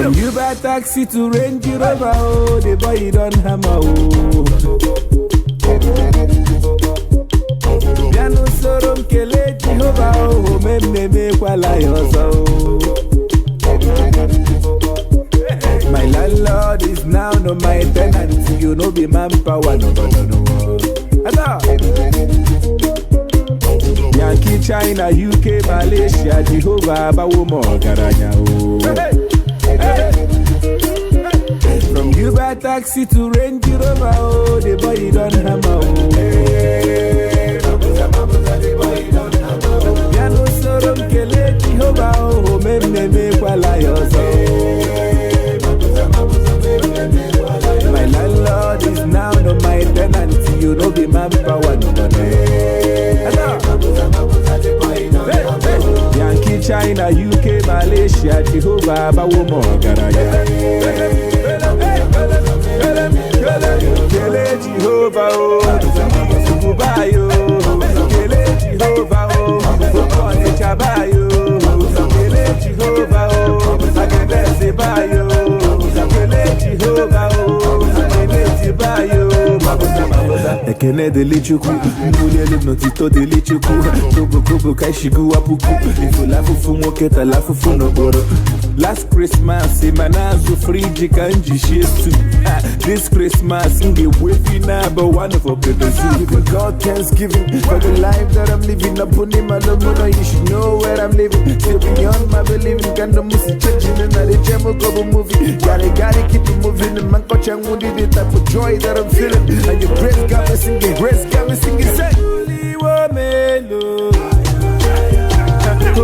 From Uber taxi to Range Rover, oh, the boy he don't hammer, oh. Piano sorom kele Jehovah, oh, me kwala yoso. My landlord is now no my tenant, you know be manpower, no. Yankee, China, UK, Malaysia, Jehovah, Bawomo, Garanya, oh. From Uber taxi to Range Rover, oh, the boy he don't hammer, oh. Piano sorom kele Jehovah, oh, me kwala yoso. My landlord is now no my tenant, you know be manpower, no. Yankee, China, UK, Malaysia, Jehovah, Bawomo, Garanya. Kele Jehovah, oh, Kubayo, Kele Jehovah, oh, Kone Chabayo, Kele Jehovah, oh, Agende Sebayo, Kele Jehovah, oh, Agende Sebayo, Ekene de Lichuku, Mulele Notito de Lichuku, Togo Kaishigu Apuku, Ifulafu Fumoketa Lafu no Boro. Last Christmas, Imanazu Friji Kanji Shesu. This Christmas, in the way now, but one of our papers. Give God thanksgiving for the life that I'm living. Upon him, you should know where I'm living. Still beyond my believing, can the music changing in the Jemo Gobo movie. Gotta keep it moving. The man coach and wounded the type of joy that I'm feeling. And your grace got me singing, grace got me singing. Say, Bully wo melo,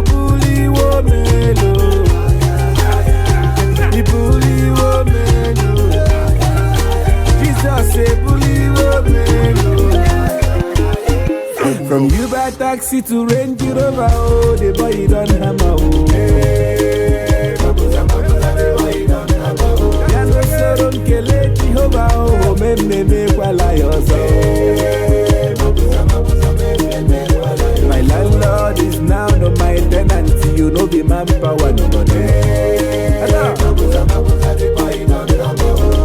Bully wo melo. Bully woman, Jesus say bully woman. From Uber taxi to Range Rover, oh, the boy he don't hammer, oh. Piano sorom kele Jehovah, oh, me kwala yoso. My landlord is now no my tenant, you know be manpower, no.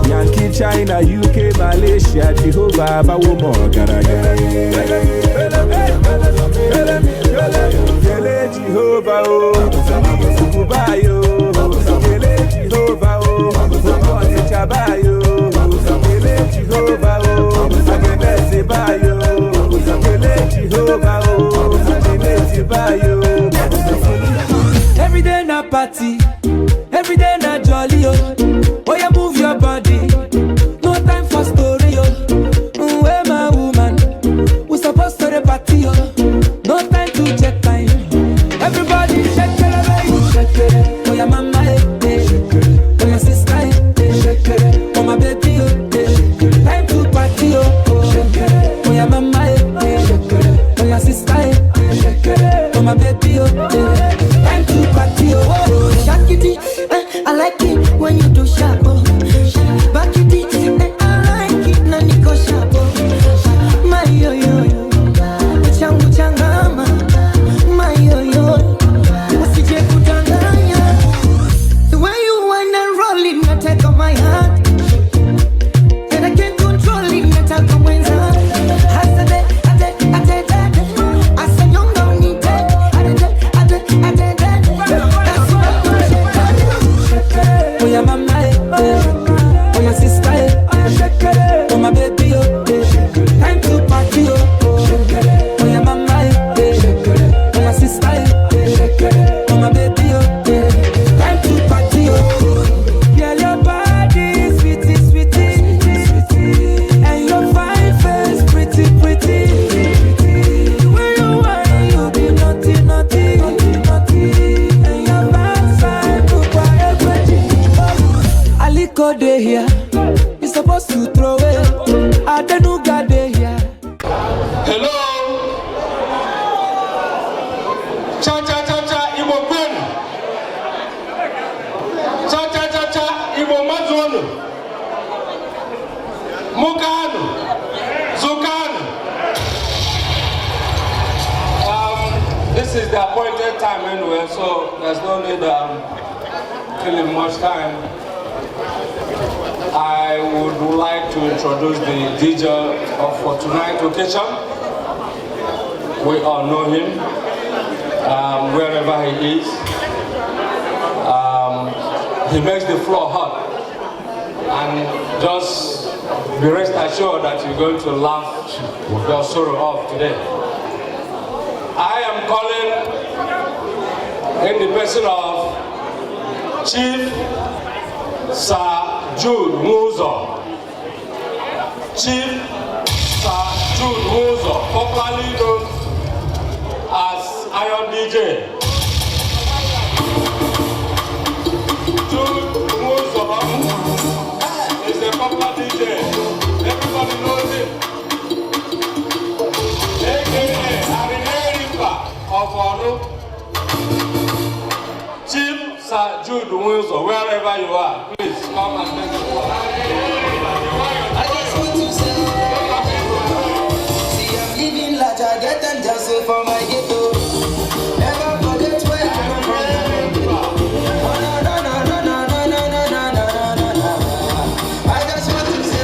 Yankee, China, UK, Malaysia, Jehovah, Bawomo, Garanya. Kele Jehovah, oh, Kubayo, Kele Jehovah, oh, Kone Chabayo, Kele Jehovah, oh, Agende Sebayo, Kele Jehovah, oh, Agende Sebayo. Every day na party, every day na jolly, oh. Oh, you move your body, no time for story, oh. Where my woman, we supposed to the party, oh. No time to check time. Everybody shake it, baby, shake it. Oh, your mama, shake it. Oh, your sister, shake it. Oh, my baby, shake it. Time to party, oh, shake it. Oh, your mama, shake it. Oh, your sister, shake it. Oh, my baby, time to party, oh. Shake it, I like it when you do sharp, oh. Back it, I like it, na niko sharp, oh. My yo-yo, changu changama. My yo-yo, usije kudanganya. The way you wind and roll it, na take on my heart. And I can't control it, na take on my heart. Hasade, ade, asa nyonga unite. Ade. That's what I'm shake. Oh, your mama, oh, your sister, oh, my baby, time to party, oh, your mama, oh, your sister, oh, my baby, time to party, oh. Yeah, your body, sweetie, and your fine face, pretty. The way you want, you be naughty, and your backside, Aliko dey here, you supposed to throw it. Adenuga dey here. Hello. Cha, Igbo Kwenu. Cha, Igbo Mazuonu. Mukanu. Zukanu. This is the appointed time anyway, so there's no need killing much time, I would like to introduce the DJ for tonight's occasion. We all know him, wherever he is. He makes the floor hot. And just be rest assured that you're going to laugh your sorrow off today. I am calling in the person of Chief Sir Jude Muzo. Chief Sir Jude Muzo, popularly known as Iron DJ. Jude Muzo is a popular DJ. Everybody knows him. AKA Arineripa of Oro. Chief Sir Jude Muzo, wherever you are, please come and take the floor. I just want to say, see, I'm living large, I get them just for my ghetto. Never forget where I come from. Oh, no, no, no, no, no, no, no, no, no, no, no, no. I just want to say,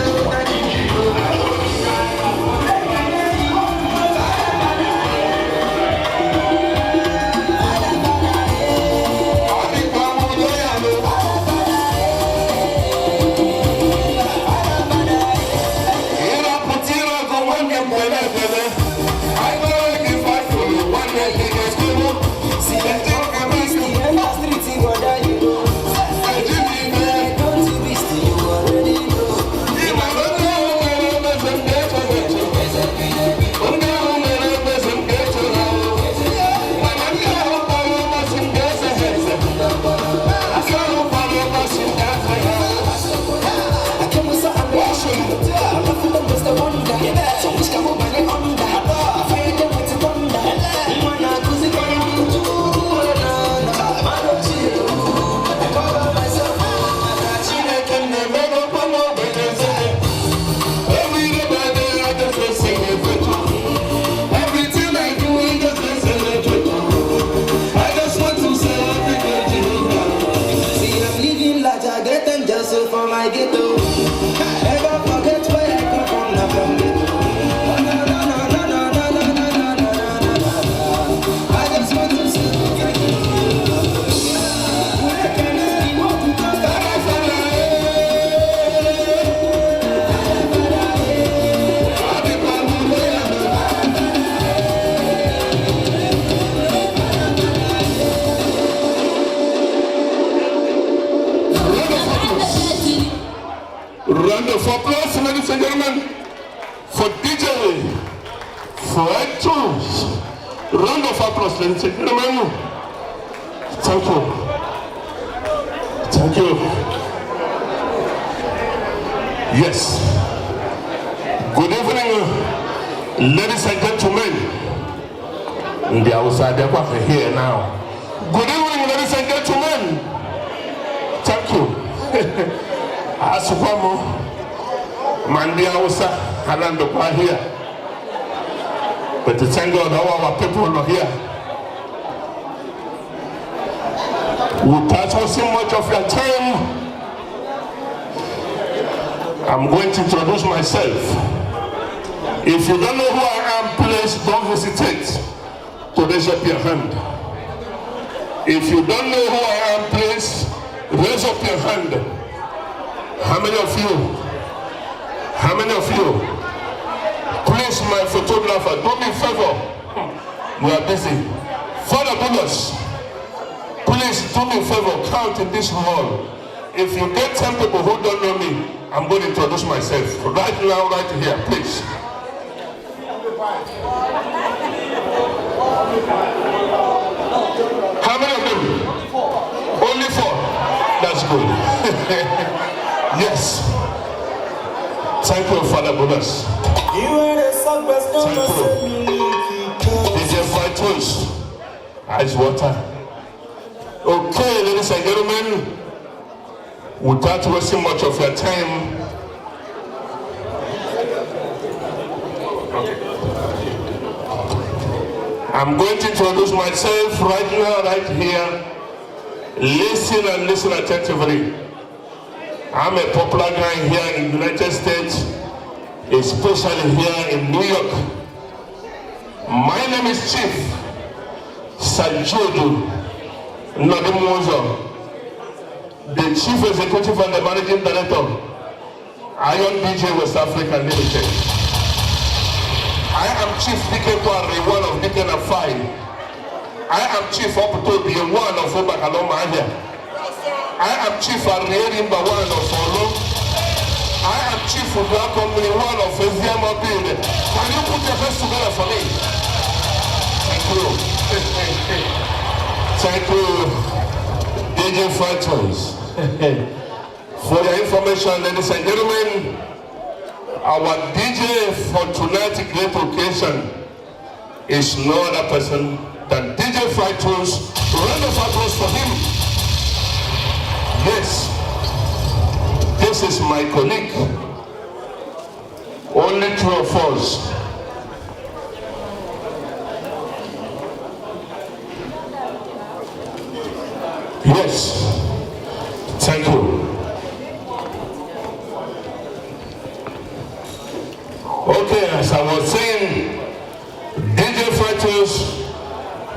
for my ghetto. Never forget where I come from, not from ghetto. Oh, no, no, no, no, no, no, no, no, no, no, no. I just want to say thank you. Where can I be? What to talk about? Round of applause, ladies and gentlemen, for DJ Fred Jones. Round of applause, ladies and gentlemen. Thank you. Thank you. Yes. Good evening, ladies and gentlemen. The outside, they're here now. Good evening, ladies and gentlemen. Thank you. Asupamo, Mandi Hausa, Halando here. But to thank God all our people are here. Without so much of your time, I'm going to introduce myself. If you don't know who I am, please don't hesitate to raise up your hand. If you don't know who I am, please raise up your hand. How many of you? How many of you? Please, my photographer, do me a favor. We are busy. Father Bullets, please do me a favor, count in this hall. If you get 10 people who don't know me, I'm going to introduce myself. Right now, right here, please. How many of them? Only 4. That's good. Yes. Thank you, Father Bullets. Thank you. DJ Vitus. Ice water. Okay, ladies and gentlemen, without wasting much of your time, I'm going to introduce myself right now, right here. Listen and listen attentively. I'm a popular guy here in the United States, especially here in New York. My name is Chief Sajodu Nadimuzo, the Chief Executive and the Managing Director, Iron DJ West Africa Limited. I am Chief Dike Kwari, one of Dike Nafai. I am Chief Oputobi, one of Obakaloma. I am Chief Ariyerimba, one of Olo. I am Chief Udwa Company, one of Eziama Build. Can you put your hands together for me? Thank you. Thank you, DJ Fighters. For your information, ladies and gentlemen, our DJ for tonight's great occasion is no other person than DJ Fighters. Round of applause for him. Yes, this is my colleague. Only two of us. Yes, thank you. Okay, as I was saying, DJ Fighters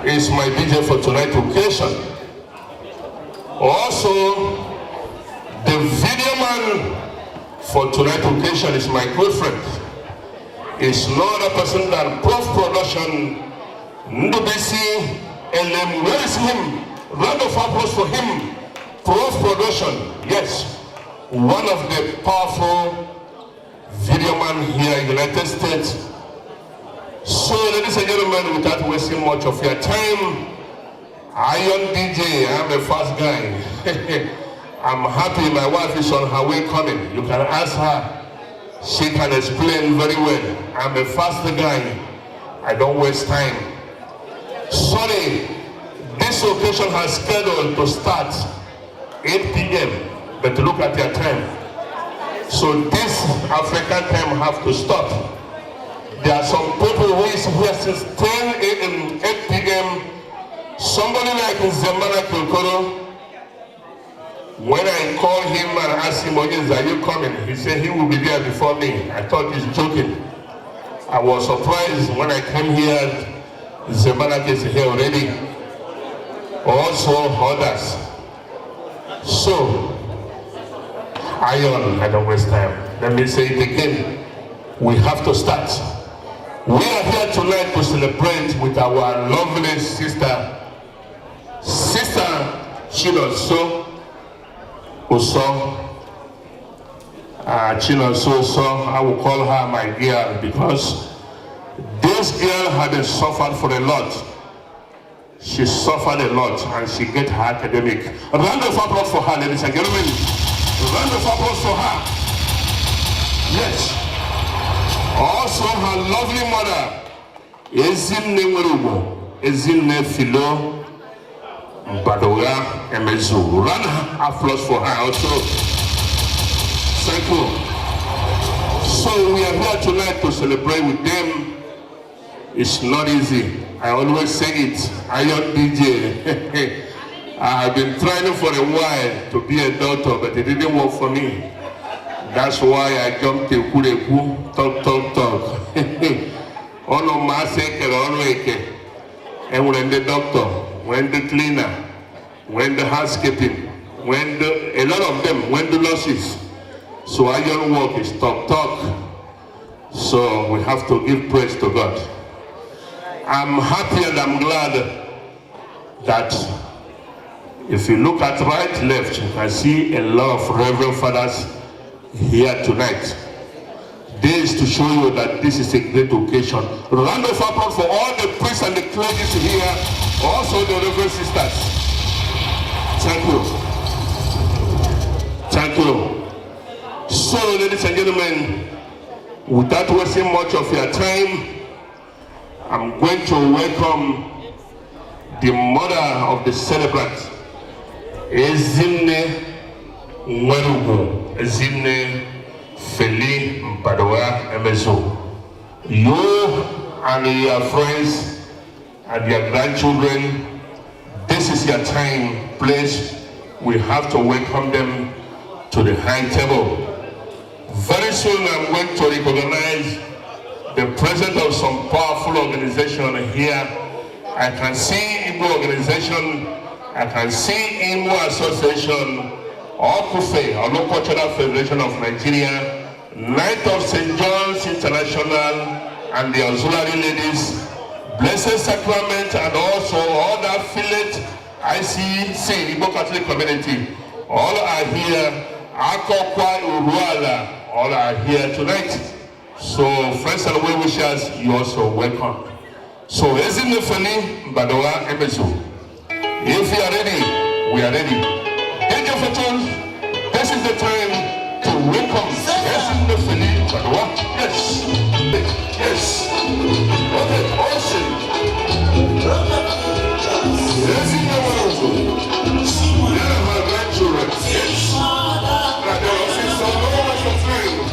is my DJ for tonight's occasion. Also, the video man for tonight's occasion is my good friend. It's no other person than Prof Production Ndubisi LM. Where is him? Round of applause for him. Prof Production, yes, one of the powerful video man here in the United States. So, ladies and gentlemen, without wasting much of your time, Iron DJ, I'm a fast guy. I'm happy my wife is on her way coming. You can ask her. She can explain very well. I'm a fast guy. I don't waste time. Sorry, this occasion has scheduled to start 8 p.m. But look at your time. So this African time have to stop. There are some people who is here since 10 a.m., 8 p.m. Somebody like Zembana Kilkoro, when I called him and asked him, are you coming? He said he will be there before me. I thought he's joking. I was surprised when I came here, Zembana is here already. Also others. So, Iron, I don't waste time. Let me say it again. We have to start. We are here tonight to celebrate with our lovely sister Chinonso Uso. Chinonso Uso, I will call her my girl because this girl had suffered for a lot. She suffered a lot and she get her academic. A round of applause for her, ladies and gentlemen. A round of applause for her. Yes. Also her lovely mother, Ezinne Werubo, Ezinne Philo Badoga Emezu. Round of applause for her also. Thank you. So we are here tonight to celebrate with them. It's not easy. I always say it, Iron DJ. I have been trying for a while to be a doctor, but it didn't work for me. That's why I jumped to Kureku, talk. Ono maseke, ono eke. And when the doctor, when the cleaner, when the housekeeping, when a lot of them, when the nurses. So iron work is talk. So we have to give praise to God. I'm happy and I'm glad that if you look at right, left, you can see a lot of Reverend Fathers here tonight. This is to show you that this is a great occasion. Round of applause for all the priests and the clergy here, also the Reverend Sisters. Thank you. Thank you. So, ladies and gentlemen, without wasting much of your time, I'm going to welcome the mother of the celebrant, Ezinne Werubo, Ezinne Feli Badoga Emezu. You and your friends and your grandchildren, this is your time place, we have to welcome them to the high table. Very soon I'm going to recognize the president of some powerful organization here. I can see Igbo organization, I can see Imo Association, Okufe, or Local Cultural Federation of Nigeria, Knight of St. John's International, and the Auxiliary Ladies, Blessed Sacrament, and also all the affiliate ICC, Igbo Catholic Community. All are here. Akokwa Uruala, all are here tonight. So, friends and well-wishers, you also welcome. So, Ezinefeli Badowa Emesu. If you are ready, we are ready. Thank you for tuning. This is the time to welcome Ezinefeli Badowa. Yes. Yes. Okay, awesome. Ezinefeli. Yeah, my grandchildren. Yes. Now, there was so much of time.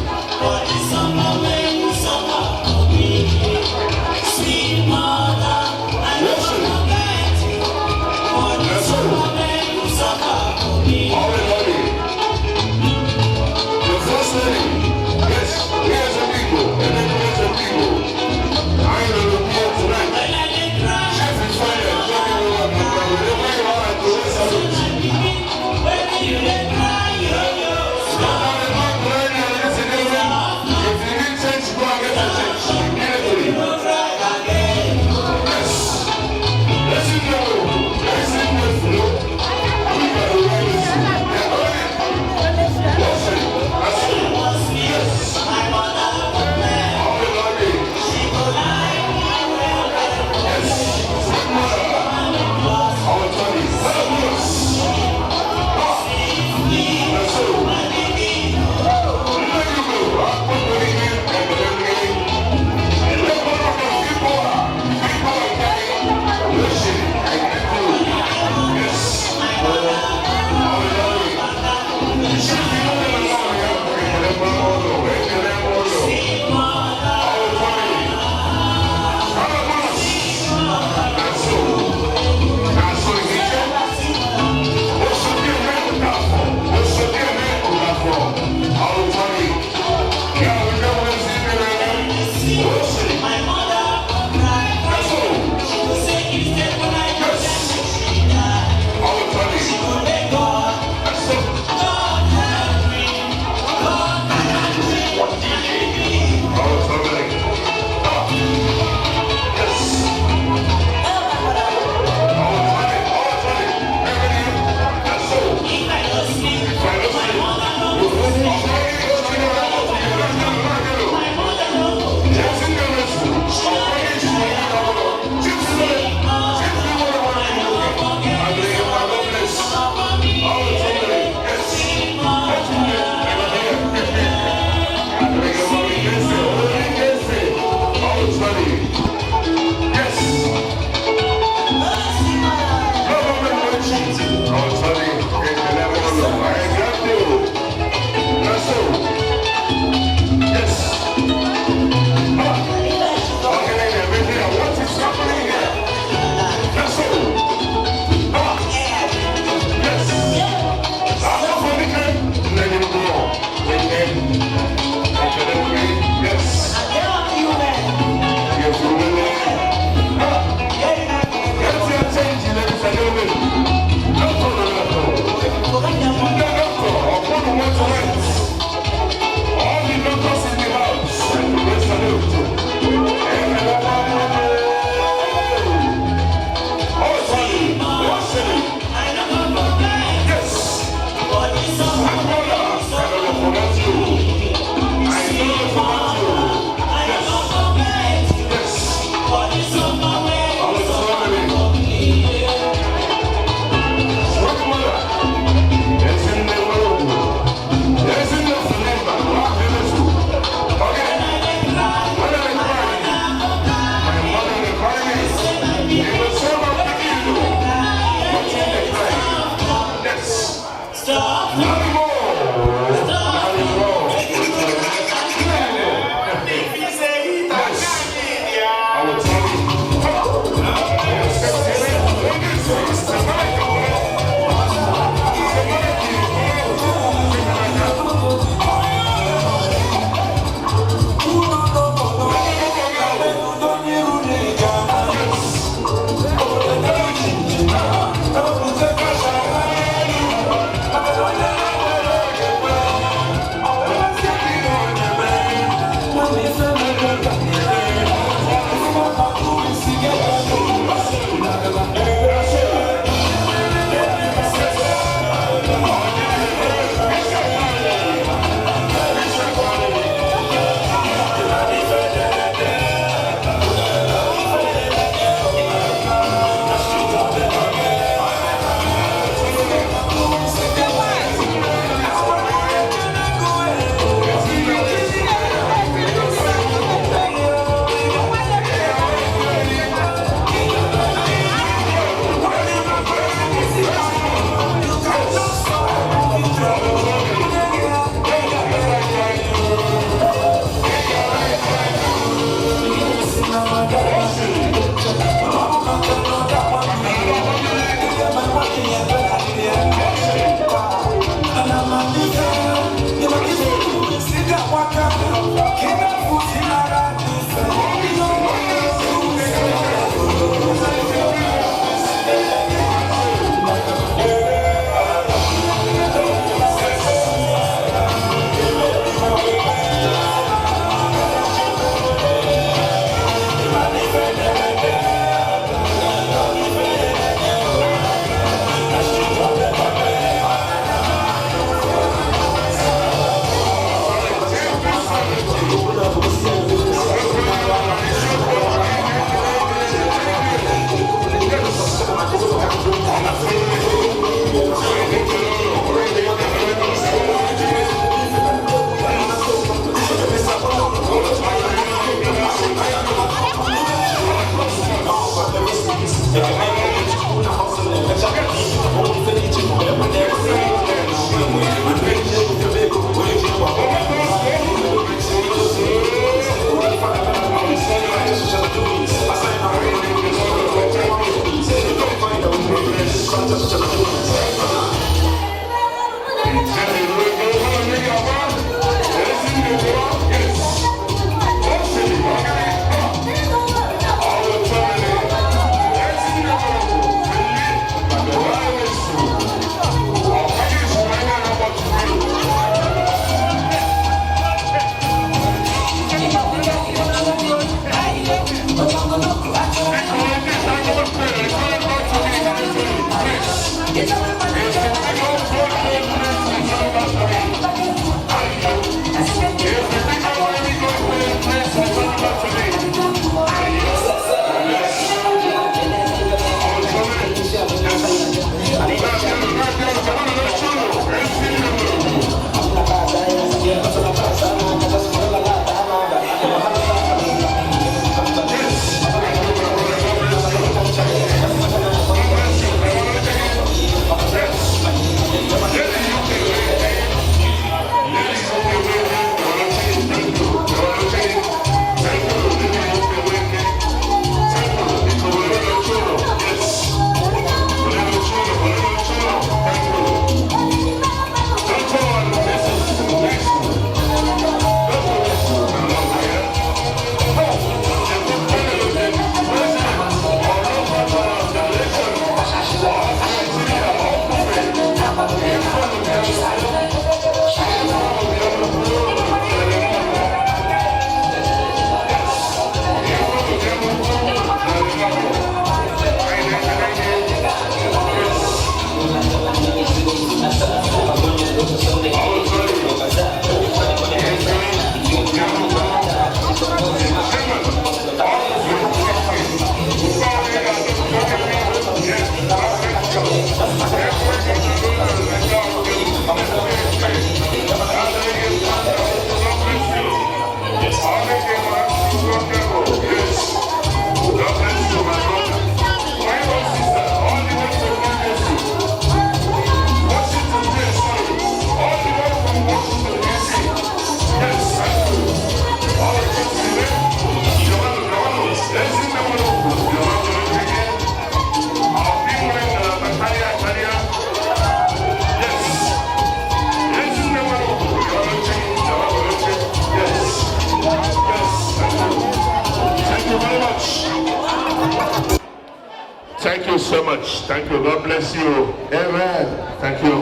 so much. Thank you. God bless you. Amen. Thank you.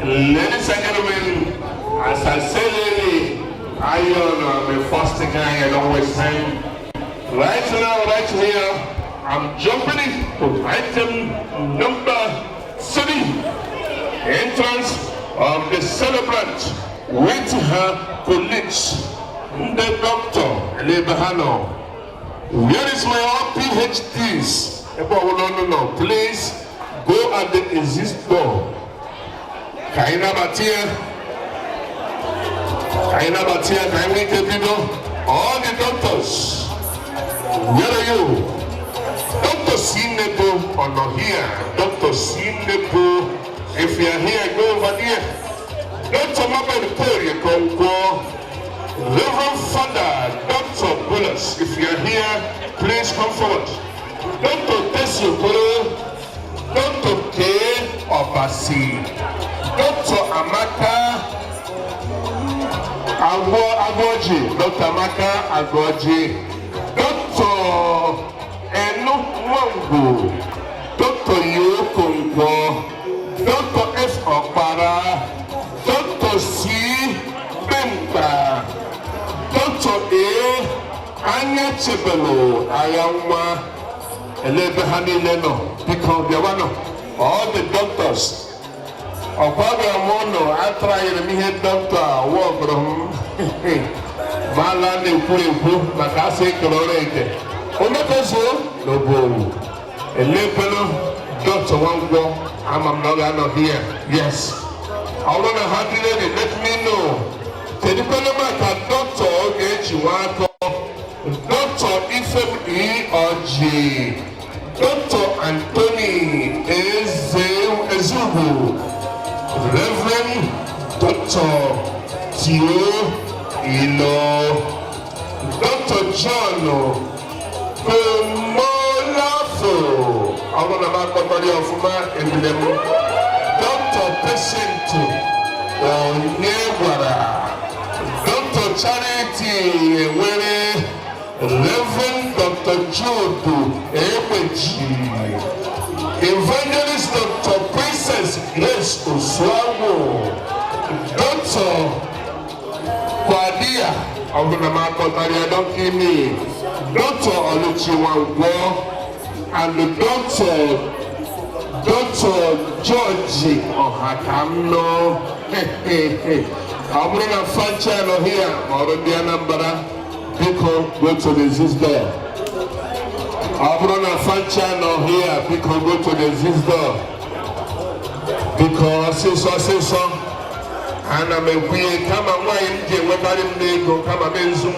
Ladies and gentlemen, as I say, lady, I am the first guy I don't waste time. Right now, right here, I'm jumping into item number 3. Entrance of the celebrant with her colleagues, the doctor, Lebahano. Where is my all PhDs? No, please go at the exit door. Kaina Batia, can we take people? All the doctors, where are you? Dr. Sinepo or not here? Dr. Sinepo, if you are here, go over there. Dr. Mabel Puri, go. Reverend Father, Dr. Bullis, if you are here, please come forward. Dr. Tesio Koro, Dr. K. Obasi, Dr. Amaka Agoji, Dr. Amaka Agoji, Dr. Eno Mwangu, Dr. Yo Kongo, Dr. F. Okpara, Dr. C. Bemba, Dr. A. Anya Chebelo, Ayama, Elebehani Leno, because they are all the doctors. Mono, I try to be a doctor, walk from Malande Puripu, like I say, Colorate. Onakoso, no bone. Elebelo, Dr. Wango, I'm not here. Yes. I want to have you let me know. The development Dr. H. Dr. Ifem E.O.G. Dr. Anthony Ezubu, Reverend Dr. Tio Ilo, Dr. John Komolafo, I want to back up of my Dr. Patient Onyewara, Dr. Charity Were, Reverend Dr. Jodu Ebeji, Evangelist Dr. Princess Grace Oswago, Dr. Kwadia, I'm going to mark out Maria, don't give me, Dr. Oluchi Wango, and Dr. Georgie Ohakamno. I'm going to find channel here, or the Anambra. People go to the Zizda. I'm going to find channel here. People go to the Zizda. Because it's so. And I'm a weird come and wine, whether they go come and zoom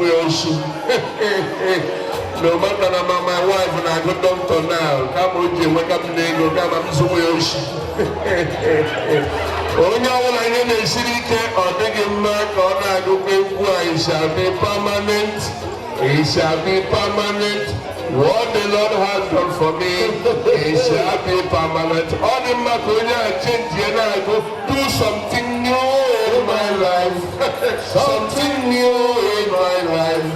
no matter about my wife and I go doctor now. Come on, wake up and go come and zoom Only I need a city or big mark or not to pay it shall be permanent. It shall be permanent. What the Lord has done for me, it shall be permanent. All the Maconia change and I go do something new in my life. Something new in my life.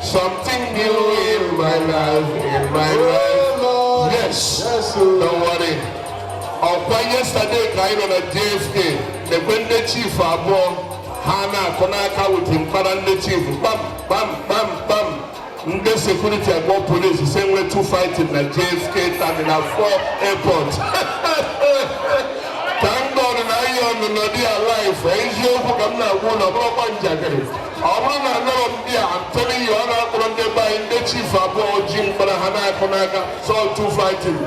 Something new in my life. Yes. Don't worry. Yesterday, I on a JFK, the Gwende chief abo Hana Konaka with him, the chief, bam, bam, bam, bam. The security abo police, the same way to fight in the JFK Terminal 4 airport. Thank God, and I am the Nadia life. Asia, I'm not one of our jacket. I'm telling you, I'm not going to buy the chief abo Jim Hana Konaka, so to fighting.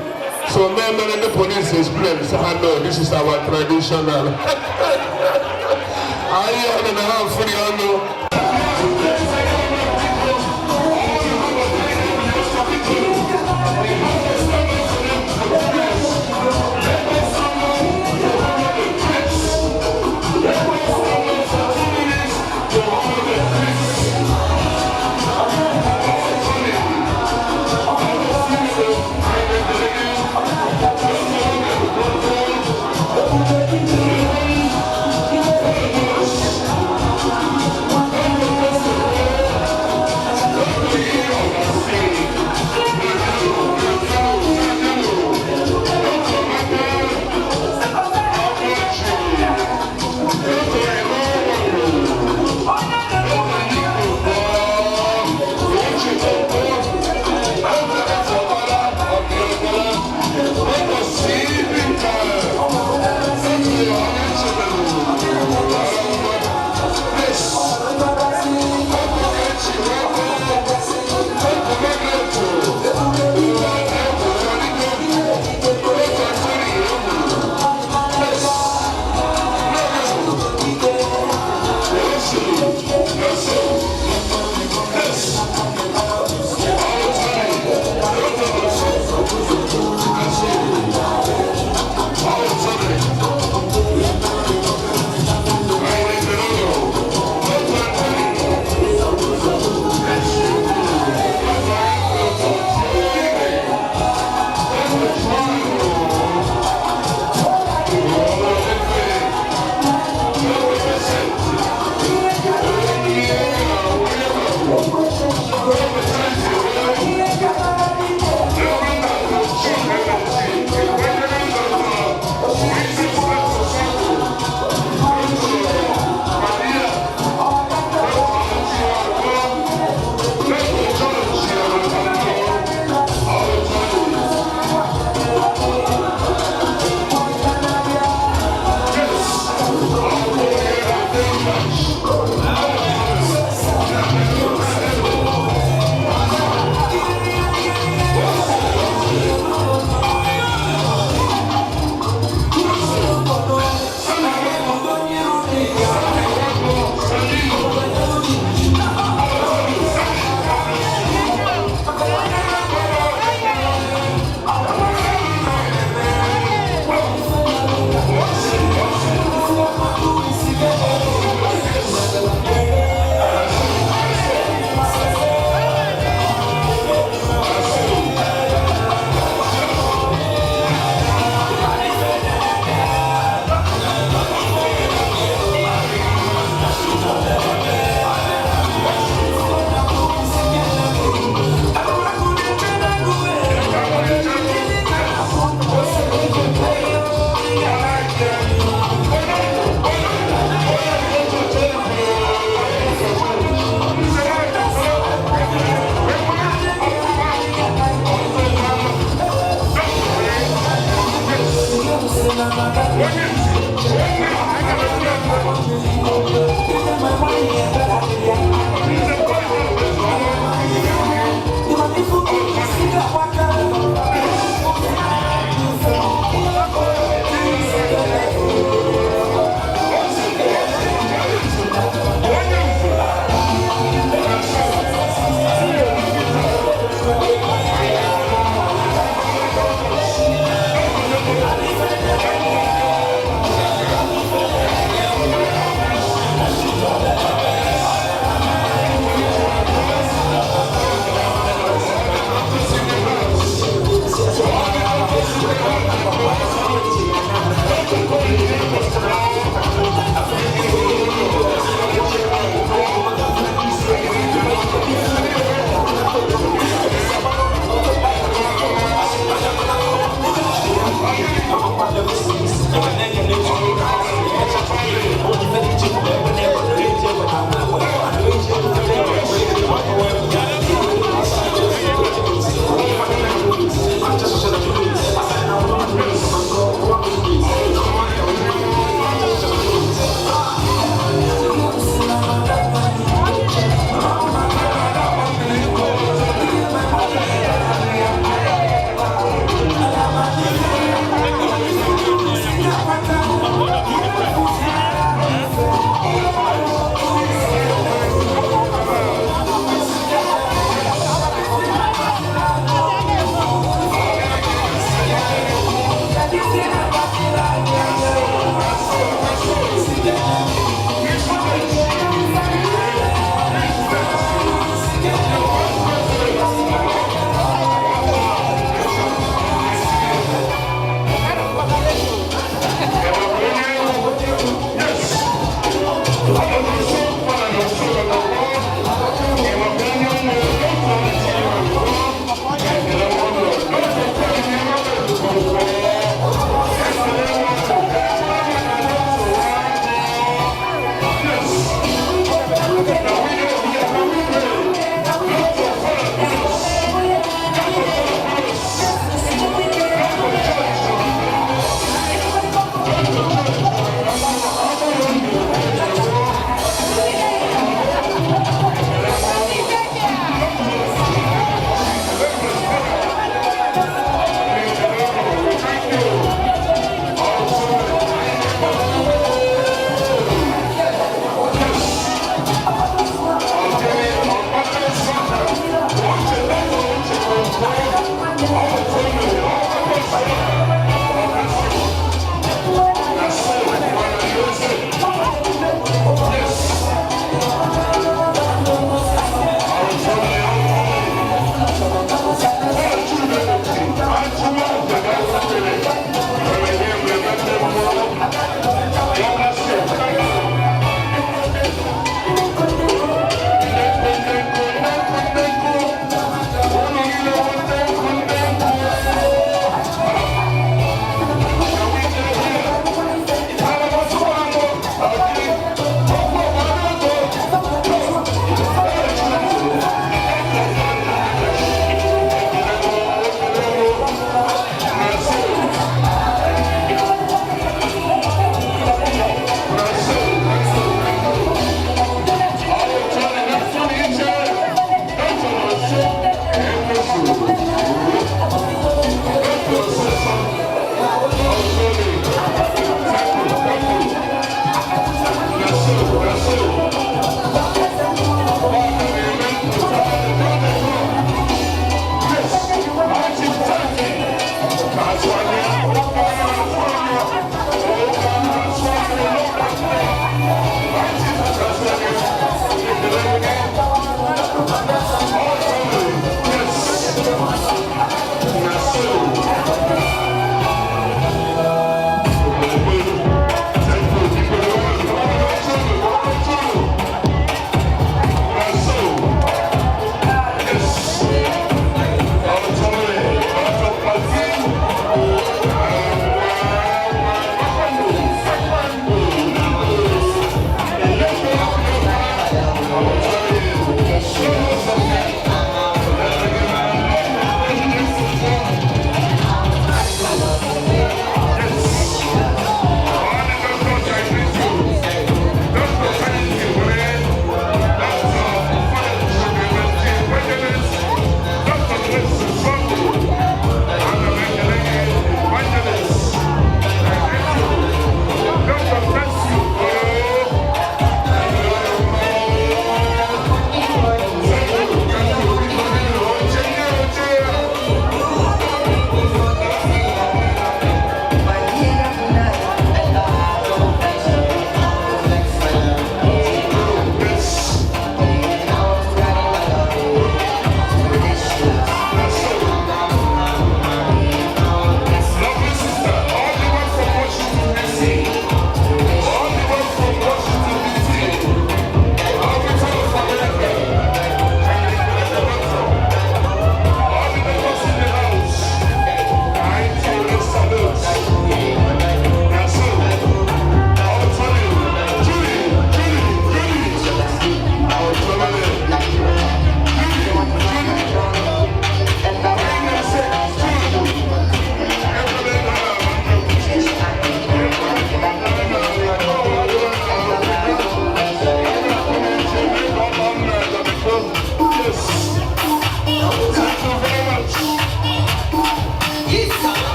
So remember the police explain, so I know this is our traditional. I am half free on you.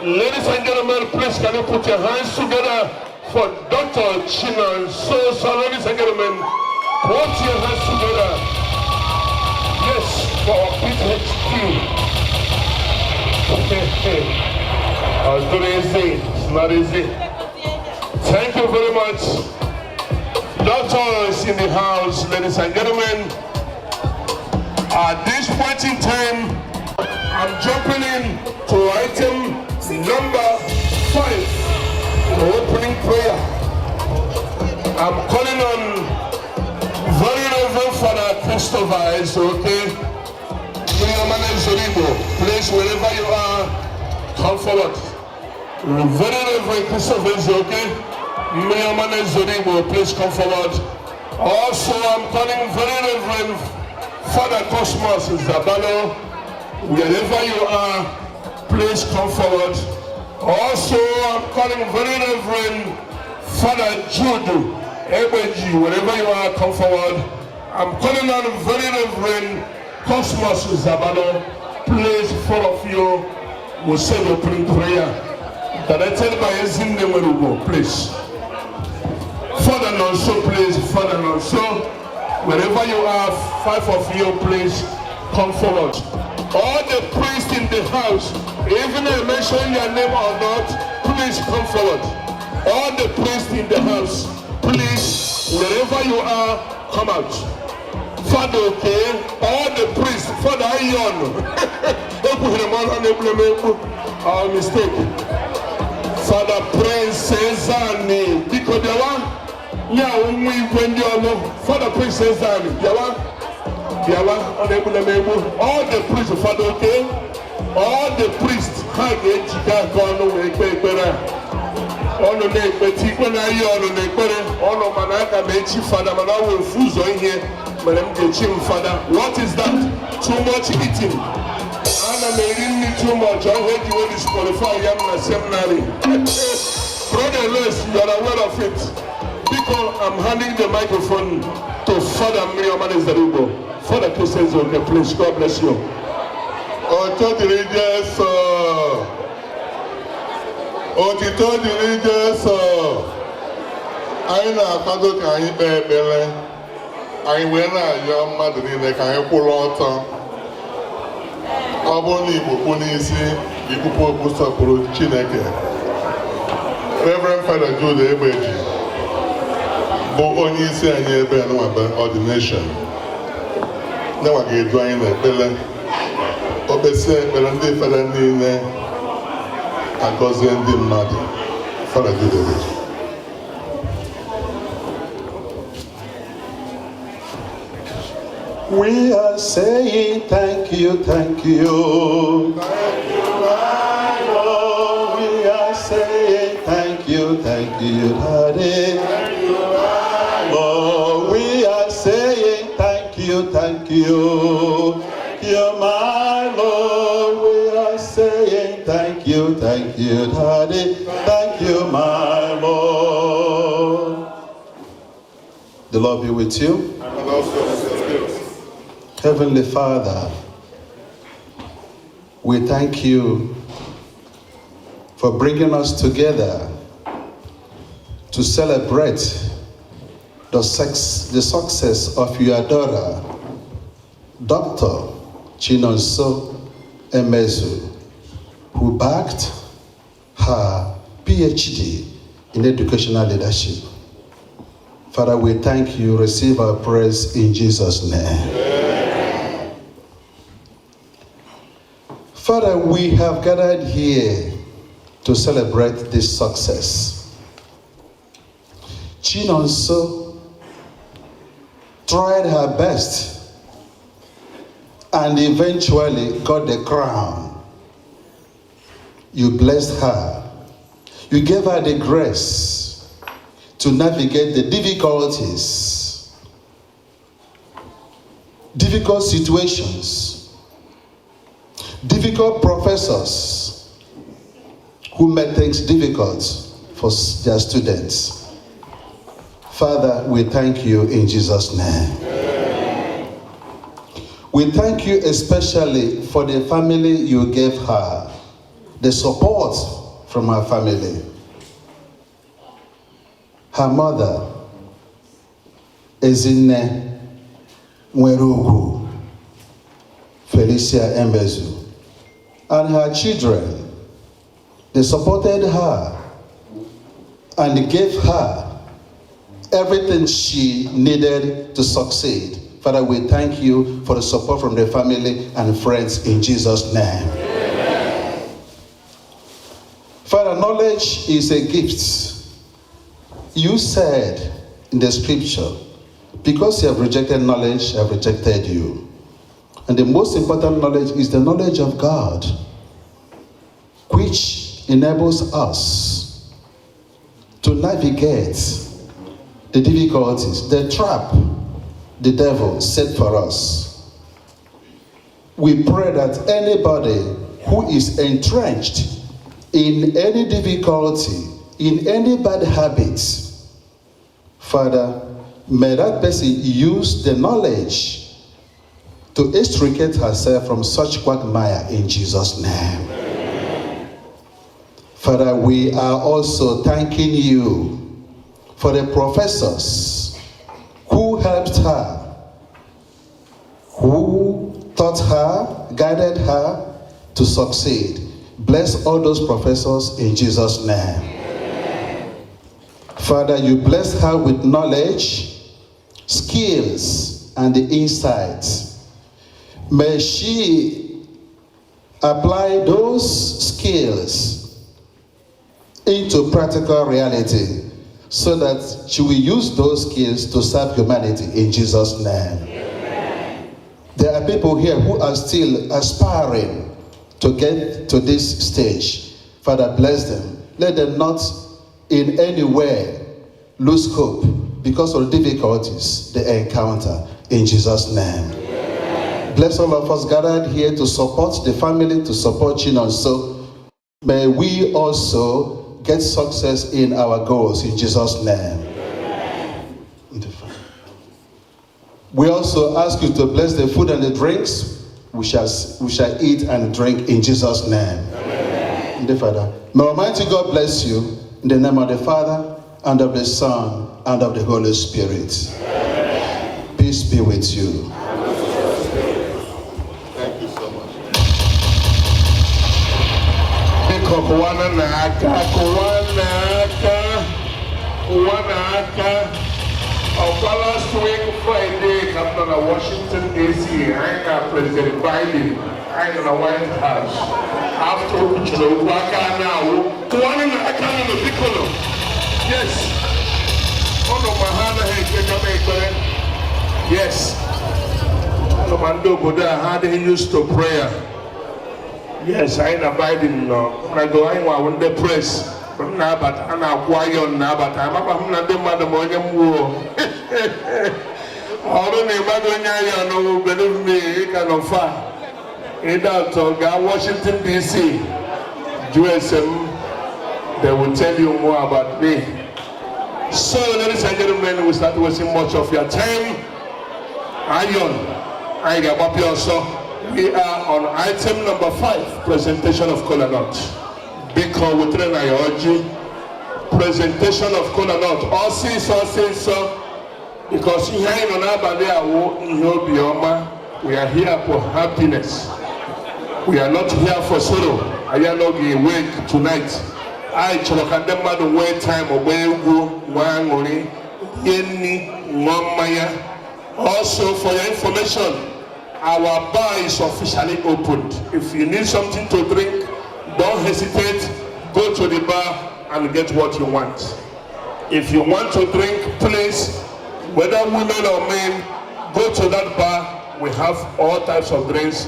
Ladies and gentlemen, please can you put your hands together for Dr. Chinonso. So ladies and gentlemen, put your hands together. Yes, for PHQ. It's not easy. It's not easy. Thank you very much. Doctors in the house, ladies and gentlemen. At this point in time, I'm jumping in to item number 5, the opening prayer. I'm calling on very Reverend Father Christopher okay? Please, wherever you are, come forward. Very Reverend Christopher okay? Please come forward. Also, I'm calling very Reverend Father Cosmos Zabalo, wherever you are, please come forward. Also, I'm calling very Reverend Father Jude Ebeji, wherever you are, come forward. I'm calling on very Reverend Cosmos Zabalo. Please, 4 of you will say the opening prayer. Directed by Ezinde Merugo, please. Father Nonso, please. Father Nonso. Wherever you are, 5 of you, please come forward. All the priests in the house, even if I mention your name or not, please come forward. All the priests in the house, please, wherever you are, come out. Father, okay? All the priests, Father Ion. Our mistake. Father Prince Cezanne, Bikodewa. Father Prince Cezanne, all the priests, Father, okay? All the priests, what is that? Too much eating. Anna may need too much. I heard you will disqualify Yamna Seminary. Brother Les, you are aware of it. Because I'm handing the microphone to Father Miriam Zaribo. Father Christians, okay, please, God bless you. Otito diri Jesu. Anyị na-akwado ka anyị kpee ekpere. Anyị wee na-ayọ mmadụ niile ka anyị kwụrụ ọtọ. Ọ bụrụ na Igbo kpụ n'isi, ikpukpu okpu sọpụrụ Chineke. Reverend Father Jude Ebeji bụ onye isi anyị ebe n'nwebe ordination. Nwa ga-edu anyị n'ekpere. O kpesie ekpere ndị fere niile agọzie ndị mmadụ. Father Jude Ebeji. We are saying thank you, thank you. Thank you, my Lord. We are saying thank you, Daddy. Thank you, my Lord. We are saying thank you, You're my Lord. We are saying thank you, Daddy. Thank you, my Lord. The Lord be with you. And also with your spirit. Heavenly Father, we thank you for bringing us together to celebrate the success of your daughter, Dr. Chinonso Emezu, who backed her PhD in educational leadership. Father, we thank you. Receive our praise in Jesus' name. Amen. Father, we have gathered here to celebrate this success. Chinonso tried her best and eventually got the crown. You blessed her. You gave her the grace to navigate the difficulties, difficult situations, difficult professors who made things difficult for their students. Father, we thank you in Jesus' name. Amen. We thank you especially for the family you gave her, the support from her family. Her mother, Ezinne Nwerugu, Felicia Embezu, and her children, they supported her and gave her everything she needed to succeed. Father, we thank you for the support from the family and friends in Jesus' name. Amen. Father, knowledge is a gift. You said in the scripture, because you have rejected knowledge, I have rejected you. And the most important knowledge is the knowledge of God, which enables us to navigate the difficulties, the trap the devil set for us. We pray that anybody who is entrenched in any difficulty, in any bad habits, Father, may that person use the knowledge to extricate herself from such quagmire in Jesus' name. Amen. Father, we are also thanking you for the professors who helped her, who taught her, guided her to succeed. Bless all those professors in Jesus' name. Amen. Father, you bless her with knowledge, skills, and the insights. May she apply those skills into practical reality, so that she will use those skills to serve humanity in Jesus' name. Amen. There are people here who are still aspiring to get to this stage. Father, bless them. Let them not in any way lose hope because of the difficulties they encounter in Jesus' name. Amen. Bless all of us gathered here to support the family, to support Chinonso. May we also get success in our goals in Jesus' name. Amen. We also ask you to bless the food and the drinks. We shall eat and drink in Jesus' name. Amen. The Father. May Almighty God bless you in the name of the Father, and of the Son, and of the Holy Spirit. Amen. Peace be with you. Thank you so much. Last week, Friday, I'm in Washington, D.C. I got President Biden. I'm in the White House. After which, now, yes. Oh, no, yes. How they used to prayer. Yes, I ain't abiding no. I go in the press. But now, but I'm not quiet now, but I'm not the mother war. I don't know, believe me, it kind of far. In that Washington, D.C., USM, they will tell you more about me. So, ladies and gentlemen, we start wasting much of your time. I got Papi also. We are on item number 5, presentation of kola nut. Because we train presentation of kola nut. Also, because here in we are here for happiness. We are not here for sorrow. I am not awake tonight. I chalakande madu wait time obegu wangori yeni ngomaya. Also, for your information, our bar is officially opened. If you need something to drink, don't hesitate. Go to the bar and get what you want. If you want to drink, please, whether women or men, go to that bar. We have all types of drinks.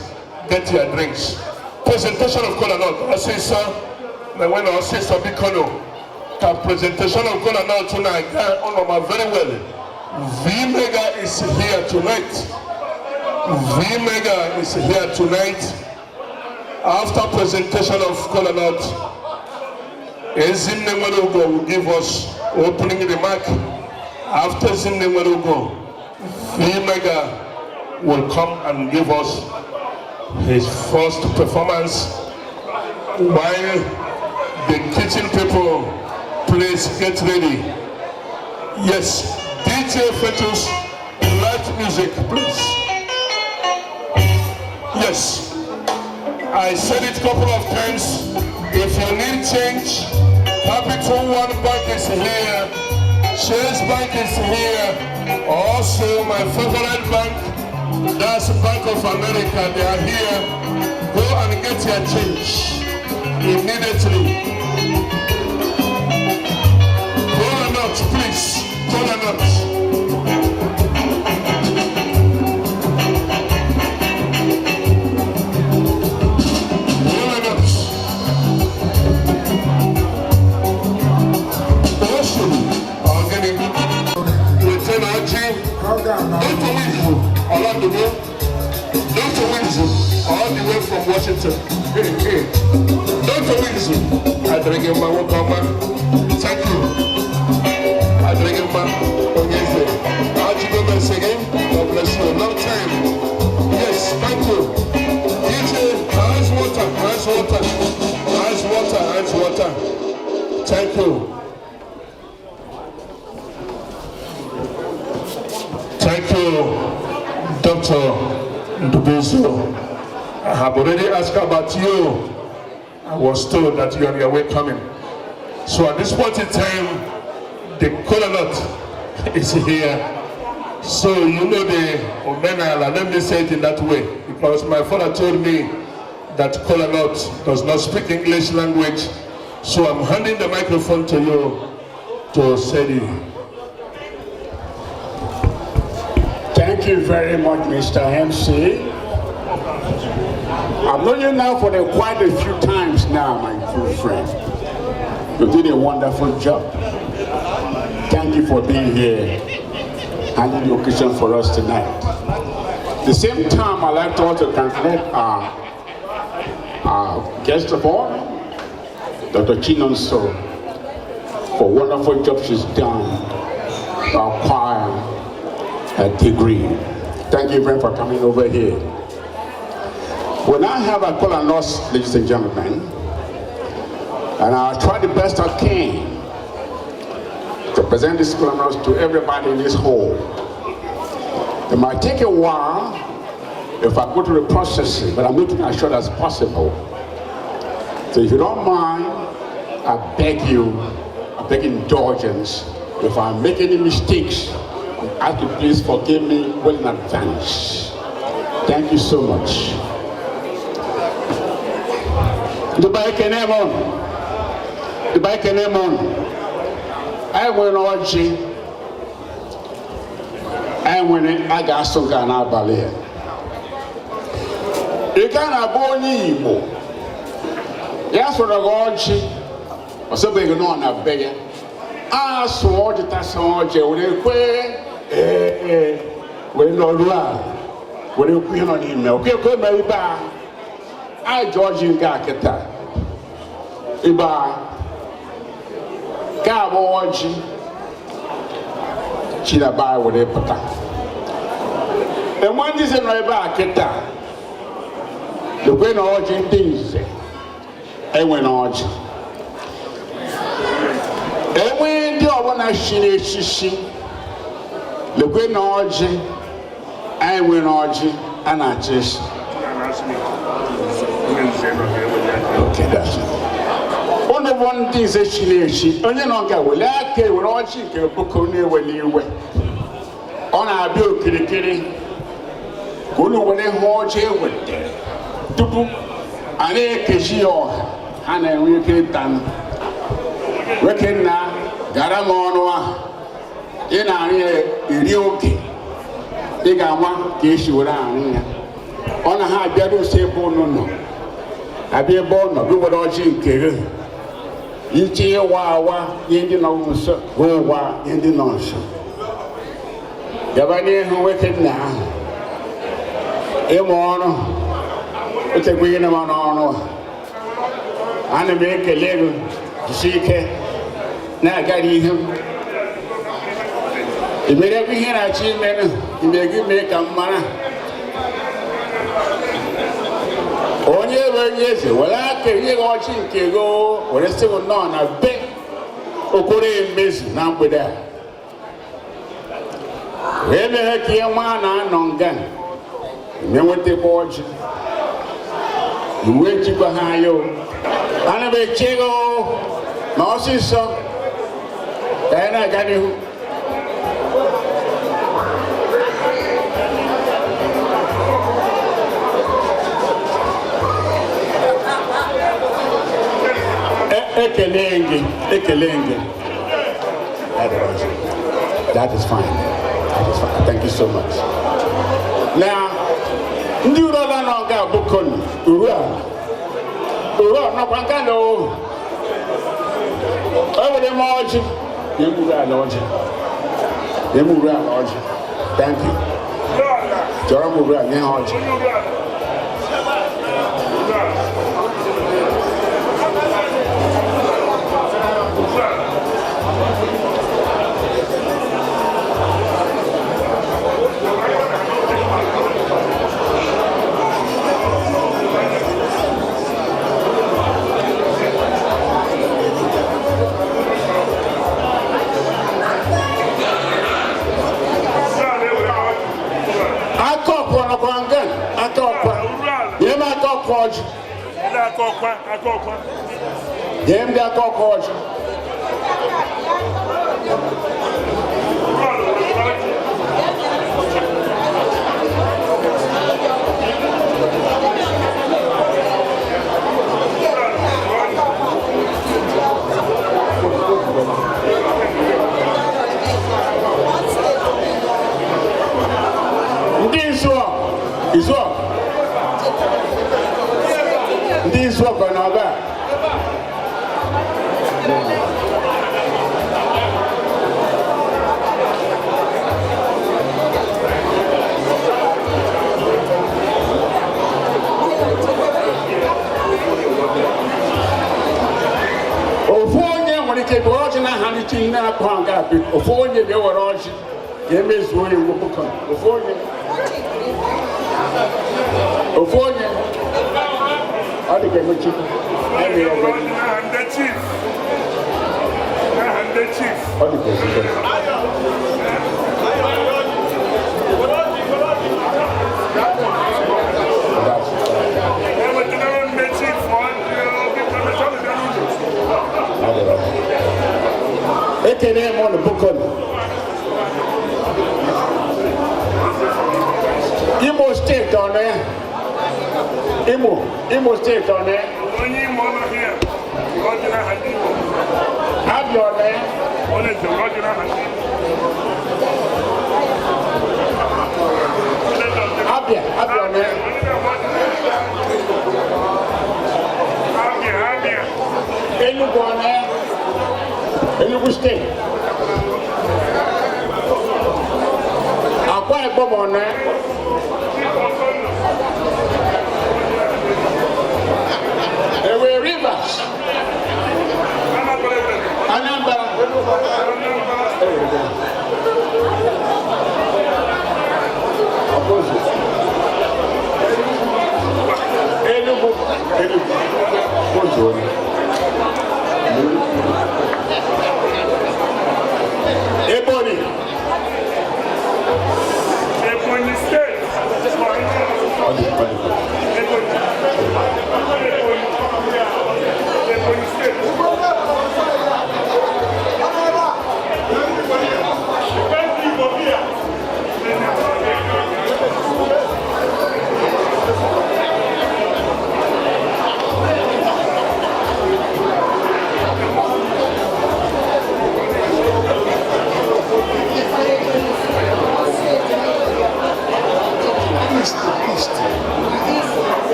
Get your drinks. Presentation of kola nut. I say, sir, when I say, sir, presentation of kola nut tonight. Very well. V-Mega is here tonight. V-Mega is here tonight. After presentation of kola nut, Ezinne Nwerugu will give us opening remark. After Ezinne Nwerugu, V-Mega will come and give us his first performance while the kitchen people, please get ready. Yes, DJ Fetus, light music, please. Yes, I said it a couple of times. If you need change, Capital One Bank is here, Chase Bank is here, also my favorite bank, that's Bank of America, they are here. Go and get your change immediately. Cola nuts, please. Cola nuts. Cola nuts. Also, organic. Return Archie. Dr. Winslow, along the way. Dr. Winslow, all the way from Washington. Hey. Dr. Winslow, I drink him my welcome. Thank you. I drink him my Onyeze. Archie Gomez again. God bless you. Long time. Yes, thank you. DJ, ice water. Thank you. Thank you, Dr. Ndubuzo. I have already asked about you. I was told that you are on your way coming. So at this point in time, the kola nut is here. So you know the Omenala, let me say it in that way, because my father told me that kola nut does not speak English language. So I'm handing the microphone to you to say it. Thank you very much, Mr. MC. I've known you now for quite a few times now, my good friend. You did a wonderful job. Thank you for being here and the occasion for us tonight. At the same time, I'd like to also congratulate our guest of honor, Dr. Chinonso, for wonderful job she's done, our choir, her degree. Thank you very much for coming over here. We now have a kola nut, ladies and gentlemen, and I'll try the best I can to present this kola nut to everybody in this hall. It might take a while if I go to the processing, but I'm making as short as possible. So if you don't mind, I beg indulgence. If I make any mistakes, I ask you please forgive me well in advance. Thank you so much. The bike and I went on G. I went in, I got some kind of ballet. You can't go Nemo. Yes, for the Gorgy, or so big on a beggar. I saw the Tasson, we're not wrong. When you put on email, okay, go very bad. I Georgian Gaketa. Iba Gaboji Chinabai with a pata. And one is in my back at that. The Gwen Origin things. And when Origin. And when the other one she, the Gwen Origin, and when Origin, and I just. Okay, that's it. Only one thing is she only not get well. I can't with all she can book on you when you went. On our bill, kitty. Go to when they hold you with them. Tupu, and a kishio, and a wicked done. Reckon now, Garamonoa, in our Irioki. They got one case you around here. On a high bedroom, say, no. I be born, I do what I think. You see, Wawa, Indian officer, Wawa, Indian officer. Yavani, who wicked now. Emono, it's a green amount of honor. And I make a little to see it. Now I got him. He made everything I achieve, man. He may give me a man. eze were aka ihe gị ọchị nke gị were sị gị nnọọ na be okoro emezu na mgbede a wee meghe ka ihe nwa na-anọ nga na-enwetakwa ọjị iwe jikwa ha anya ana m eche gị na ọsịsọ ka anyị na-aga n'ihu ekele gị that is fine. Thank you so much. Now ndị uru ọba nọ nga bụkọnụ uru a nọkwa nka na o were m ọjị emuru ala ọjị thank you chọrọ m uru a nye ha ọjị Game da coach. This work on our back. The original handling na kwanga bi ofonye be woroji ke mezuo ye wo bukan ofonye ade ke mo chief ade yo go the chief ade ke ekene mo no bukon Imo State on there. Imo State on there. Only more here. Original Hadimo. Have your name? What is the original Hadimo? Have your name? Have you? Enugu on there. Enugu State. Akwa Ibom on there. There were rivers. Anambra. Enugu. Ebony State.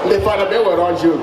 The father, they were on you.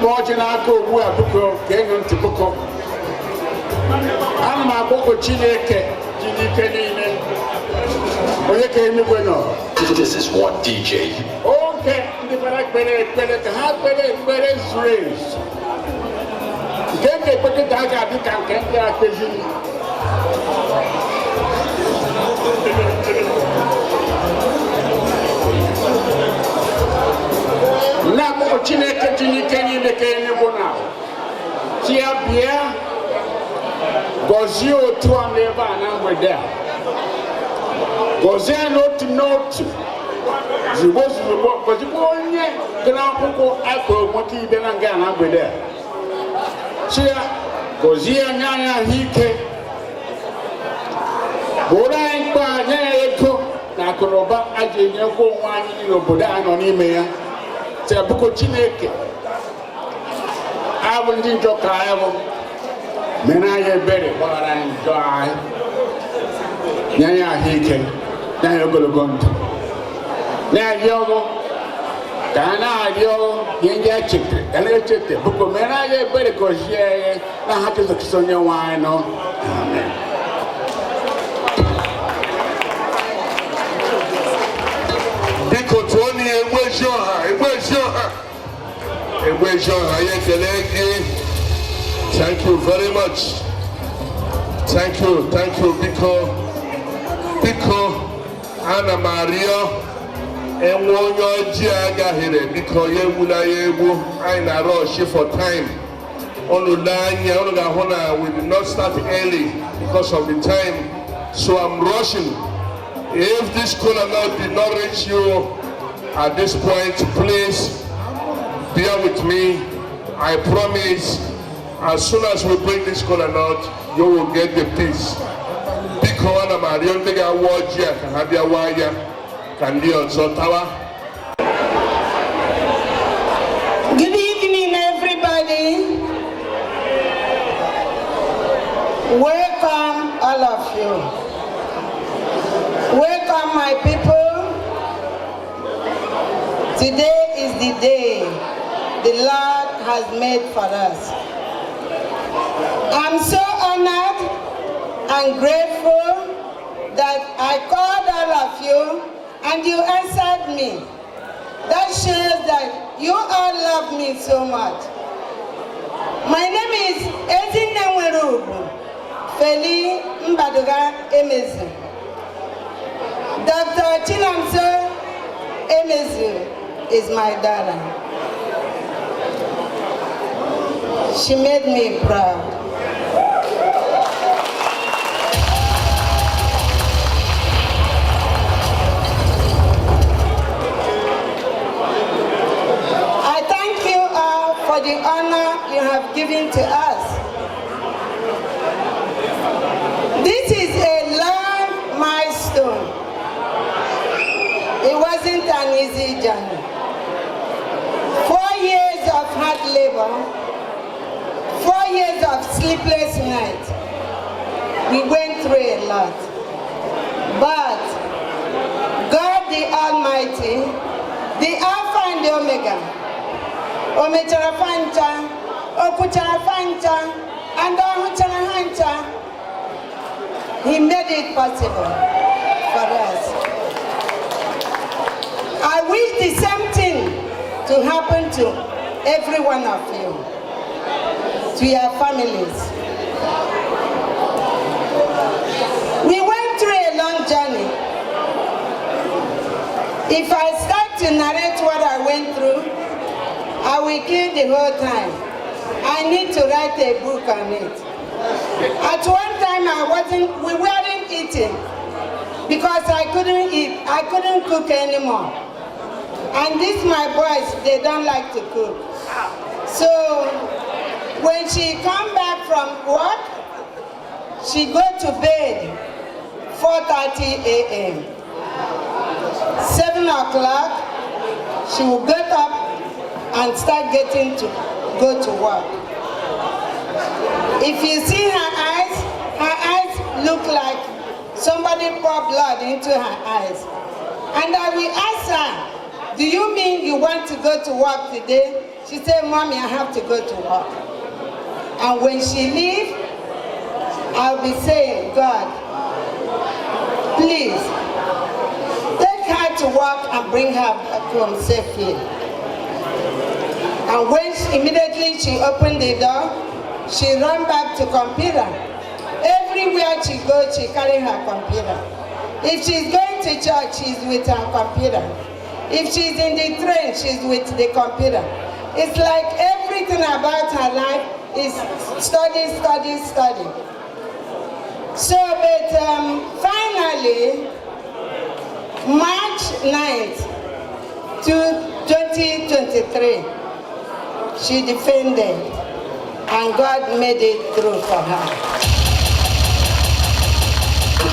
watching our go who are going to book. I'm my book of Chineke. This is what DJ. Okay, the better raised. Can't get put it down, I can't get Now, Chineke, the Kenny Bona. Chia Bia, Gozio to a neighbor, and we're there. Gozia not to note. She was the work, but the boy, Granpo, Apple, what he did and got over there. Chia, Gozia, Nana, Hike. Borain, Echo, Nakoroba, Ajay, one in Obodan on email. Say a book of Chineke. I will enjoy Kyle. Then I get better, but I enjoy. Naya Hike, Naya Gologonto. Now, Yogo, Dana, Yo, Yanga Chicken, and I checked the book of Mena, better because I have to look on your wine. Amen. Thank you very much. Thank you, Biko, Anna Maria, and one your Giaga here, because you will I rush for time. We did not start early because of the time, so I'm rushing. If this cola note did not reach you at this point, please bear with me. I promise, as soon as we break this cola note, you will get the peace. Because I'm a real big award here, can have your wire, can be on Zotawa. Good evening, everybody. Welcome, all of you. Welcome, my people. Today is the day the Lord has made for us. I'm so honored and grateful that I called all of you and you answered me. That shows that you all love me so much. My name is Ezinenwerubu Feli Mbaduga Emezu. Dr. Chinonso Emezu is my daughter. She made me proud. I thank you all for the honor you have given to us. This is a long milestone. It wasn't an easy journey. 4 years of hard labor, 4 years of sleepless nights. We went through a lot. But God the Almighty, the Alpha and the Omega, Omechara Fancha, Okuchara Fancha, and Ohuchara Hancha, He made it possible for us. I wish the same thing to happen to every one of you, to your families. We went through a long journey. If I start to narrate what I went through, I will kill the whole time. I need to write a book on it. At one time we weren't eating because I couldn't eat. I couldn't cook anymore. And these my boys, they don't like to cook. So when she come back from work, she go to bed 4:30 a.m. 7 o'clock, she will get up and start getting to go to work. If you see her eyes look like somebody poured blood into her eyes. And I will ask her, do you mean you want to go to work today? She said, Mommy, I have to go to work. And when she leaves, I'll be saying, God, please, take her to work and bring her back home safely. And when immediately she opened the door, she ran back to computer. Everywhere she goes, she carry her computer. If she's going to church, she's with her computer. If she's in the train, she's with the computer. It's like everything about her life is study, study, study. So, but finally, March 9th, 2023, she defended, and God made it through for her.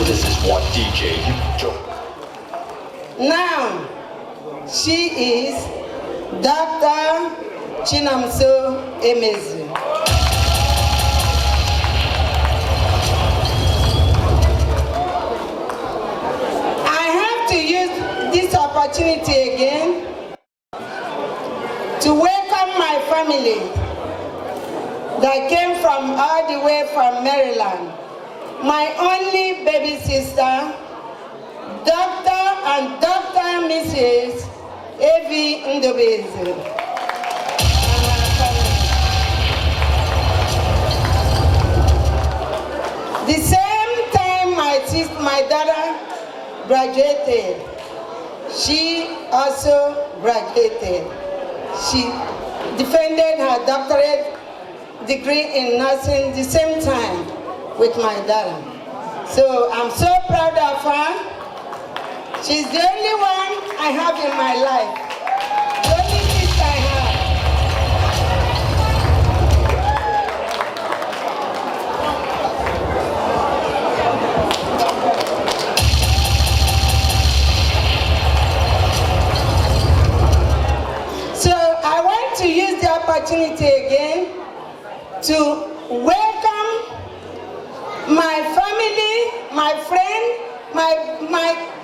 This is what DJ Joe. Now, she is Dr. Chinonso Emezie. I have to use this opportunity again to welcome my family that came from all the way from Maryland. My only baby sister, Dr. and Dr. Mrs. Evie Ndobezi. The same time my daughter graduated, she also graduated. She defended her doctorate degree in nursing the same time with my daughter. So I'm so proud of her. She's the only one I have in my life. The only sister I have. So I want to use the opportunity again to welcome my family, my friend,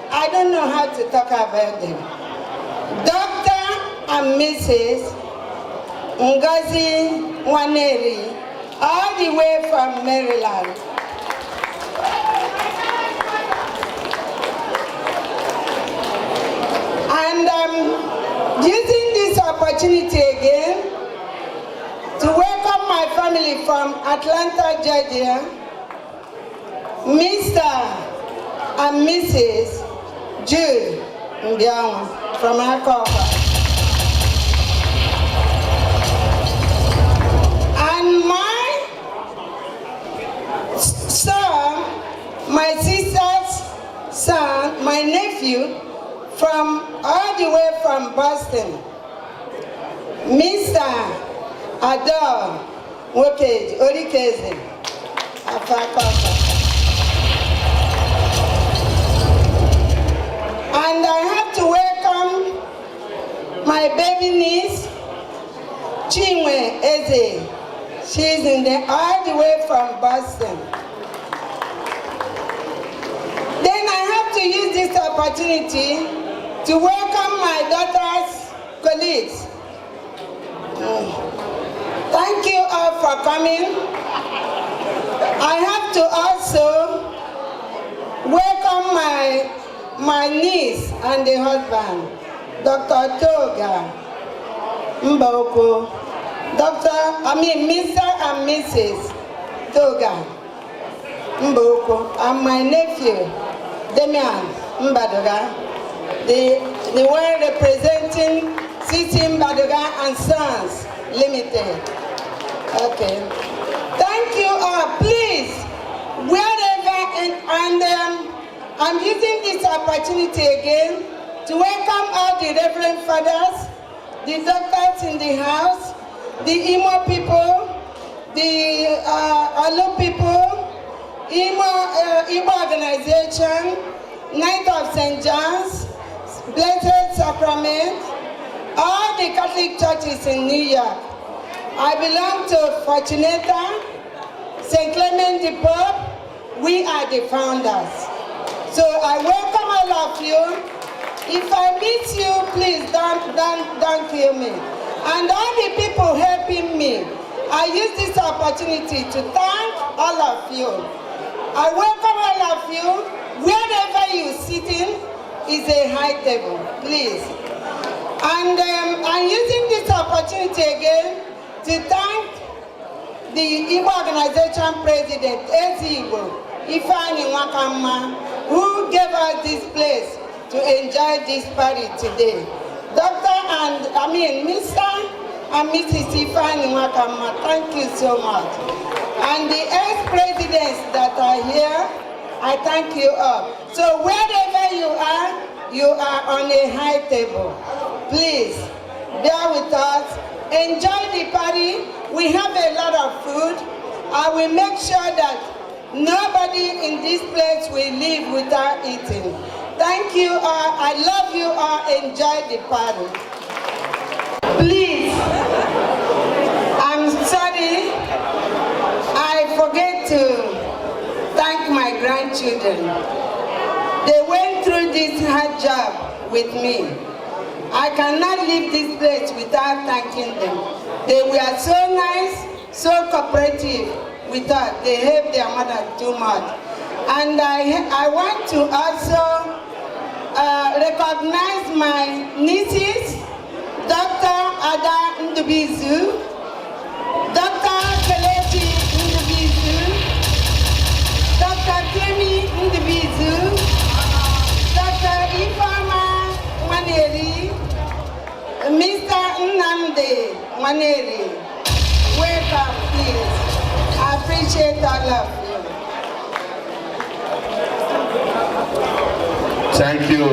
I don't know how to talk about them. Dr. and Mrs. Ngozi Nwaneri, all the way from Maryland. And I'm using this opportunity again to welcome my family from Atlanta, Georgia, Mr. and Mrs. Jude Ndiamu from Akoko. And my son, my sister's son, my nephew, from all the way from Boston, Mr. Adol Orikeze of Akoko. And I have to welcome my baby niece, Chinwe Eze. She's all the way from Boston. Then I have to use this opportunity to welcome my daughter's colleagues. Thank you all for coming. I have to also welcome my niece and the husband, Dr. Toga Mboko, Mr. and Mrs. Toga Mboko, and my nephew, Demian Mbadoga, the one representing City Mbadoga and Sons Limited. Okay. Thank you all. Please, wherever, and I'm using this opportunity again to welcome all the Reverend Fathers, the doctors in the house, the Imo people, the Alo people, Imo organization, Knight of St. John's, Blessed Sacrament, all the Catholic churches in New York. I belong to Fortunata, St. Clement the Pope. We are the founders. So I welcome all of you. If I miss you, please don't kill me. And all the people helping me, I use this opportunity to thank all of you. I welcome all of you. Wherever you're sitting is a high table, please. And I'm using this opportunity again to thank the Igbo Organization President, Ezi Igbo, Ifeanyi Nwakamma, who gave us this place to enjoy this party today. Mr. and Mrs. Ifeanyi Nwakamma, thank you so much. And the ex-presidents that are here, I thank you all. So wherever you are on a high table. Please, bear with us. Enjoy the party. We have a lot of food. I will make sure that nobody in this place will leave without eating. Thank you all. I love you all. Enjoy the party. Please, I'm sorry. I forget to thank my grandchildren. They went through this hard job with me. I cannot leave this place without thanking them. They were so nice, so cooperative with us. They helped their mother too much. And I want to also recognize my nieces, Dr. Ada Ndubizu, Dr. Kelechi Ndubizu, Dr. Kemi Ndubizu, Dr. Ifeoma Nwaneri, Mr. Nnamdi Nwaneri. Welcome, please. I appreciate all of you. Thank you.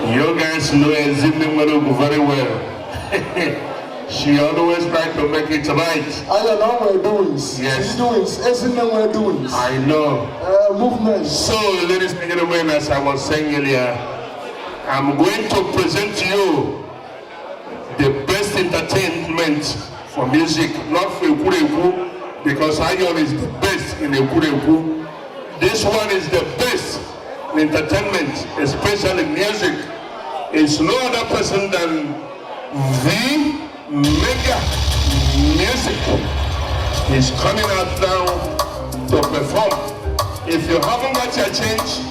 You guys know Ezine Marugu very well. She always tries to make it right. I know what we're doing. Yes. We're doing. I know. Movement. So, ladies and gentlemen, as I was saying earlier, I'm going to present to you the best entertainment for music, not for Ekureku, because Ayon is the best in Ekureku. This one is the best in entertainment, especially music. It's no other person than the Mega Music. He's coming out now to perform. If you haven't got your change,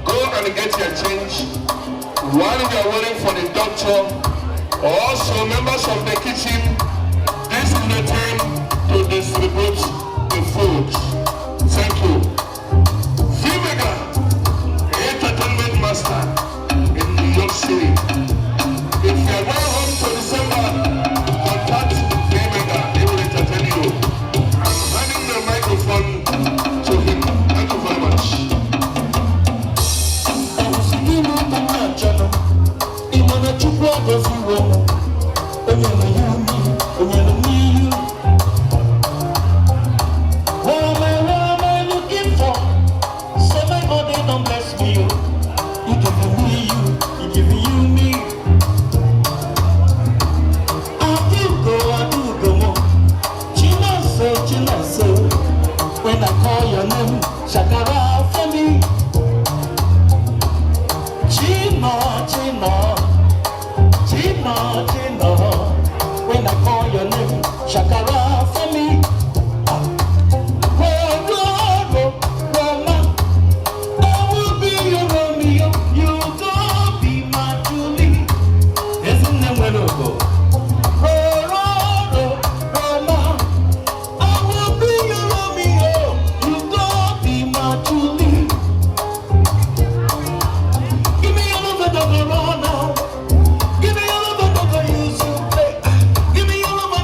go and get your change. While you are waiting for the doctor, also members of the kitchen, this is the time to distribute the food. Thank you. Vimega, entertainment master in New York City. If you are going home to December, contact Vimega, he will entertain you. I'm handing the microphone to him. Thank you very much. When I call your name, Shakara for me. Chino, Chino, Chino, Chino. When I call your name, Shakara for me. Roma, I will be your Romeo. You go be my Julie. Isn't that where to go? Give me all of the use you play. Give me all of the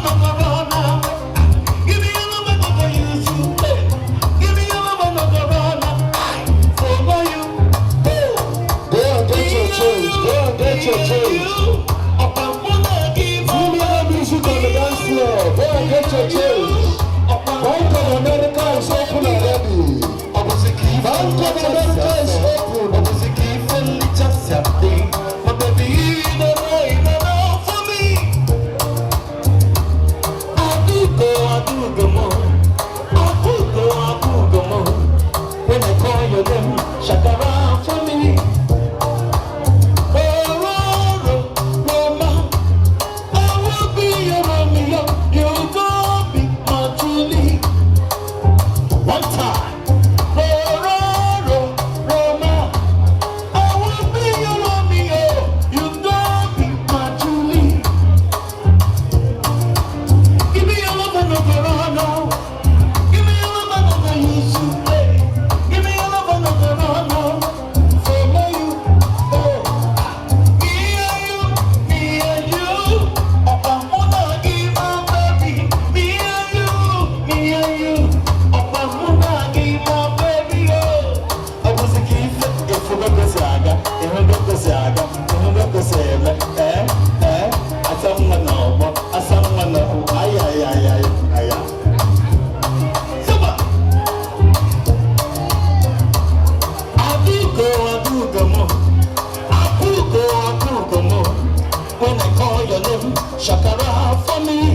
When I call your name, Shakara for me.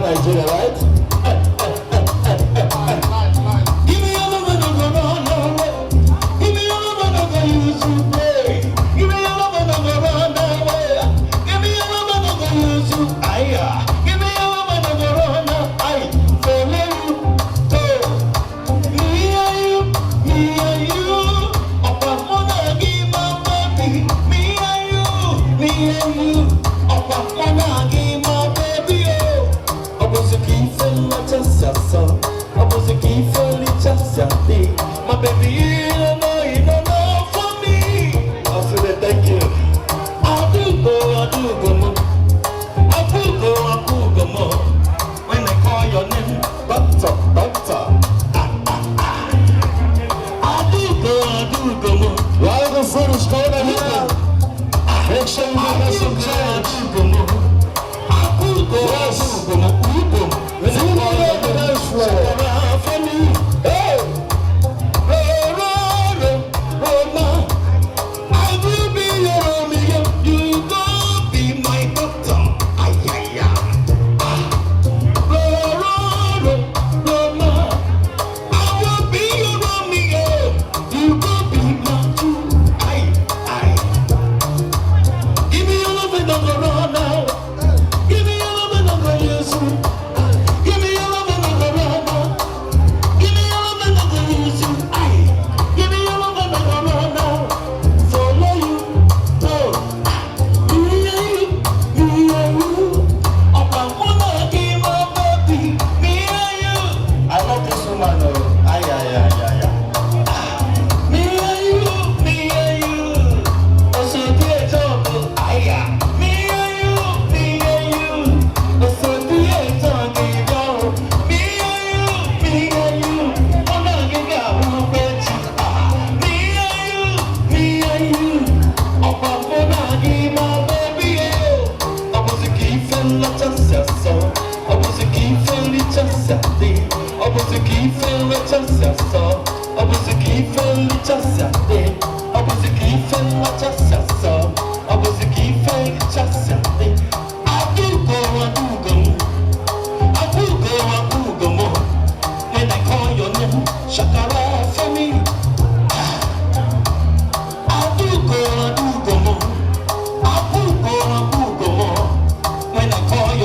Nigeria, right? Give me all of it, give me all of it, you should play. Give me all of it, give me all of it, you should give me all of it, I follow you. Me and you, up a mona, give my baby. Me and you, up a mona, give my baby. My baby, you don't know for me. I said thank you. I do go more. I go more. When I call your name, doctor. I do go more. While the food is cold and hot, make sure you have some change. I do go more. When I call your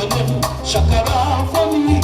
name, Shakara for me.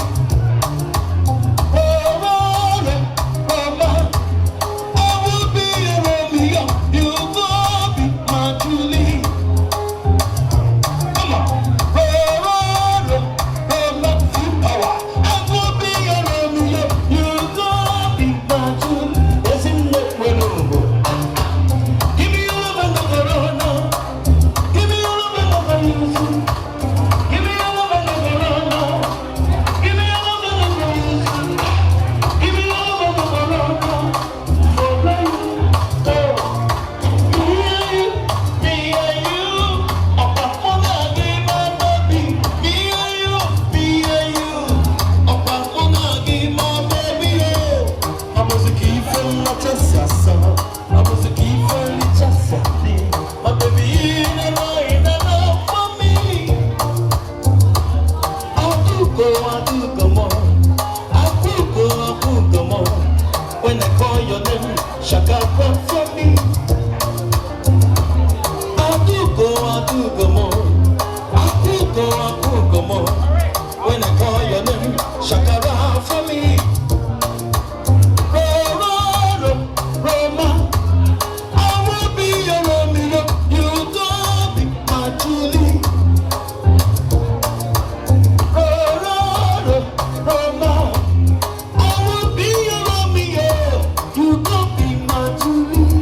You gon' be my Julie.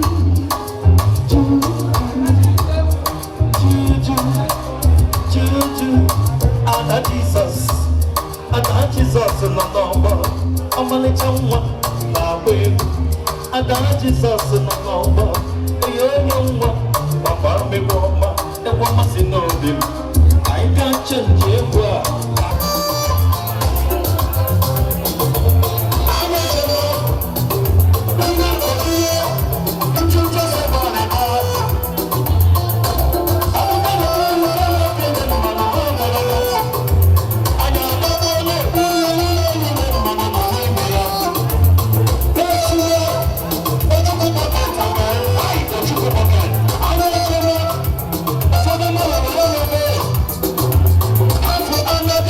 someone, my way. I got Jesus in the number. You know what? Papa, me woman, the woman's in no bill. I got change it. I'm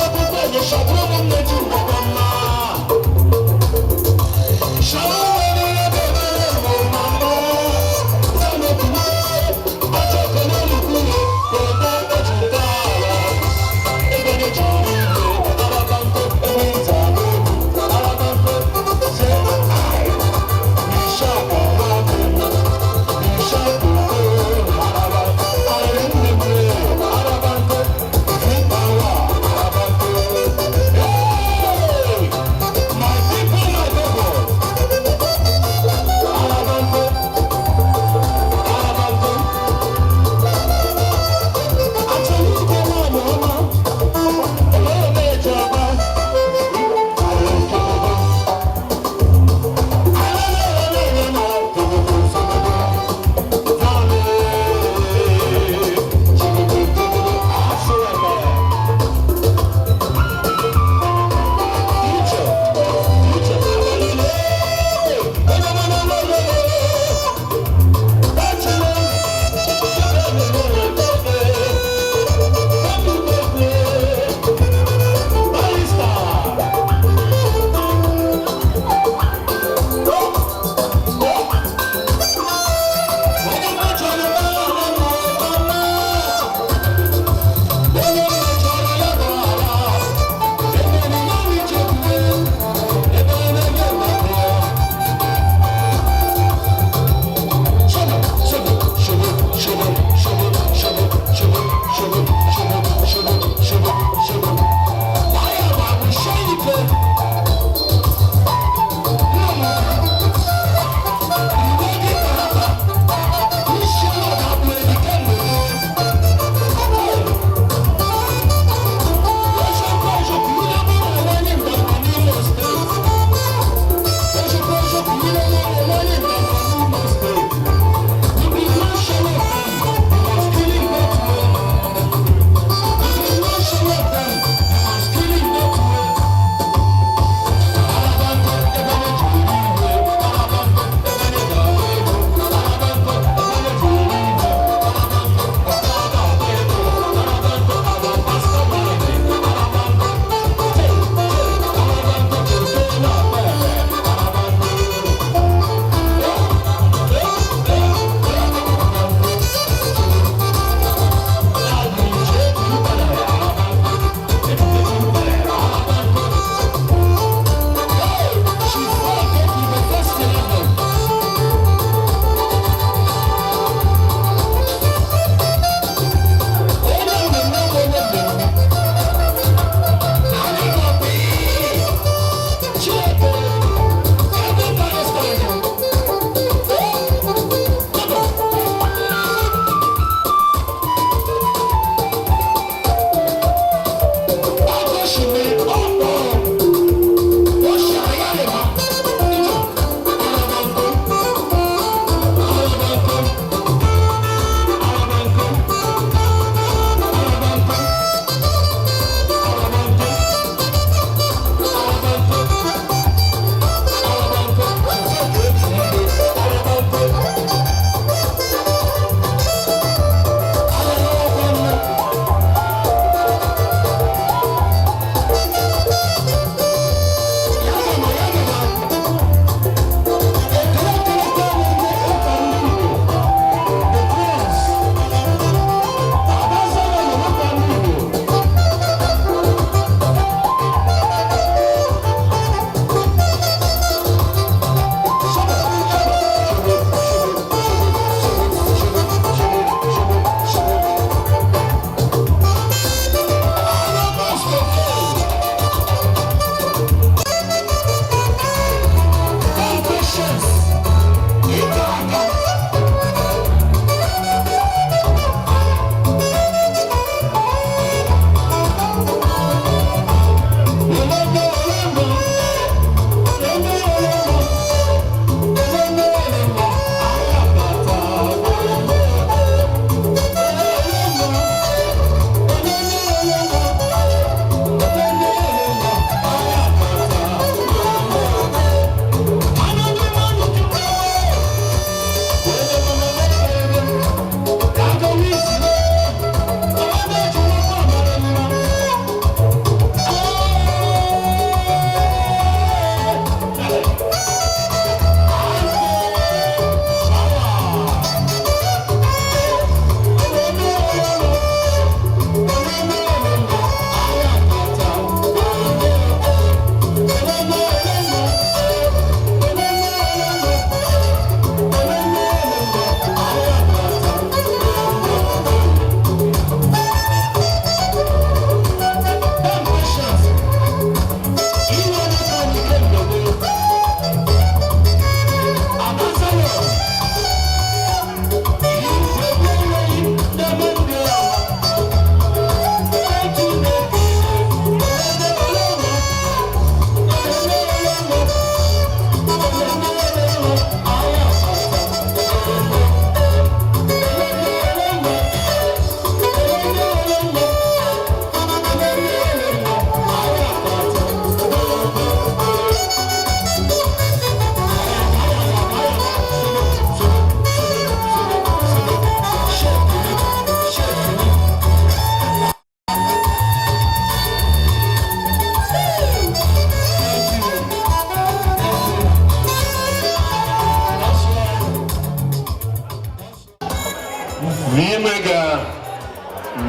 V-Mega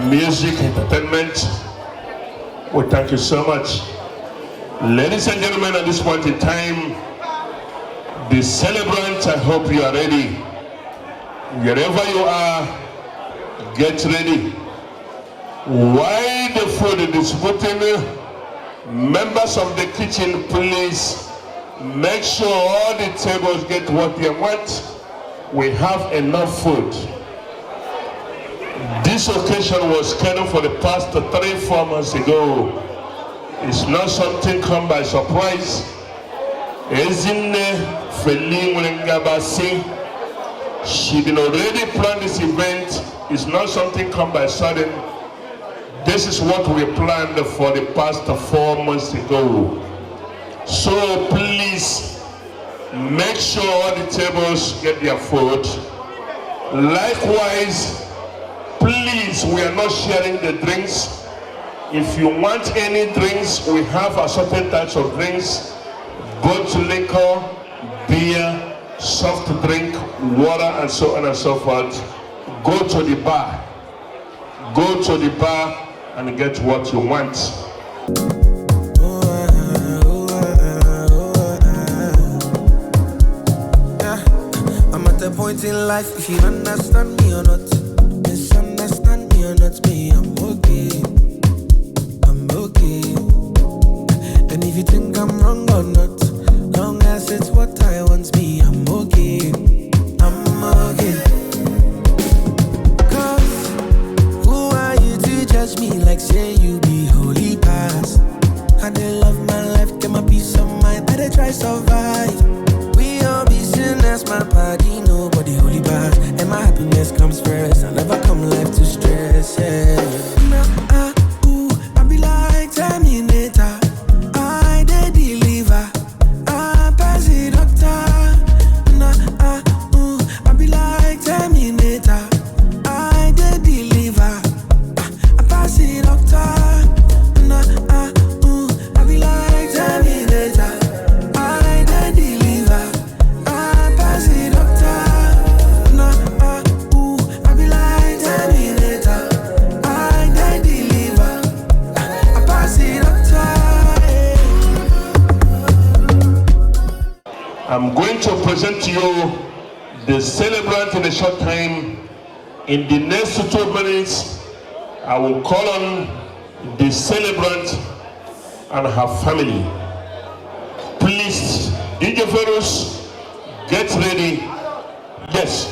Music Entertainment, we thank you so much. Ladies and gentlemen, at this point in time, the celebrants, I hope you are ready. Wherever you are, get ready. While the food is distributing, members of the kitchen, please make sure all the tables get what they want. We have enough food. This occasion was scheduled for the past 3-4 months ago. It's not something come by surprise. Ezine Feli Ngabasi, she did already plan this event. It's not something come by sudden. This is what we planned for the past 4 months ago. So please make sure all the tables get their food. Likewise, please, we are not sharing the drinks. If you want any drinks, we have assorted types of drinks, both liquor, beer, soft drink, water, and so on and so forth. Go to the bar. Go to the bar and get what you want. I'm at the point in life, if you understand me or not, misunderstand me or not, me, I'm okay. I'm okay. And if you think I'm wrong or not, long as it's what I want, me, I'm okay. I'm okay. Cause who are you to judge me like say you be holy past? I did love my life, get my peace of mind, better try survive. We all be sinners, my party, nobody holy past. And my happiness comes first, I never come life to stress, yeah. I be like Terminator, I did deliver, I pass it doctor. I be like Terminator, I did deliver, I pass it doctor. I be like Terminator, I did deliver, I pass it doctor. I be like Terminator, I did deliver, I pass it doctor. I'm going to present to you the celebrant in a short time. In the next 2 minutes, I will call on the celebrant and her family. Please, DJ Ferus, get ready. Yes.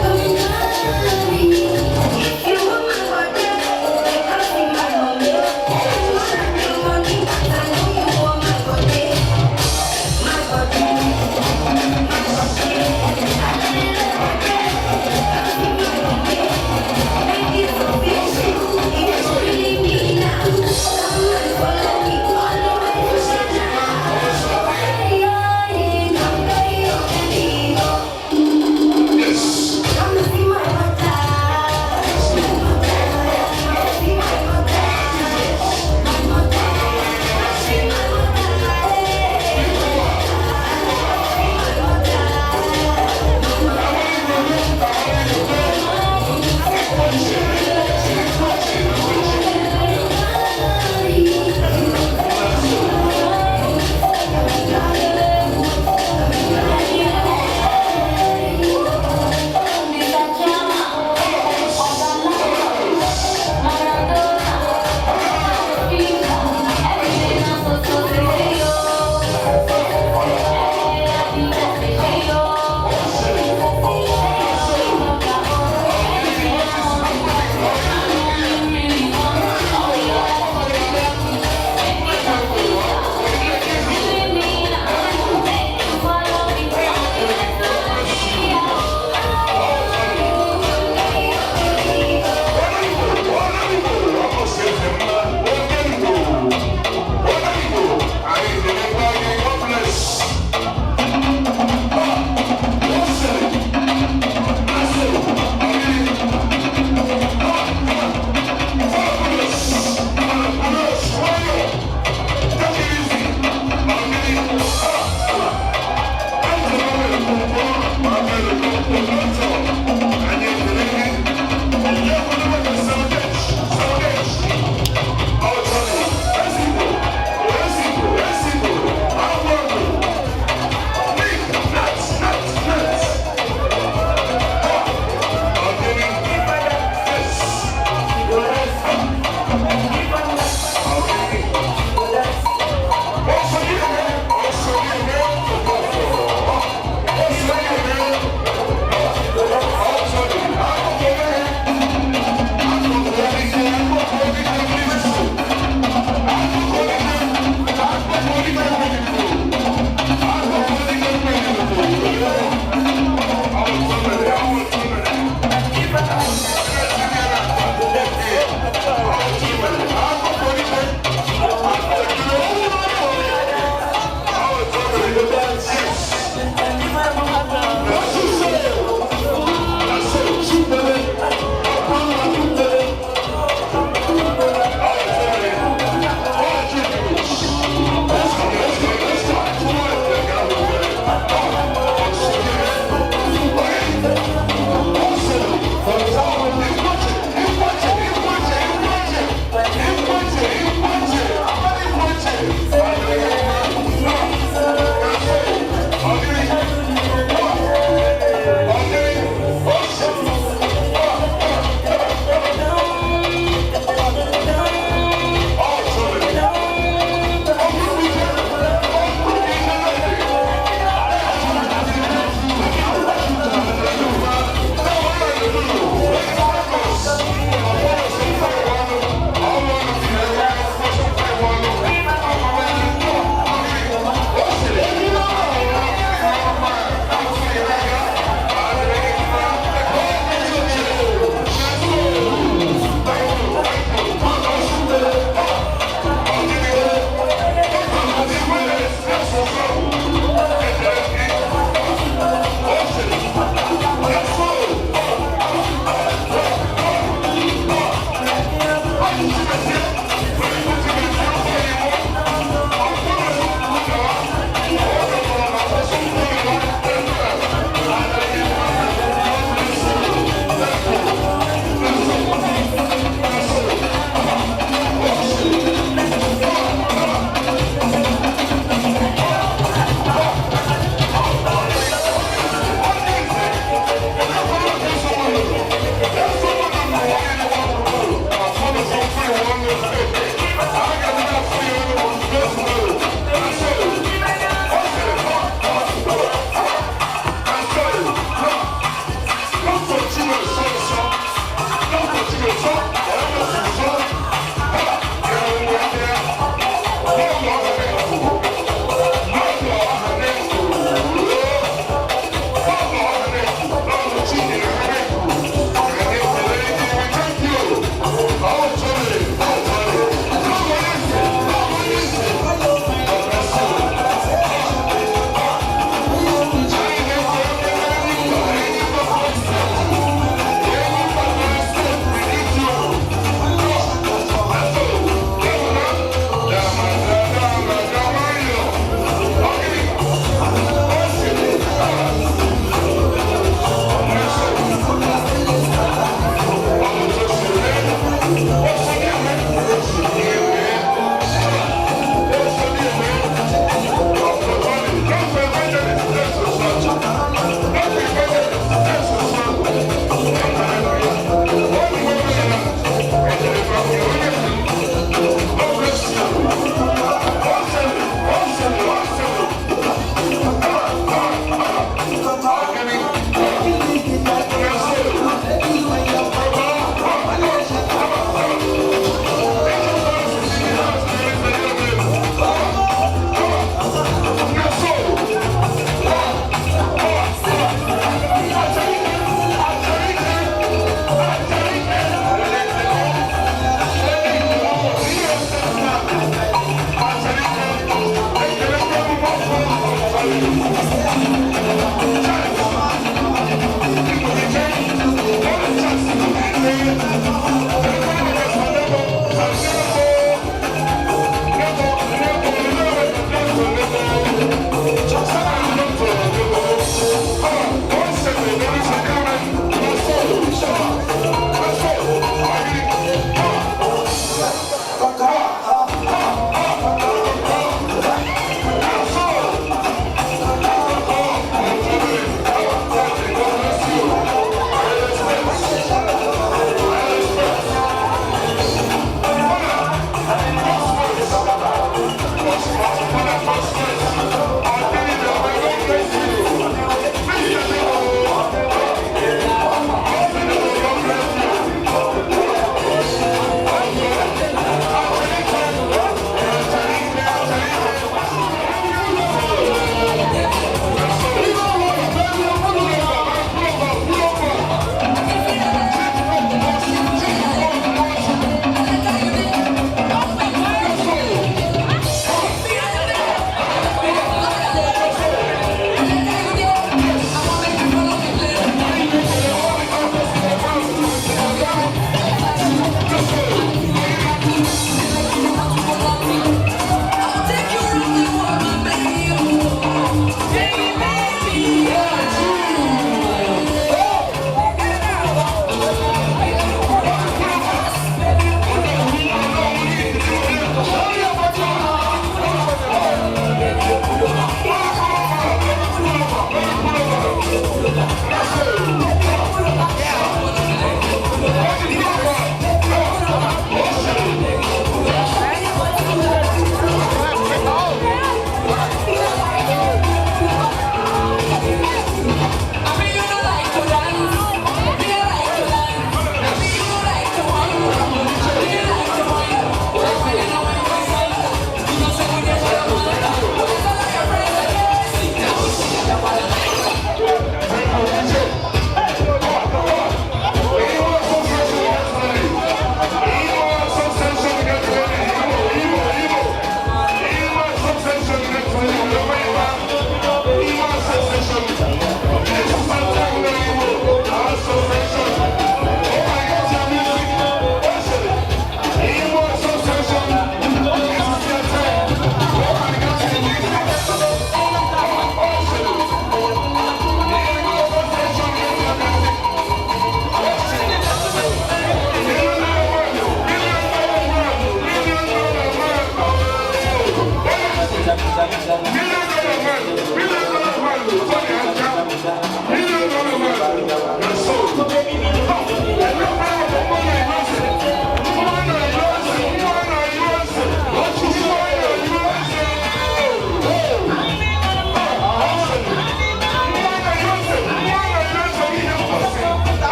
Come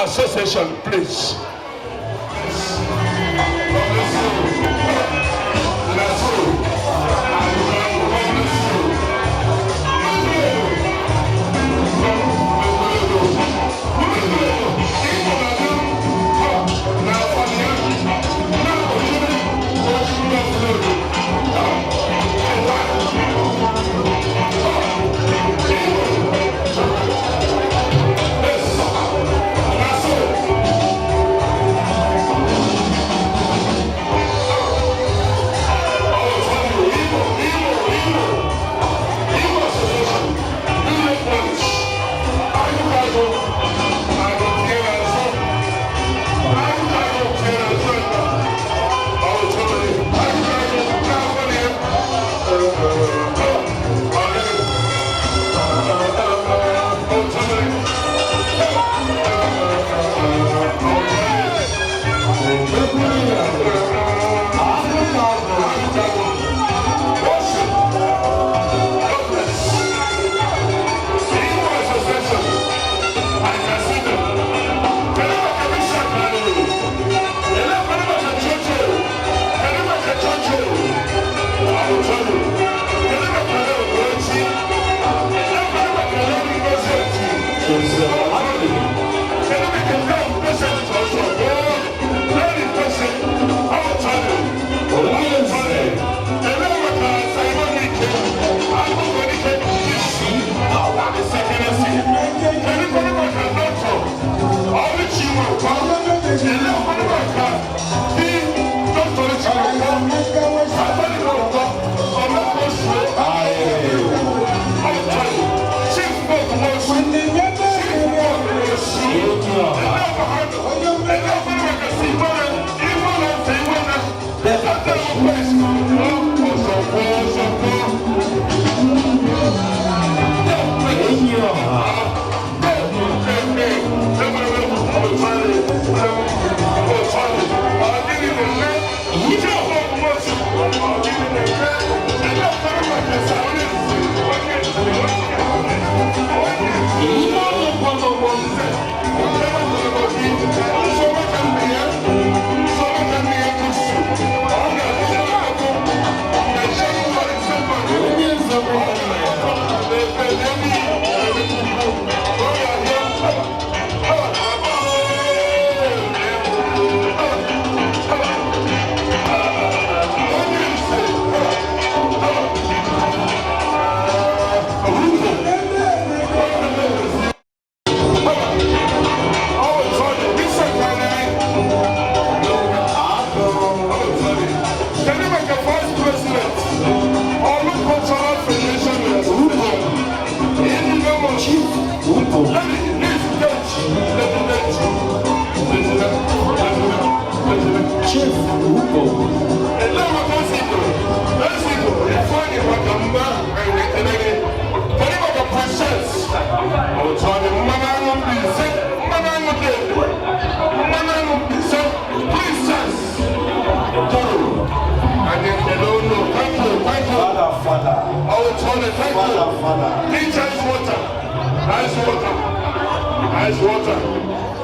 Association, please.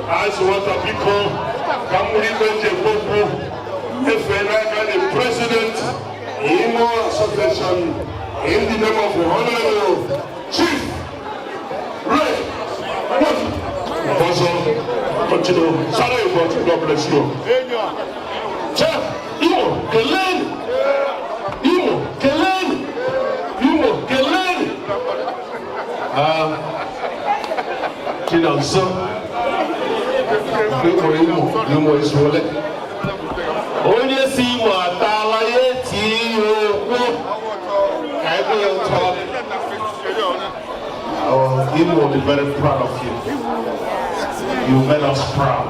Ice water people, the president, Imo Association, in the name of the Honorable Chief Ray. Continue. Sorry, God bless you. Chef, Imo, Kelen, Imo, Kelen, Imo, Kelen. Chinonso. Imo is rolling. Only see what I will talk. Imo will be very proud of you. You made us proud.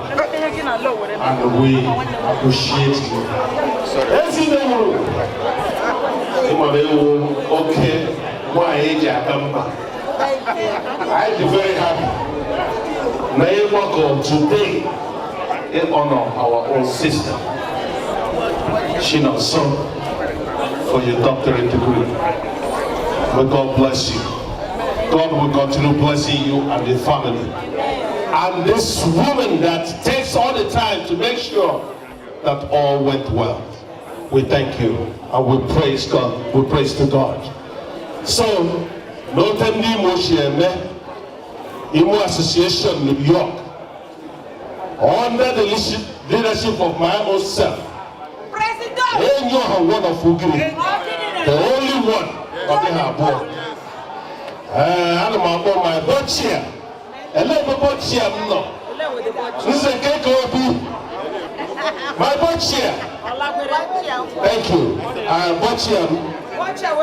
And we appreciate you. Let's see the room. Okay. Why I'm very happy. May welcome today in honor of our own sister, Chinonso, for your doctorate degree. May God bless you. God will continue blessing you and the family. and this woman that takes all the time to make sure that all went well. We thank you and we praise God. We praise to God. So, no time ni mo Imo Association New York, under the leadership of my own self. President, you are one of Ugiri, the only one of the Habo. And my board chair, and let my board chair no. This is a KKOB. My board chair. Thank you. Board chair.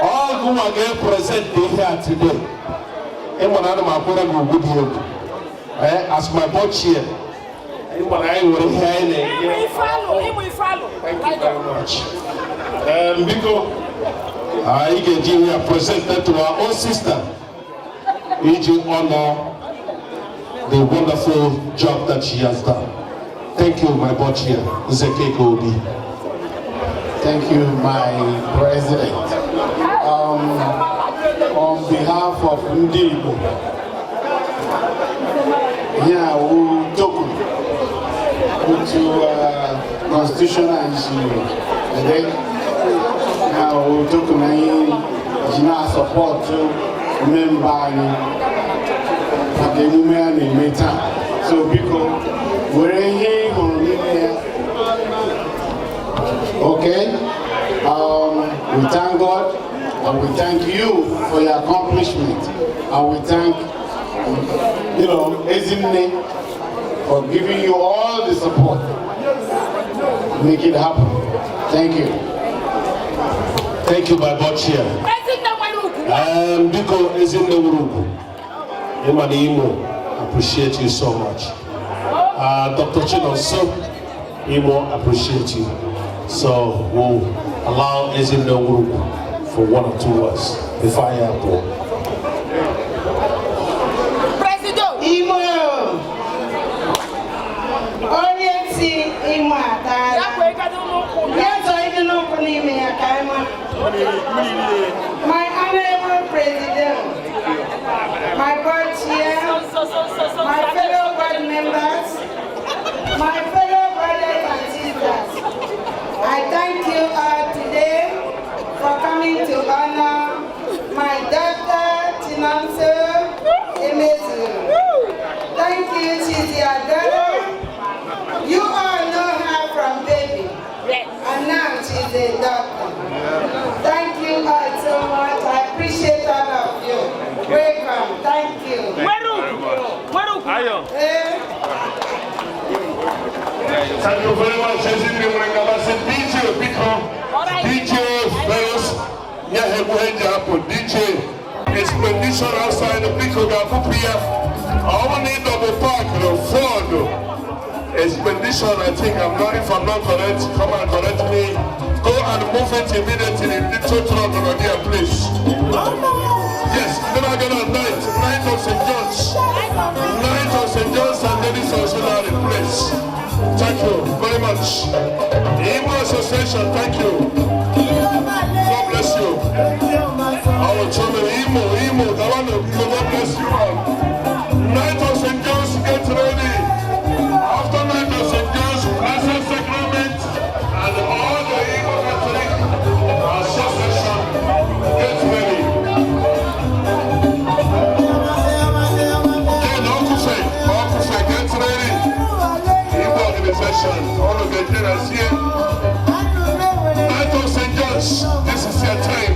All who are going to present here today. As my board chair. Thank you very much. Because I get presented to our own sister. We honor the wonderful job that she has done. Thank you, my board chair, Zeke Kobi. Thank you, my president. On behalf of Ndibo, here we talk to constitutional issue, and then now we talk to support to member the women in Meta. So because we're here on here, okay. We thank God and we thank you for your accomplishment, and we thank Ezine for giving you all the support. Make it happen. Thank you. Thank you, my board chair. Because Ezine Wurugu, Imo, appreciate you so much. Dr. Chinonso, Imo, appreciate you. So we'll allow Ezine Wurugu for 1 or 2 words before I have to. President Imo, audience Imo Atara. Yes, I don't know for me, my honorable president, my board chair, my fellow board members, my fellow brothers and sisters. I thank you all today for coming to honor my daughter, Chinonso Emezu. Thank you, she's your daughter. You all know her from baby, and now she's a doctor. Thank you all so much. I appreciate all of you. Welcome. Thank you. Thank you very much. DJ Biko, DJ Ferris, DJ expedition outside the Biko Gapupia. I need double park, Ford. Expedition, I think if I'm not correct, come and correct me. Go and move it immediately in the total Rodia, please. Yes, then I get a night of St. John's. Night of St. John's and Ladies Auxiliary, please. Thank you very much. The Imo Association, thank you. God bless you. Our children, Imo, God bless you. Night of St. John's, get ready. After night of St. John's, Blessed Sacrament, and all the Imo Catholic Association, get ready. Get ready. Organization, all of the leaders here. Night of St. John's, this is your time.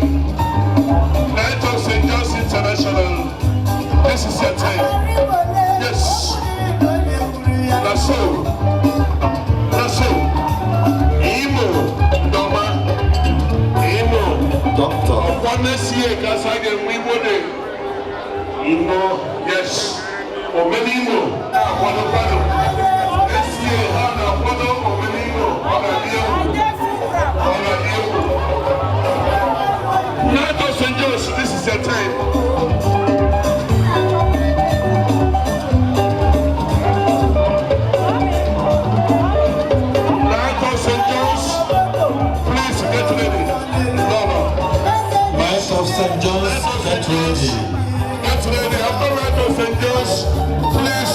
Night of St. John's International, this is your time. Yes. That's so. Imo, Doma, Imo, Doctor. One next year, because I get we would. Imo, yes. Or many Imo, one of them. Night of St. John's, this is your time. Night of St. John's, please get ready. No. Night of St. John's, get ready. Get ready. After Night of St. John's, please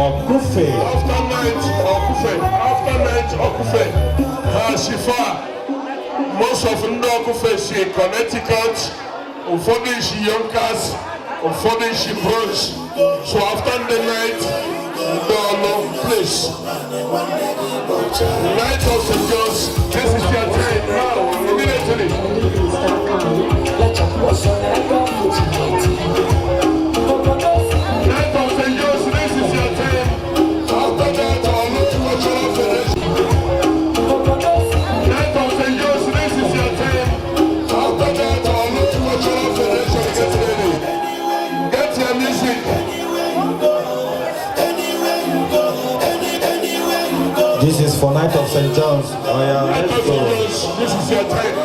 Okufe. After night Okufe. Shifa. Most of them Okufe in Connecticut. Ufodi she Yonkers. Ufodi she Bronx. So after the night, the place. Night of St. John's. This is your time now. Immediately. Night of St. John's. This is your time. After that, our multicultural federation. Night of St. John's. This is your time. After that, our multicultural federation gets ready. Get your music. This is for Night of St. John's. Oh yeah, let's go. This is your time.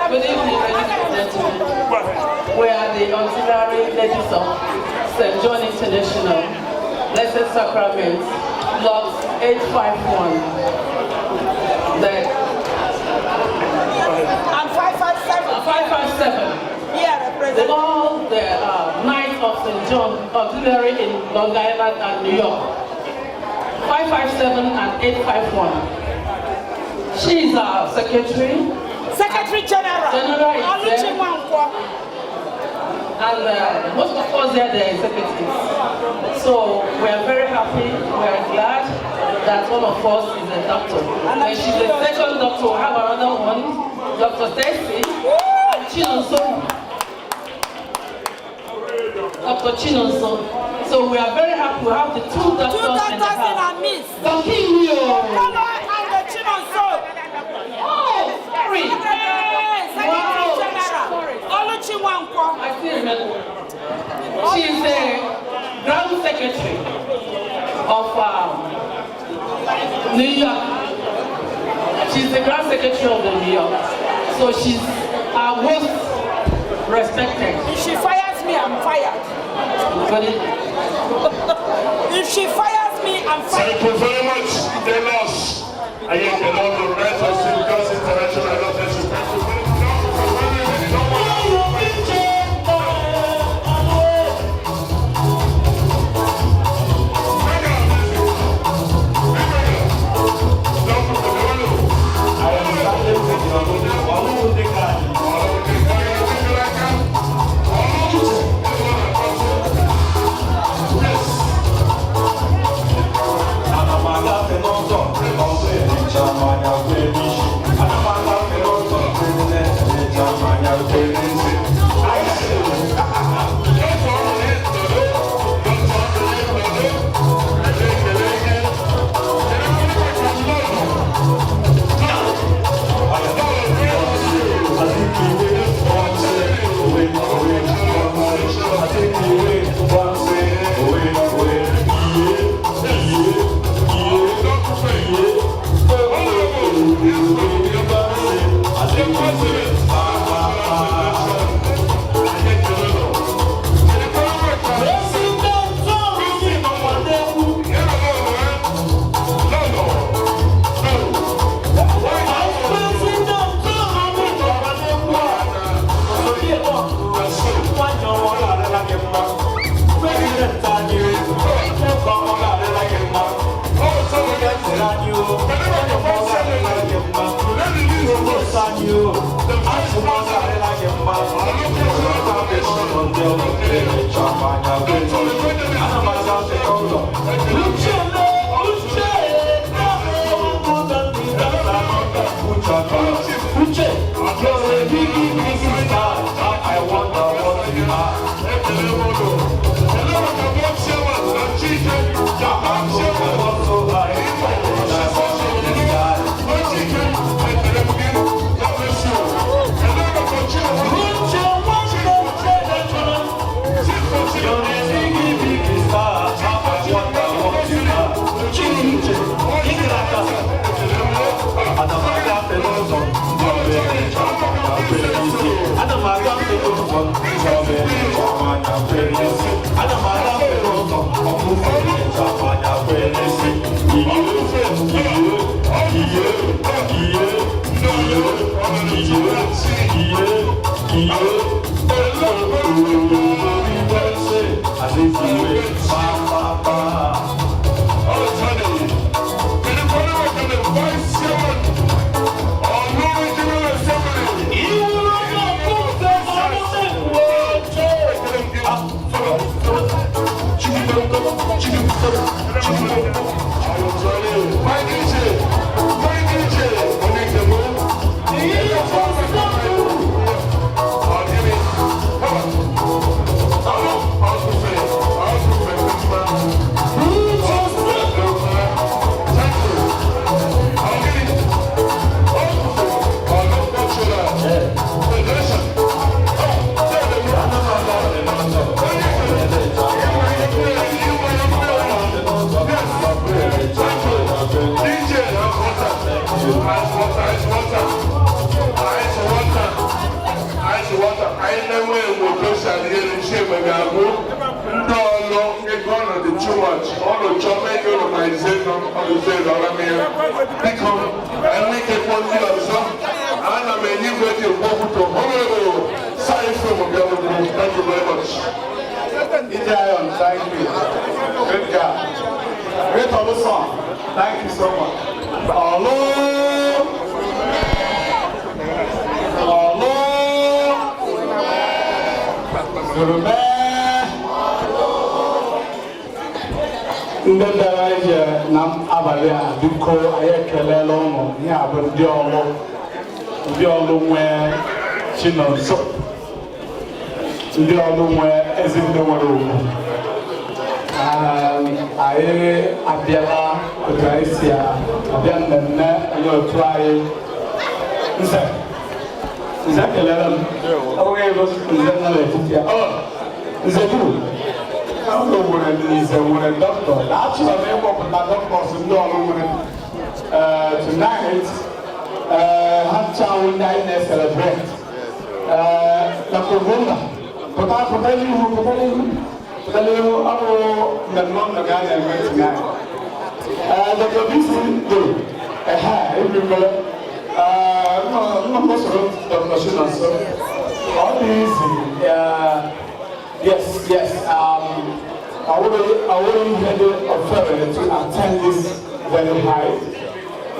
Good evening, ladies and gentlemen. We are the auxiliary ladies of St. John International, Blessed Sacrament, Lot 851. And 557. 557. Yeah, represent. All the Knights of St. John Auxiliary in Long Island and New York. 557 and 851. She is our secretary. Secretary General. And most of us are the executives. So we are very happy, we are glad that one of us is a doctor. And she's the second doctor. We have another one, Dr. Stacy Chinonso. Dr. Chinonso. So we are very happy we have the two doctors in the house. Dr. Inyo. And the Chinonso. Oh, sorry. Secretary General. I still remember. She is the Grand Secretary of New York. She's the Grand Secretary of the New York. So she's our most respected. If she fires me, I'm fired. If she fires me, I'm fired. Thank you very much, Delos. I am the Lord of St. John's International.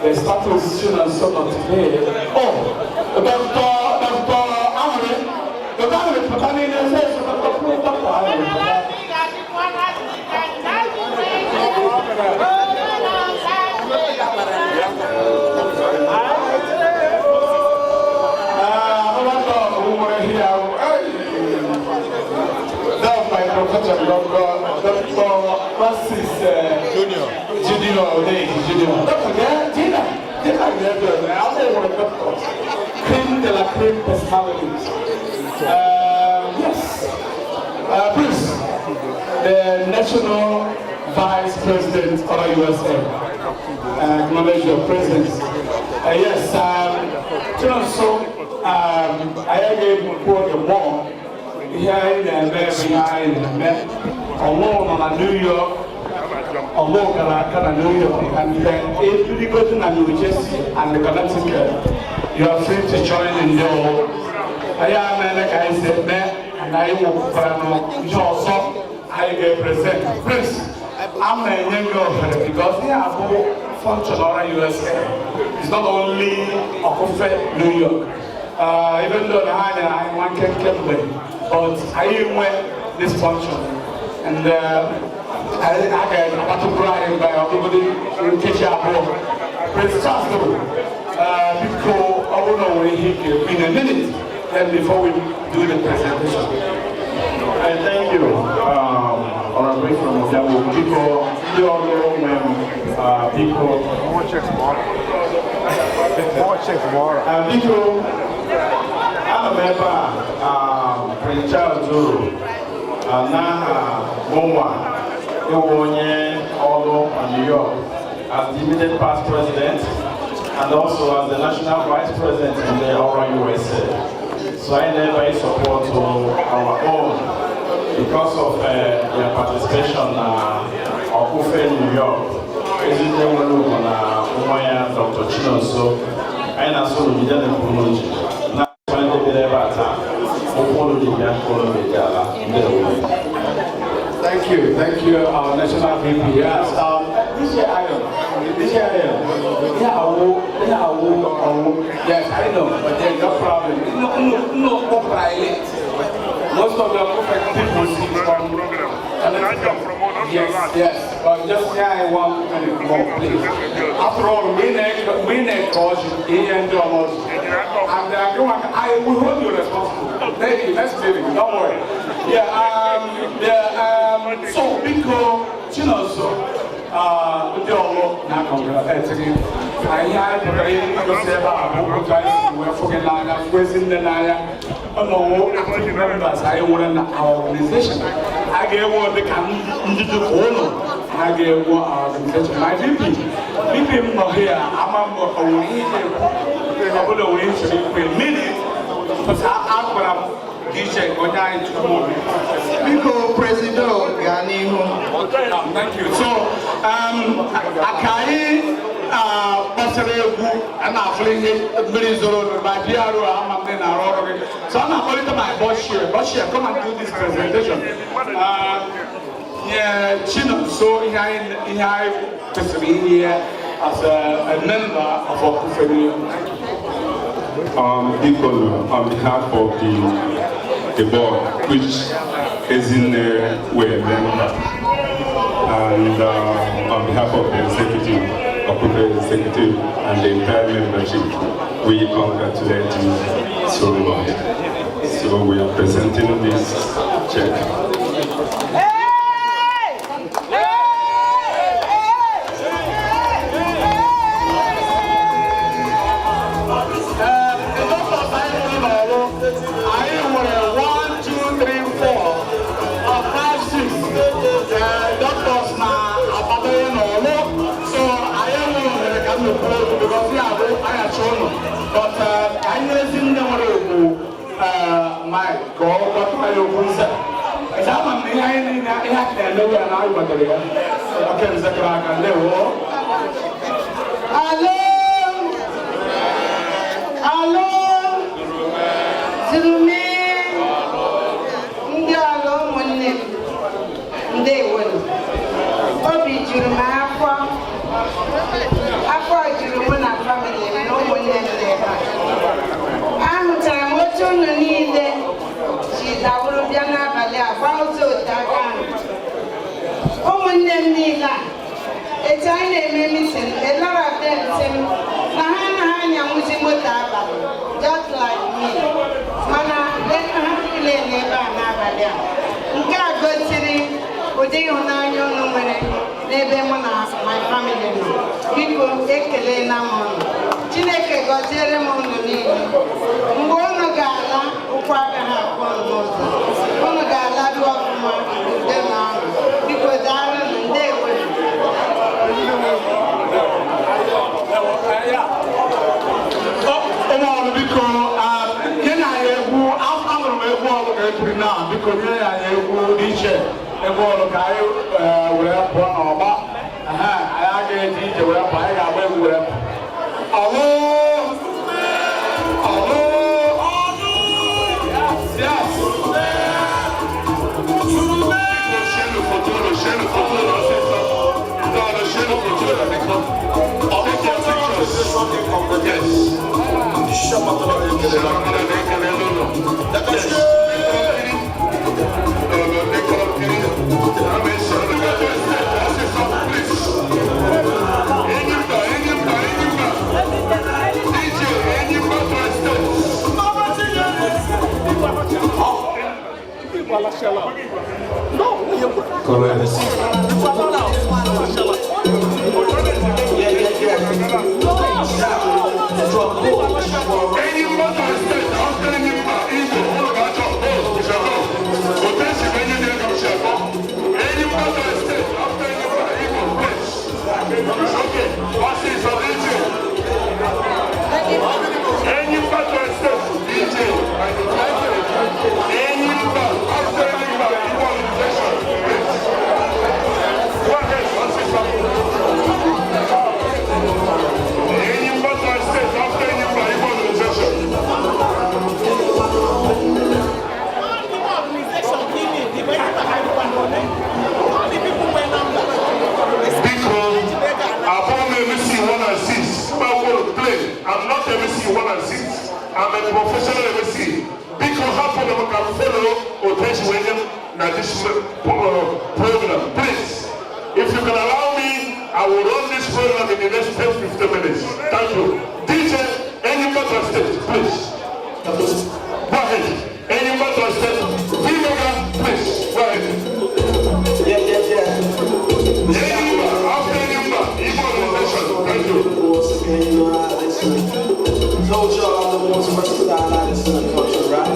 The status, today. Oh, Cream de la cream personalities. Yes. Please, the National Vice President of the USA. Acknowledge your presence. Yes, I gave you the ball here in the alone on New York. Although New York, and then if you go to New Jersey and the Connecticut, you are free to join in the I am a said, and I will also I present. Prince, I'm a young girl because they are both functional USA. It's not only a New York. Even though I want to keep them, but I went this function. And I got to cry by everybody in Kishabo. Prince Charles, because I don't know when he came in a minute, and before we do the presentation. And thank you, Honorable from Jabu. People, you all know when people. More checks tomorrow. More checks tomorrow. People, I'm a member, Prince Charles Zuru, Naha Mowa. Although in New York as the immediate past president and also as the national vice president in the USA. So I never support to our own because of their participation in Okufe, New York. Dr. Chinonso, I also did the apology. Now, when they did about Thank you, our national VP. Yes, yes, I know, but there's no problem. No private. Most of the people see from yes, but just here I want to go, please. After all, we need caution, and I will hold you responsible. Thank you, let's do it, don't worry. So, because, you know, so, our organization. I gave what they can do the owner. I gave what our organization. My VP not here. I'm a minute. Because I'm DJ Gonya tomorrow. Because President Ghani. Thank you. So, Akai, and I'm feeling Milizoro, my PRO, I'm in our so I'm not going to my boss here. Boss here, come and do this presentation. Yeah, Chino, so I to be here as a member of our family. People, on behalf of the board, which is in we're a member, and on behalf of the executive and the entire membership, we congratulate you so much. So we are presenting this check. But I never seen them my God, what my own set. I'm behind I have to know where I was there. I can say, I can live. Hello, Zilumi, Ndialo, Monim, they will. Bobby, Jurma, Aqua, Jurumana family, no one there. na-eme meeting, a lot of them say, na ha na-anyanwụzi moto abalị, just like me. Mana leta ha niile n'ebe a n'abalị a. Nke a gosiri ụdị ịhụnanya unu nwere n'ebe mụ na my family nọ. Biko ekele na m unu. Chineke gọziere m unu niile. Mgbe unu ga-ala, ụkwụ agaghị akpọ unu n'ụzọ. Unu ga-ala dị ọfụma ude na ọrụ. Biko daalụ na ndewo. Ụmụọrụ biko, nye na ya egwu, anụrụ m egwu ọrụ ga-eburi na biko nye ya egwu dị iche egwu ọrụ ka anyị were pụọ n'ọgba. Anyị agaghị ije were pụọ, anyị ga-agba egwu were pụọ. Ọlụ! Ọlụ! Yes! I'm not MC 1 and 6. I'm a professional MC. Because how can I follow or teach William this program? Please, if you can allow me, I will run this program in the next 10-15 minutes. Thank you. DJ, any matter state, please. Go ahead. Any matter state. Vimega, please. Go ahead. After Igbo organization. Thank you. Told y'all I'm the most versatile artist in the country, right?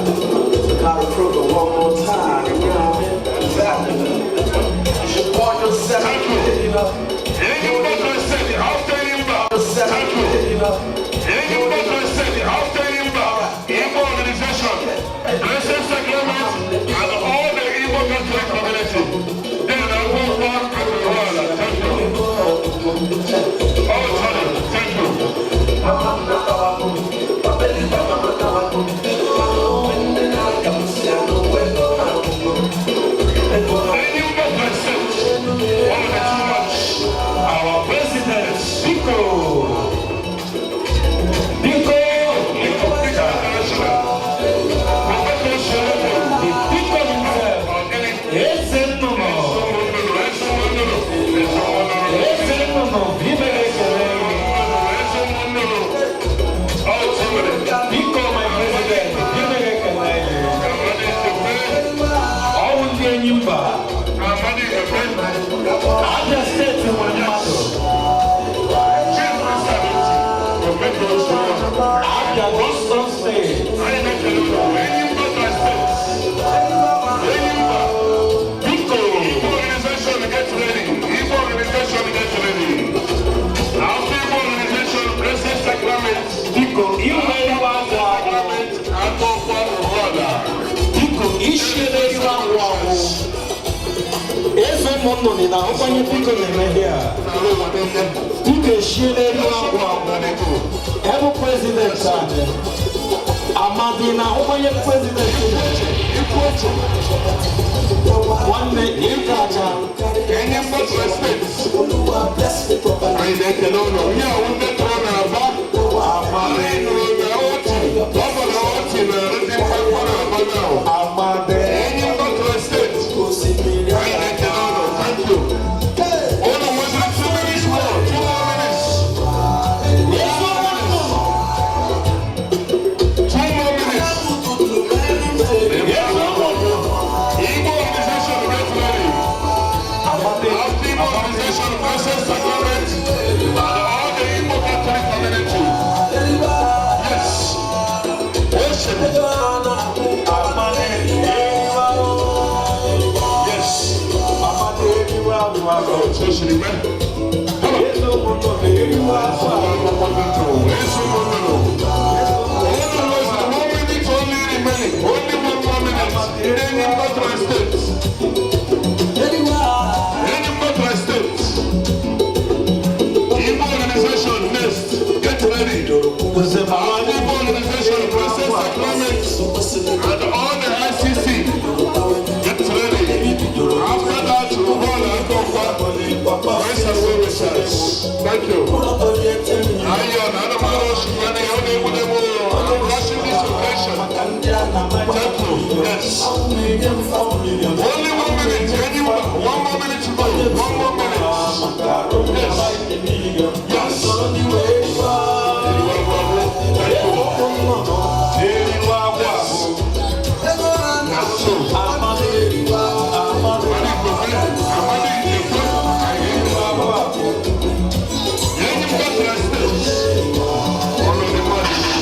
Gotta prove it one more time, you know what I mean? Exactly. You should point yourself, you know. Anybody said it, I'll tell you about. Thank you. Anybody said it, I'll tell you about. Igbo organization, Blessed Sacrament, and all the Igbo Catholic community. Then I will walk and the world. Thank you. Oh, thank you. Our president, Money now, how can you think of them here? You can share them every president. Amadina, how can you president? One day, you catch up. Any much respect. I don't know. Yeah, we met on our back. Any much respect. Thank you. All the ones that finish well. organization. Yes. So she remember. Only 1 more minute. Any Northern States. Any Northern States. Igbo organization next. Get ready. Our Igbo organization, Princess Sacrament, and all the ICC. Get ready. After that, Rwanda and Kokwa. Rise and well wishes. Thank you. Ayon, Adamaro, Shimani, Odebudemo. I'm rushing this occasion. Thank you. Yes. Only 1 minute. Any 1 more minute to go. 1 more minute. Yes. Yes.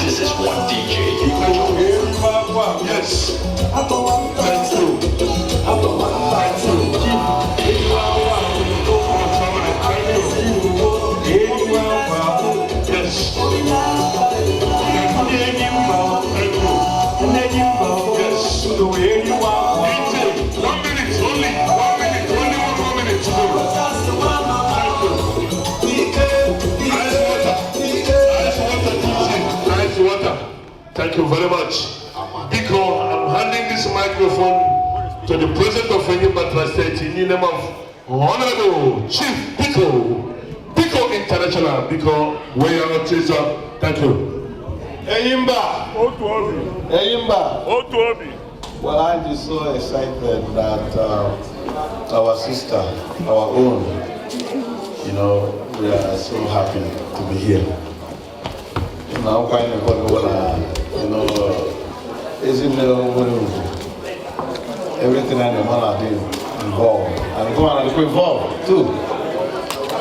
This is one DJ. Yes. Thank you. Thank you very much. Because I'm handing this microphone to the President of Enyimba State in the name of Honorable Chief Pico International. Because we are not teaser. Thank you. Enyimba. Enyimba. Well, I'm just so excited that our sister, our own, we are so happy to be here. Now, isn't everything and the man are being involved, and go on and involved too.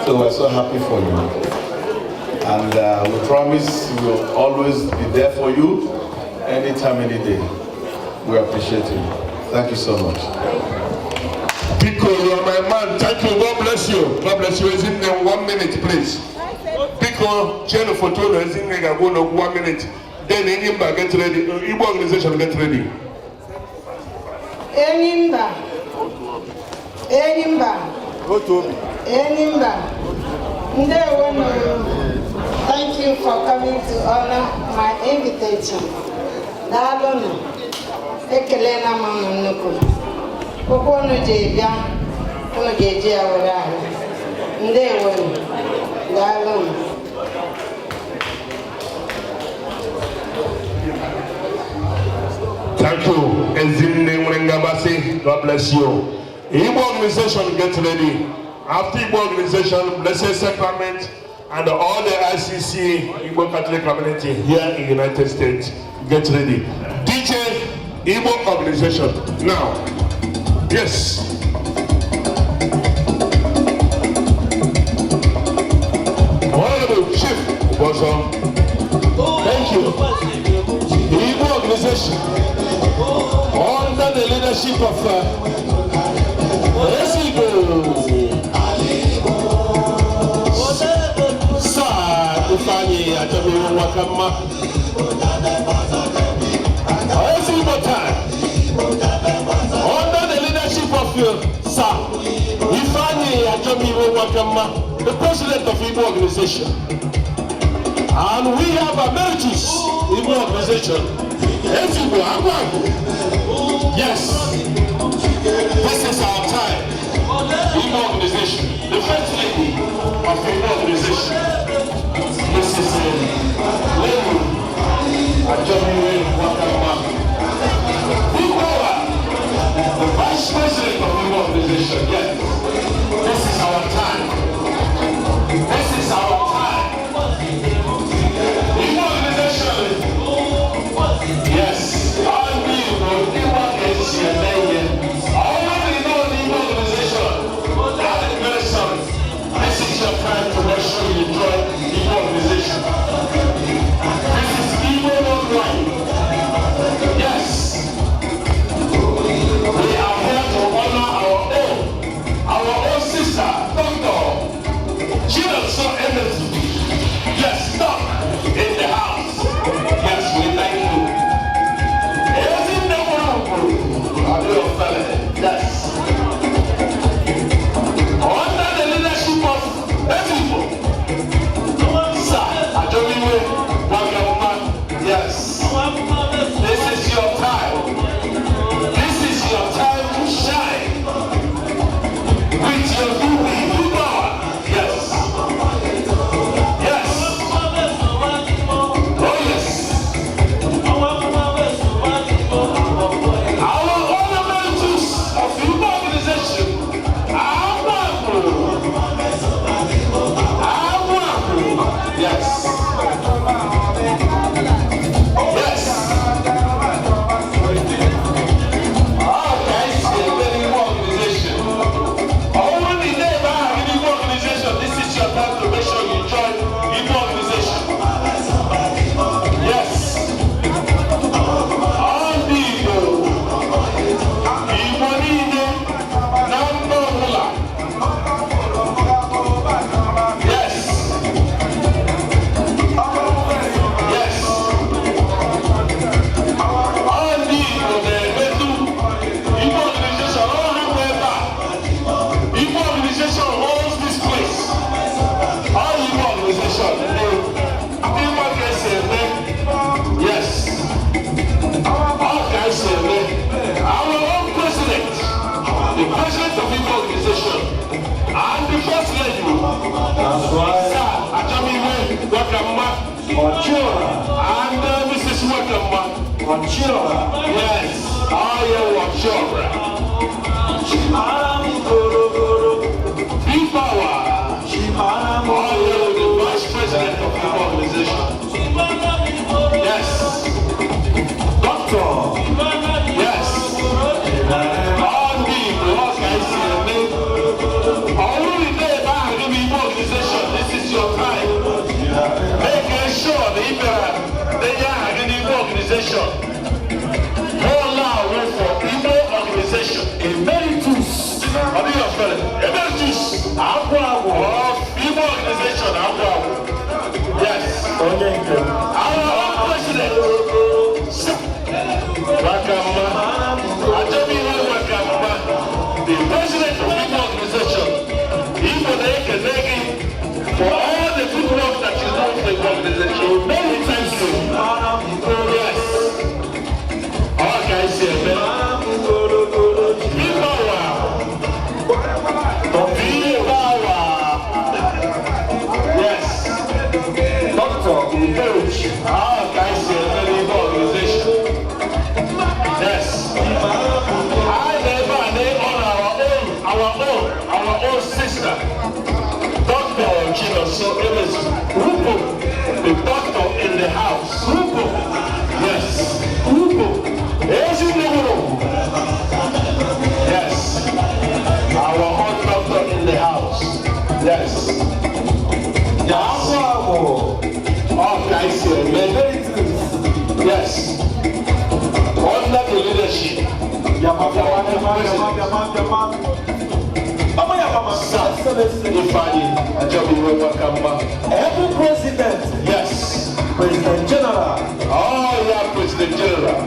So we're so happy for you, and we promise we will always be there for you, anytime, any day. We appreciate you. Thank you so much. Pico, you are my man. Thank you. God bless you. God bless you. Is in there 1 minute, please. Pico, chain for two, is in there 1 minute. Then Enyimba get ready. Igbo organization get ready. Enyimba. Thank you for coming to honor my invitation. Dalonu. Ekelena mama nnukwu. Okwu unu ji bịa, unu ga-eji ya were ahụ. Ndewonu. Dalonu. Thank you. Ezinne Ngabasi, God bless you. Igbo organization get ready. After Igbo organization, Blessed Sacrament, and all the ICC Igbo Catholic community here in the United States, get ready. DJ Igbo organization. Now, yes. Honorable Chief was on. Thank you. The Igbo organization, under the leadership of Esigo, Sir Ufani Atamiru Wakama, Esigo time, under the leadership of Sir Ufani Atamiru Wakama, the president of Igbo organization. And we have emeritus Igbo organization. Yes, this is our time. Igbo organization, the first lady of Igbo organization. This is Lady Ajomire Wakama. The vice president of Igbo organization. Yes, this is our time. This is our time. Igbo organization. Yes, all we know, Igbo is your name. All we know, the Igbo organization. That is very sorry. This is your time to make sure you join the Igbo organization. This is Igbo worldwide. This is your time. This is your time to shine. With your good power. Yes. Yes. Oh yes. Our ornamentals of the organization are wonderful. Yes. Yes. Our guys is a very good organization. Only never have any organization. This is your time to make sure you join the organization. Yes. All people. People need number one. Yes. Yes. All people, they do. Igbo organization, all have their back. Igbo organization owns this place. All Igbo organization, Igbo can say, yes. All guys say, our own president, the president of Igbo organization, and the first lady. That's right. Sir, Ajamiwe Wakama. Ochura. And Mrs. Wakama. Ochura. Yes. I am Ochura. Big power. I am the vice president of the organization. Yes. Doctor. Yes. All people, all guys here, only day back in the organization. This is your time. Making sure that if they are in the organization, more loud for Igbo organization. Emeritus. Emeritus. Igbo organization. Yes. Our own president. Wakama. Ajamiwe Wakama. The president of Igbo organization. Igbo Neke for all the good work that you do for the organization. Many thanks to you. Yes. All guys here, man. Big power. Big power. Yes. Doctor Coach. All guys here, very good organization. Yes. I never on our own sister. Dr. Chinoso Emes Rupo, the doctor in the house. Rupo. Yes. Rupo. Yes. Our own doctor in the house. Yes. All guys here, man. Yes. Under the leadership. Every president. Yes. President General. Oh, yeah, President General.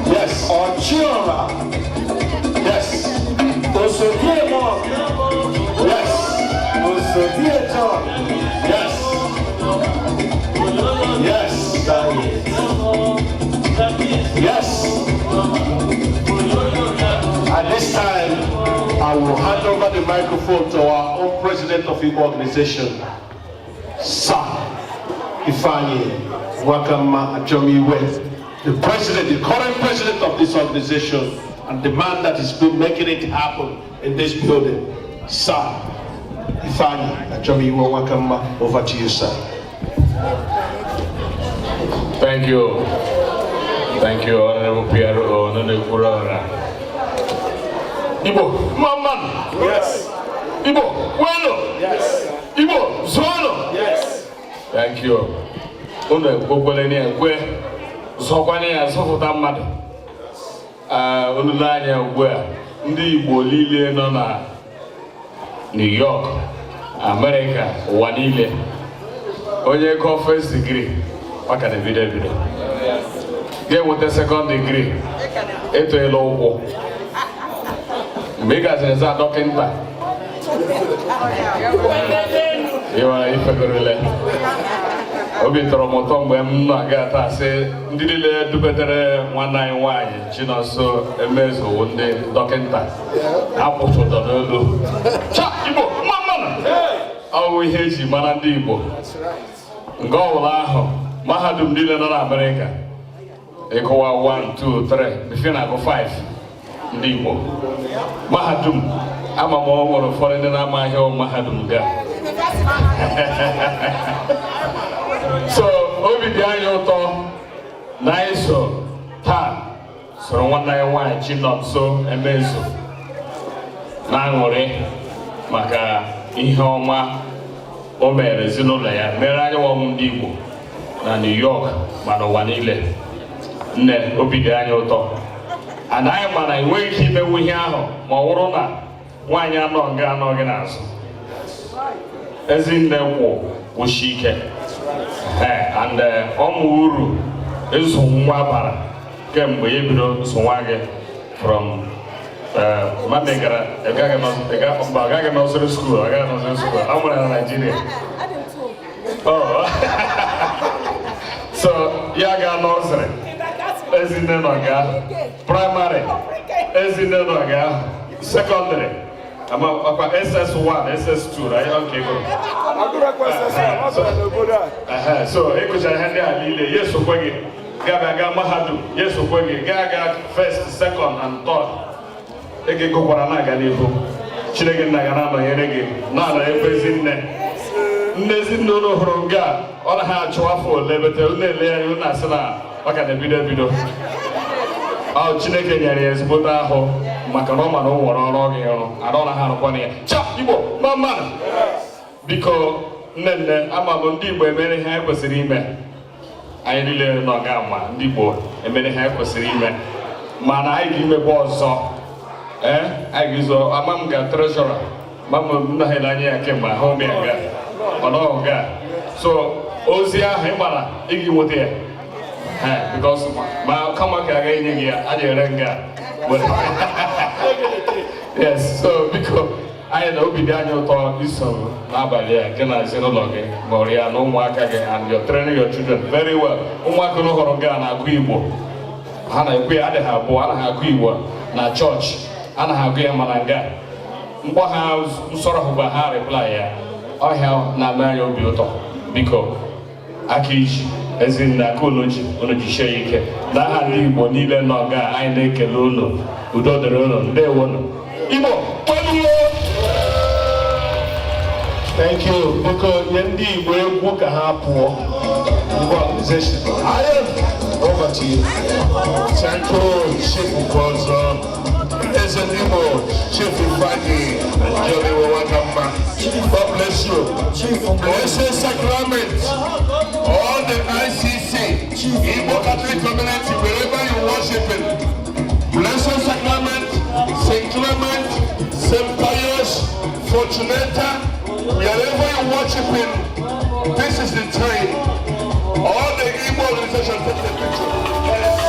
Yes. Ochura. Yes. Osodie Mo. Yes. Osodie John. Yes. Yes. Yes. At this time, I will hand over the microphone to our own president of the organization, Sir Ifeanyi Wakama Ajomiwe, the president, the current president of this organization, and the man that is making it happen in this building, Sir Ifeanyi Ajomiwe Wakama. Over to you, sir. Thank you. Thank you, Honorable Pierre Ononegurora. Igbo, Mamman. Yes. Igbo, Bueno. Yes. Igbo, Zono. Yes. Thank you. Unu ekwekwele ekwe, zọkwanye ya zọpụta mmadụ. Unu n'anya ugbu a, ndị Igbo niile nọ na New York, America, ụwa niile. Onye gụọ first degree, maka na ebido. Ga-enweta second degree, etoela ụkwụ. Mgbe ị gaziri za dọkịta, ịwara ifegorele. obi tọrọ m ụtọ mgbe m na-aga taa sị ndị niile dubetere nwanne anyị nwaanyị Chinonso Emezuo ndị dọkịta apụtụdọ n'olu cha Igbo mmanụ ọ ihe eji mara ndị Igbo nke ọbụla ahụ mahadum niile nọ n'Amerịka ịkụwa 1, 2, 3 ife na-agụ 5 ndị Igbo mahadum ama m ọ nwere ụfọdụ ndị na-amaghị mahadum ga so obi dị anyị ụtọ na anyị so taa soro nwanne anyị nwaanyị Chinonso Emezuo na-aṅụrị maka ihe ọma o mere ezinụlọ ya mere anyị ọnwụ ndị Igbo na New York ma n'ụwa niile. Nne obi dị anyị ụtọ anaghị mana enweghị ike imewu ihe ahụ ma ọ bụrụ na nwaanyị anọghị n'azụ. Ezinne kwụshi ike and ọmụ uru ịzụ nwa bara kemgbe ya bido zụ nwa gị from mama agaghị nọsịrị skuul ọ mụrụ na Naịjirịa so ya ga nọsịrị Ezinne nọ ga praịmarị Ezinne nọ ga sekọndịrị apa SS1 SS2 right okay go so ekucha ihe ndị a niile Yesu kwegi ga mahadum Yesu kwegi ga first second and third ege gokwara na aga n'ihu Chineke nna ga na-anọnyere gị na-ala ebe Ezinne ụlọ hụrụ nga ọ na ha achụ afọ ole bete na-ele ya ihu na-asị na maka na ebido Chineke nyere ya ezigbote ahụ maka na ọ ma na ọ nwere ọrụ gị ọrụ adọ na ha arụkwana ya cha Igbo mmanụ biko nne ama m ndị Igbo emere ihe anyị kwesịrị ime anyị niile nọ ga ma ndị Igbo emere ihe anyị kwesịrị ime mana anyị ga-imebe ọzọ anyị ga-izo ama m ga trezọra ma m nna ha ele anya ya kemgbe ahụ m ya ga mana ọ ga so ozi ahụ ị mara ị ga-enweta ya because ma kama ka aga enye gị ya a na-ere nga yes so biko anyị na obi dị anyị ụtọ iso n'abalị a nke na ezinụlọ gị mụrụ ya na ụmụaka gị and you're training your children very well. Ụmụaka na hụrụ gị a na-agụ Igbo ha na-ekwe ya adịghị abụọ anaghị agụ Igbo na chọọchị anaghị agụ ya mana nga mgbe ha nsọrọ hụba ha reply ya ọhịa na-eme anyị obi ụtọ biko aka iji Ezinne aka unu jisie ya ike n'aha ndị Igbo niile nọ ga anyị na-ekele unu udo dịrị unu ndewonu Igbo thank you biko nye ndị Igbo egwu ka ha pụọ over to you. Thank you, Chief Bozo, Ezenimo, Chief Ifadi, and Johnny Wawakamba. God bless you. Blessed Sacrament, all the ICC, Igbo Catholic community, wherever you worship in. Blessed Sacrament, St. Clement, St. Pius, Fortunata, wherever you worship in, this is the time. All the Igbo organizations take the picture. Yeah.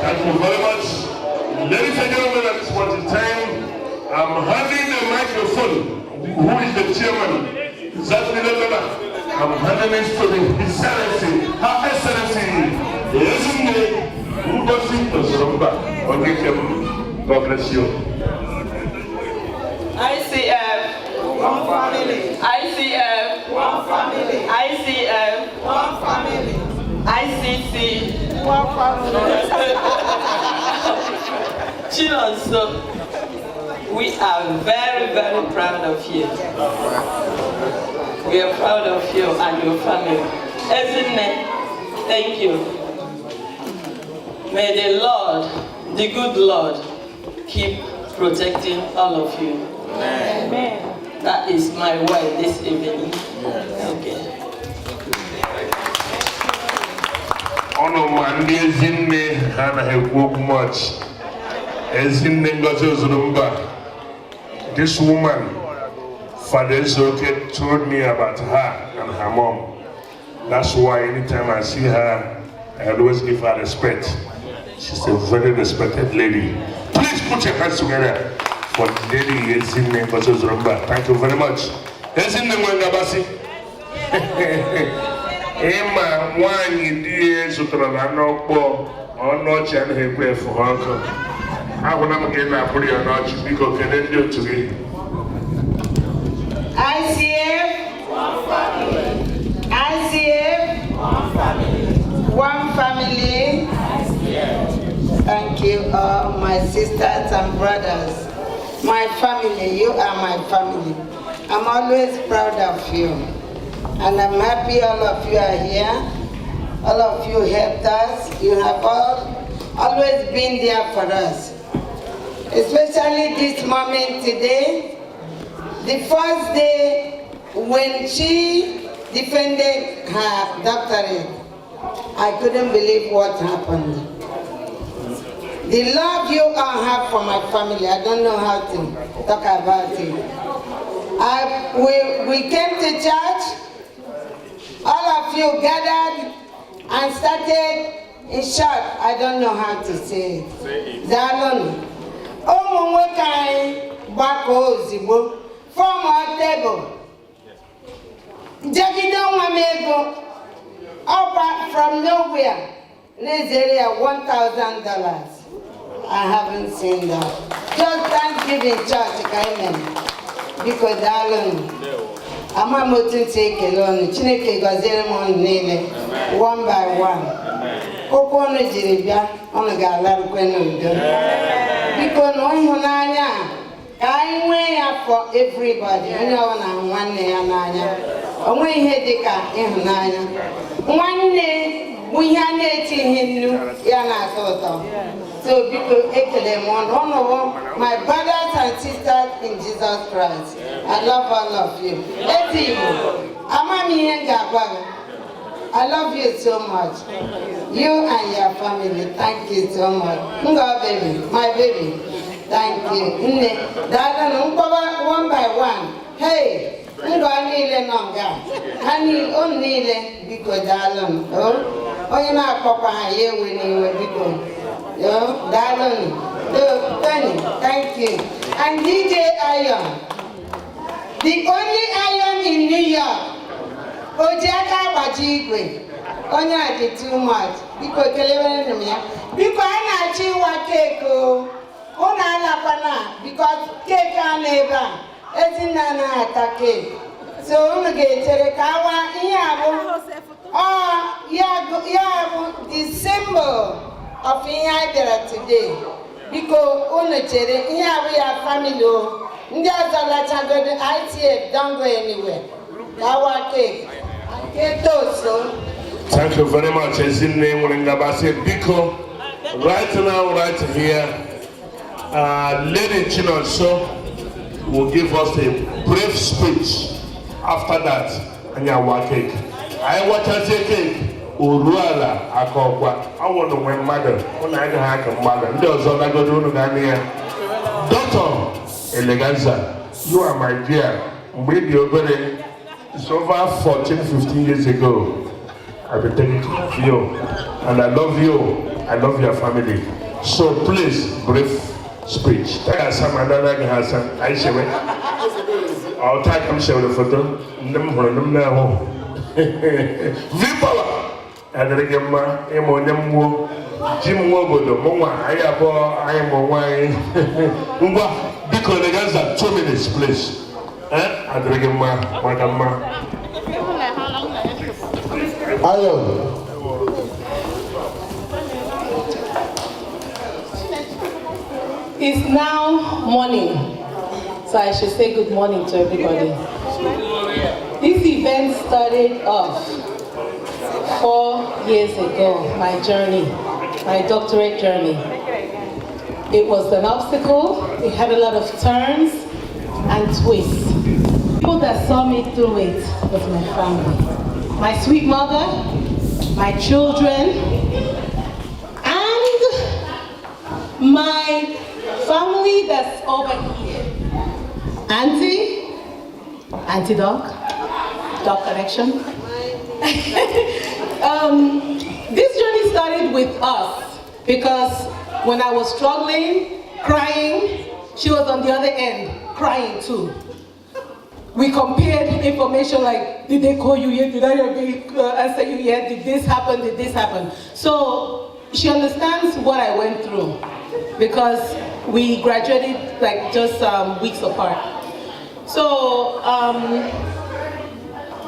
Thank you very much. Ladies and gentlemen, at this point in time, I'm handing the microphone. Who is the chairman? I'm handing this to His Excellency, Her Excellency, Yesunde Ngozi Osoromba. God bless you. ICF, one family. ICF, one family. ICF, one family. ICC, one family. Chinonso, we are very, very proud of you. We are proud of you and your family. Ezinne, thank you. May the Lord, the good Lord, keep protecting all of you. Amen. That is my word this evening. Okay. Ono mandi Ezinne hana hekwu much. Ezinne Ngozi Osoromba. This woman, Father Zoke, told me about her and her mom. That's why anytime I see her, I always give her respect. She's a very respected lady. Please put your hands together for Lady Ezinne Ngozi Osoromba. Thank you very much. Ezinne Ngabasi. Emma, one idea Sutrana no bo, or no chan hekwe for uncle. I will not get that pretty or not because can do to me. ICF, one family. ICF, one family. One family. ICF. Thank you, my sisters and brothers. My family, you are my family. I'm always proud of you. And I'm happy all of you are here. All of you helped us. You have always been there for us. Especially this moment today. The first day when she defended her doctorate, I couldn't believe what happened. The love you all have for my family, I don't know how to talk about it. We came to church, all of you gathered and started, in short, I don't know how to say it. Zalon. From our table. Jagido Wamego, up from nowhere, this area $1,000. I haven't seen that. Just Thanksgiving church, amen. Because Alan, I'm a mountain take alone, Chineke Gazeremon Nile, one by one. Open Jiribia, on a gala, because no one I way up for everybody. You know, one day, and we had the car in Nanya. One day, we had it in Yana Soto. So, people, my brothers and sisters in Jesus Christ. I love all of you. I love you so much. You and your family, thank you so much. Baby, my baby. Thank you. One by one. Hey, I'm going to Nonga. I need only because Darlon. Oh, you're not Papa here when you were because. Darlon. Thank you. And DJ Iron. The only Iron in New York. Ojaka Bajigwe. Onya did too much. Because I chiwa cake. Because cake and neighbor, isn't cake. So we get the symbol of Inyabera today. Because we have family. ITF don't go anywhere. Our cake. Thank you very much. Ezinne Ngabasi Biko. Right now, right here. Lady Chinonso will give us a brief speech. After that, Anyawa cake. I want to say cake. Uruala Akokwa. I want to win mother. I mother. Doctor Eleganza, you are my dear. It's over 14, 15 years ago. I've been taking care of you. And I love you. I love your family. So please, brief speech. I'll take him show the photo. V-Power. Adrigema, Emo, Jim Wobodo, Moma, Ayabo, Ayamo, because the guys are 2 minutes, please. Adrigema, Madame. Ayon. It's now morning, so I should say good morning to everybody. This event started off 4 years ago, my journey, my doctorate journey. It was an obstacle, it had a lot of turns and twists. People that saw me through it was my family. My sweet mother, my children, and my family that's over here. Auntie Doc Connection. This journey started with us because when I was struggling, crying, she was on the other end, crying too. We compared information like, did they call you yet? Did I answer you yet? Did this happen? Did this happen? So she understands what I went through because we graduated like just weeks apart. So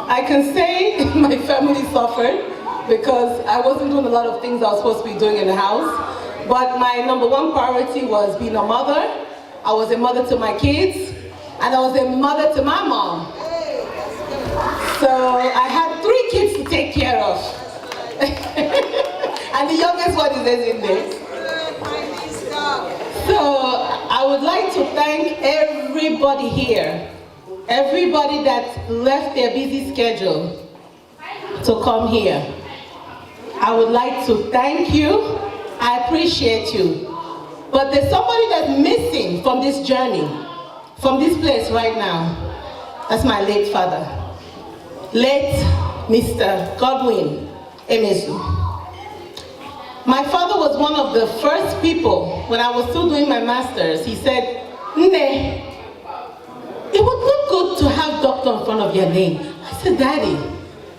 I can say my family suffered because I wasn't doing a lot of things I was supposed to be doing in the house. But my #1 priority was being a mother. I was a mother to my kids, and I was a mother to my mom. So I had 3 kids to take care of. And the youngest one is in there. So I would like to thank everybody here, everybody that left their busy schedule to come here. I would like to thank you. I appreciate you. But there's somebody that's missing from this journey, from this place right now. That's my late father, late Mr. Godwin Emesu. My father was one of the first people, when I was still doing my master's, he said, Nne, it would look good to have doctor in front of your name. I said, Daddy,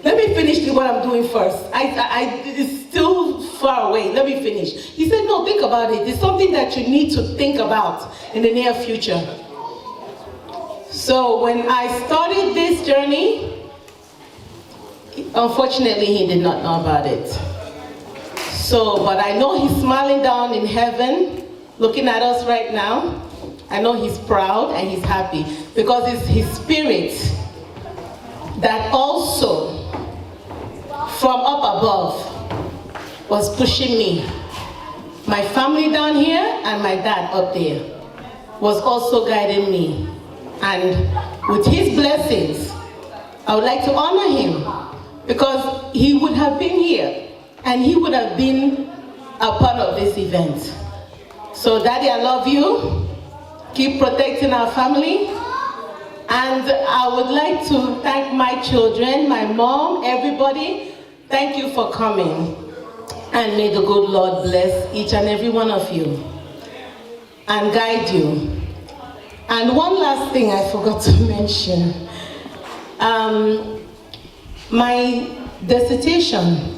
let me finish what I'm doing first. It's still far away, let me finish. He said, no, think about it. It's something that you need to think about in the near future. So when I started this journey, unfortunately, he did not know about it. So, but I know he's smiling down in heaven, looking at us right now. I know he's proud and he's happy because it's his spirit that also, from up above, was pushing me. My family down here and my dad up there was also guiding me. And with his blessings, I would like to honor him because he would have been here and he would have been a part of this event. So Daddy, I love you. Keep protecting our family. And I would like to thank my children, my mom, everybody. Thank you for coming. And may the good Lord bless each and every one of you and guide you. And one last thing I forgot to mention. My dissertation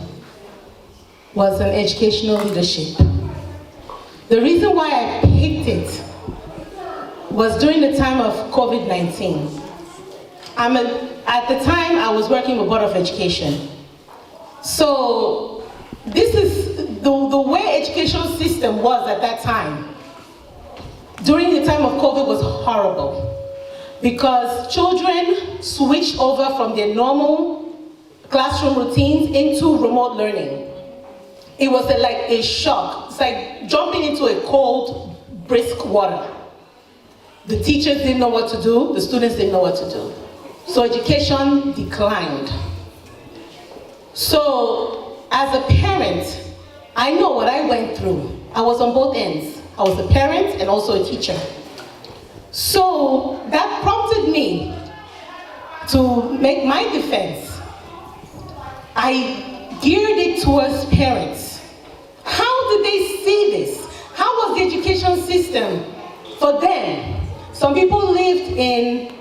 was on educational leadership. The reason why I picked it was during the time of COVID-19. At the time, I was working with Board of Education. So this is the way education system was at that time. During the time of COVID was horrible because children switched over from their normal classroom routines into remote learning. It was like a shock. It's like jumping into a cold, brisk water. The teachers didn't know what to do, the students didn't know what to do. So education declined. So as a parent, I know what I went through. I was on both ends. I was a parent and also a teacher. So that prompted me to make my defense. I geared it towards parents. How do they see this? education system for them. Some people lived in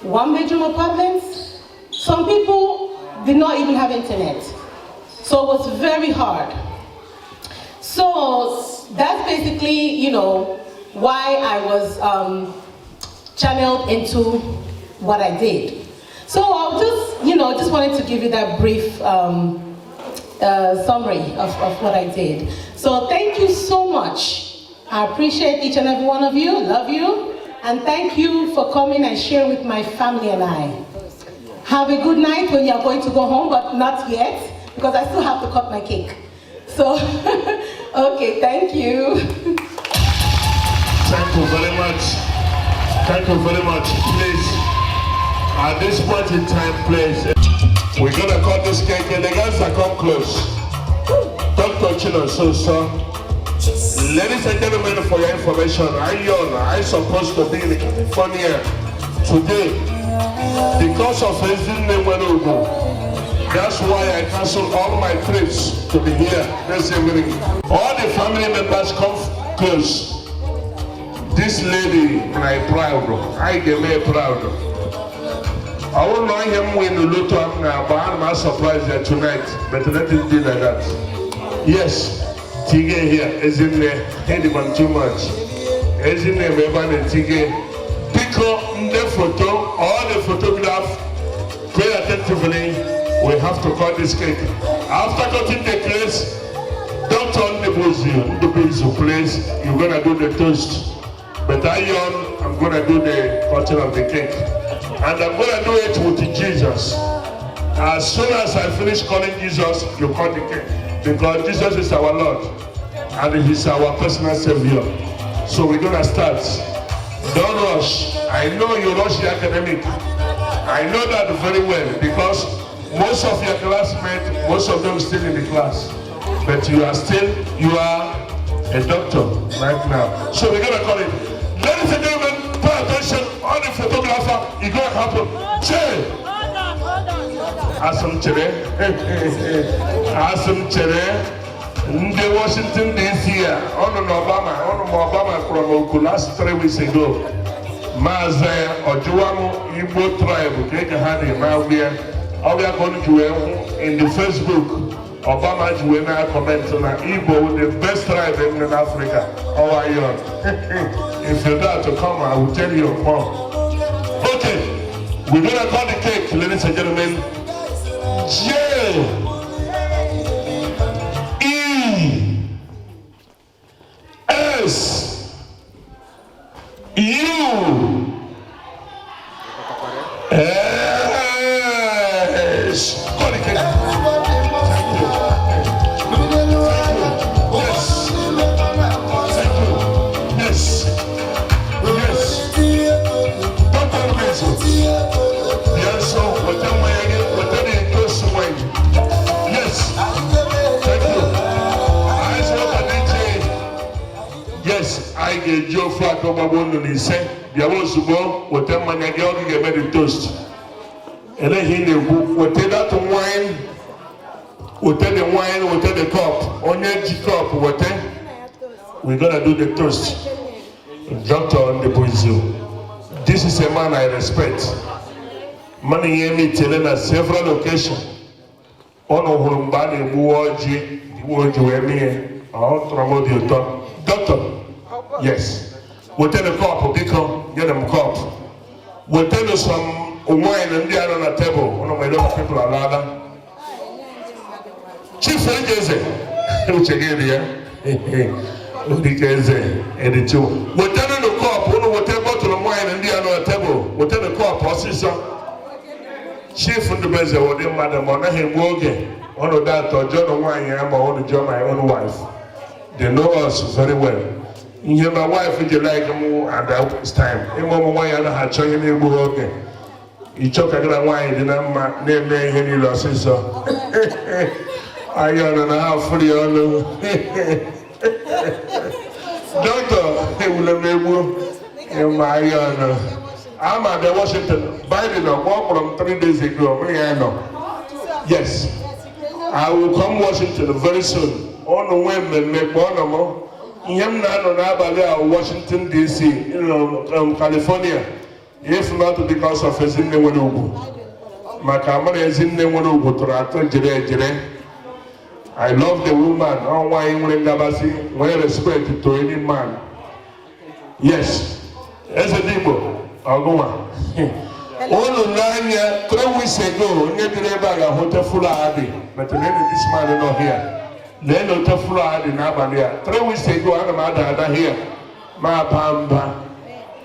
one-bedroom apartments. Some people did not even have internet. So it was very hard. So that's basically, you know, why I was channeled into what I did. So I'll just, you know, just wanted to give you that brief summary of what I did. So thank you so much. I appreciate each and every one of you, love you, and thank you for coming and sharing with my family and I. Have a good night when you are going to go home, but not yet, because I still have to cut my cake. So, okay, thank you. Thank you very much. Thank you very much. Please, at this point in time, please, we're gonna cut this cake and the guys that come close. Dr. Chinonso, ladies and gentlemen, for your information, I'm supposed to be in California today because of his name. That's why I canceled all my trips to be here this evening. All the family members come close. This lady, my proud, I get me proud. I won't know him when you look up now, but I'm surprised that tonight, but let it be like that. Yes, Tige here is in there, anyone too much. Is in there, maybe Tige. Pick up the photo, all the photograph, pay attentively. We have to cut this cake. After cutting the cake, don't turn the buzu, please. You're gonna do the toast. But I'm gonna do the cutting of the cake. And I'm gonna do it with Jesus. As soon as I finish calling Jesus, you cut the cake. Because Jesus is our Lord. And He's our personal Savior. So we're gonna start. Don't rush. I know you rush the academic. I know that very well because most of your classmates, most of them still in the class. But you are a doctor right now. So we're gonna call it. Ladies and gentlemen, pay attention. All the photographer, it's gonna happen. Che! Asum Chere. Asum Chere. In Washington DC, on Obama from Oku last 3 weeks ago. Mazaya Ojuamu Igbo tribe, Keke Hani, Mawia. How we are going to in the Facebook, Obama Juena comment on Igbo, the best tribe in Africa. How are you? If you're there to come, I will tell you more. Okay, we're gonna cut the cake, ladies and gentlemen. J E S U I get Joe Flack on my one and he said, there was a ball, what time when I get made a toast. And then he would take that wine, would take the wine, would take the cup, on your cup, what time we're gonna do the toast. Doctor on the Brazil. This is a man I respect. Money hear me telling us several occasions. On a home body, Doctor. Yes. We'll tell the cup, get them cup. We'll tell you some wine and they are on the table. One of my little people are ladder. Chief Ferguson, which again here. We'll tell the cup, we'll tell bottle of wine and they are on the table. We'll tell the cup, or sister. Chief from the Brazil, or the madam, or him working. One of that, or John wine, I'm on the job, my own wife. They know us very well. You my wife if you like more at that time. You mama why you had changed the book. You choke a wine, then I'm name any losses. I don't know how fully on Doctor, he will have been my I'm at the Washington Biden a walk from 3 days ago. Yes. I will come Washington very soon. On the women make one more. ihe m na-anọ n'abalị a Washington DC, California, if not because of Ezinne nwere ugwu. Maka amara Ezinne nwere ugwu tụrụ atọ jere. I love the woman. Oh, why nwere ngabasị, nwere respect to any man. Yes. Eze Igbo, ọgụnwa. Olu n'anya 3 weeks ago, onye dịrị ebe a ga-ahụta full ahadi. But this man not here. Then no full ahadi n'abalị a. 3 weeks ago, ana m ada here. Ma Bamba.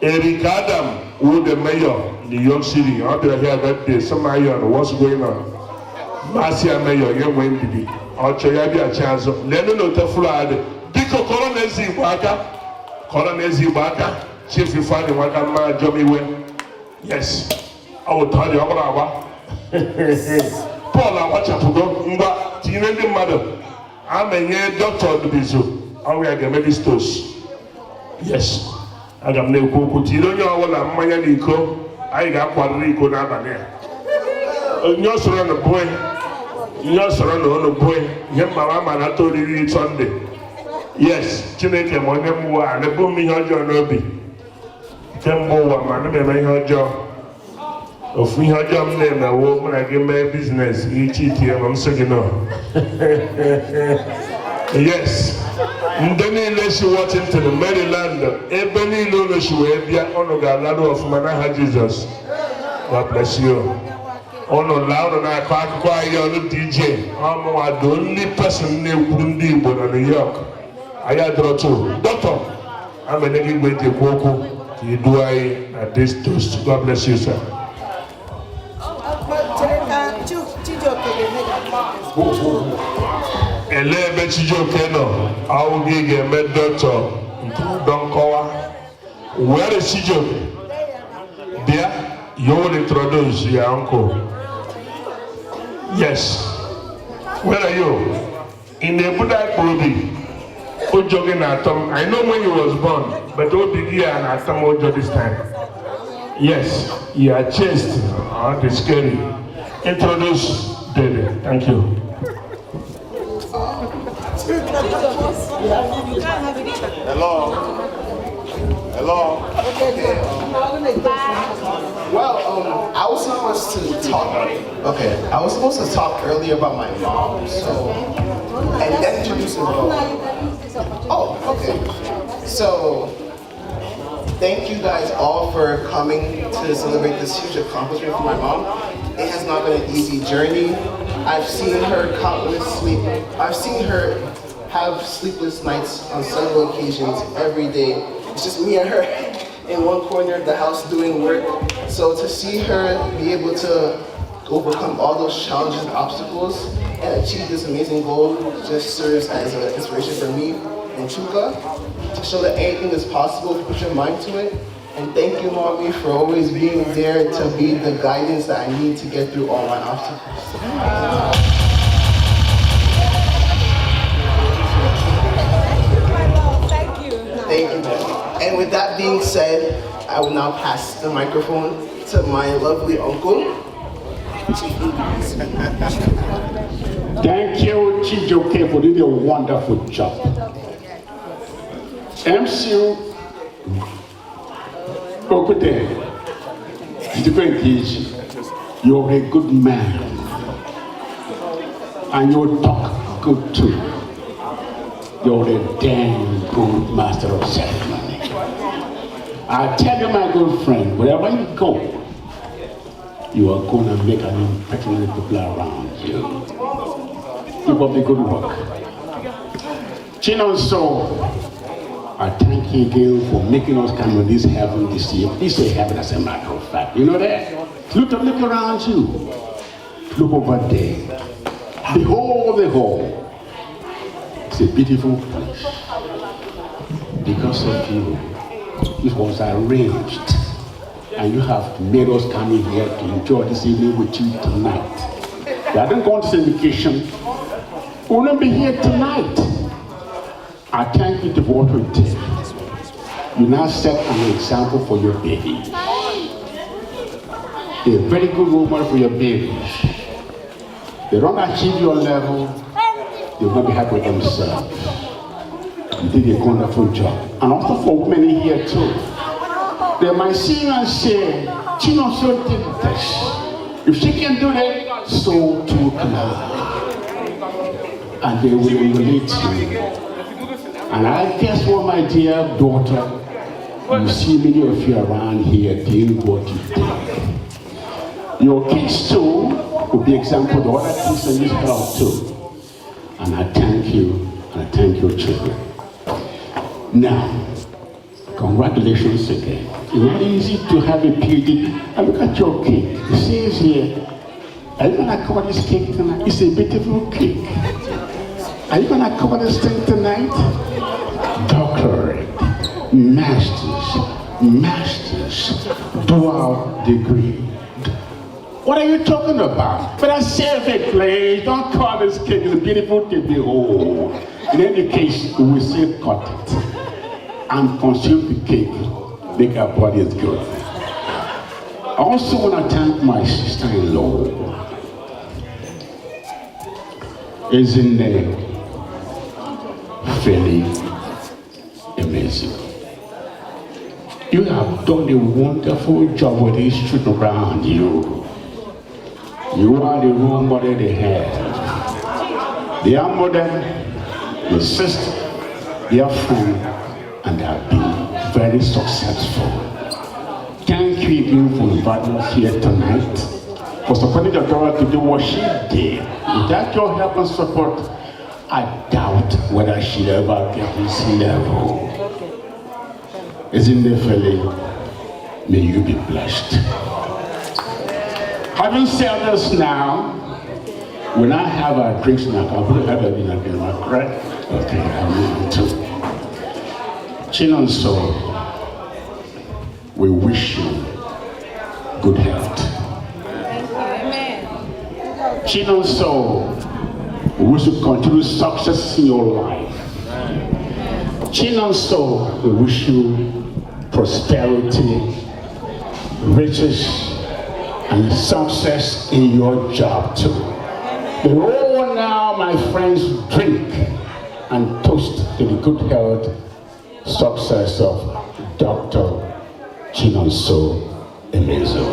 Eric Adam, who the mayor in New York City, I'll be here that day. Somebody on what's going on. Marcia Mayor, young Wendy. Ọchọ ya bịa chazọ. Lenu no full ahadi. Biko Colonel Zibaka. Chief Ifeanyi Nwakamma Jomiwe. Yes. I will tell you about Paul Awachapugo, Ngwa, tinyere ndị mmadụ. Amenye Dr. Dubizo. Ọwụ ya ga-eme stos. Yes. Aga m na-ekwu okwu tinyere onye ọbụla mmanya n'iko. Anyị ga-akwarịrị iko n'abalị a. Onye ọ sọrọ na boy. Ihe ọ sọrọ na ọnụ boy. Ihe mmawa ma na toriri Sunday. Yes. Chineke ma onye mmụọ a na-ebu m ihe ọjọọ n'obi. Kemgbe ụwa ma na eme ihe ọjọọ. Ofu ihe ọjọọ m na-emewo mụ na gị mee biznes iche itie ma m sị gị nọ. Yes. Ndị niile si Washington, Maryland, ebe niile ụlọ si wee bịa, ọnụ ga-alarụ ọfụma n'aha Jizọs. God bless you. Ọnụ laa ụnụ na-akọ akụkọ anyị ọnụ DJ. Ọmụnwa the only person na-ekwu ndị Igbo na New York. Anyị adọrọtụ. Dọkịta, amene gị mgbe eji ekwu okwu. You do I at this toast. God bless you, sir. Elebe Chijoke no, I will give a med doctor. Don't call. Where is Chijoke? There, you will introduce your uncle. Yes. Where are you? In the Buddha Prodi. Ojo Atom. I know when he was born, but Obi and Atom Ojo this time. Yes, you are chased. It's scary. Introduce Dede. Thank you. Hello. Hello. Well, I was supposed to talk. Okay, I was supposed to talk earlier about my mom. So, and then introduce her. Oh, okay. So, thank you guys all for coming to celebrate this huge accomplishment for my mom. It has not been an easy journey. I've seen her I've seen her have sleepless nights on several occasions every day. It's just me and her in one corner of the house doing work. So to see her be able to overcome all those challenges and obstacles and achieve this amazing goal just serves as an inspiration for me and Chuka to show that anything is possible if you put your mind to it. And thank you, Mommy, for always being there to be the guidance that I need to get through all my obstacles. Thank you. And with that being said, I will now pass the microphone to my lovely uncle. Thank you, Chijoke, for doing a wonderful job. MCU Okute, different age, you're a good man. And you talk good too. You're a damn good master of ceremony. I tell you, my good friend, wherever you go, you are going to make an impression on the people around you. Keep up the good work. Chinonso, I thank you again for making us come to this heaven this year. This is heaven as a matter of fact. You know that? Look around you. Look over there. Behold the hall. It's a beautiful place. Because of you, it was arranged. And you have made us come in here to enjoy this evening with you tonight. We haven't gone to syndication. We will not be here tonight. I thank you for what you did. You now set an example for your baby. A very good woman for your baby. They don't achieve your level, they will not be happy with themselves. You did a wonderful job. And also for women here too. They might see you and say, Chinonso did this. If she can do that, so too can I. And they will emulate you. And I guess what, my dear daughter, you see many of you around here doing what you do. Your kids too will be example to other kids in this house too. And I thank you, and I thank your children. Now, congratulations again. It's not easy to have a PhD. And look at your cake. It says here, are you going to cover this cake tonight? It's a beautiful cake. Are you going to cover this thing tonight? Doctorate, master's, dual degree. What are you talking about? But I save it, please. Don't call this cake. It's beautiful to behold. In any case, we say cut it and consume the cake. Make our bodies good. I also want to thank my sister-in-law. Is in there. Fairly amazing. You have done a wonderful job with these children around you. You are the role model they have. Their mother, their sister, their friend, and they have been very successful. Thank you again for inviting us here tonight, for supporting the girl to do what she did. Without your help and support, I doubt whether she'll ever get this level. Isn't it, Philly? May you be blessed. Having said this now, when I have our drinks now, I will have a dinner again, am I correct? Okay, I'm moving too. Chinonso, we wish you good health. Chinonso, we wish you continue success in your life. Chinonso, we wish you prosperity, riches, and success in your job too. We all now, my friends, drink and toast to the good health, success of Dr. Chinonso Emezo.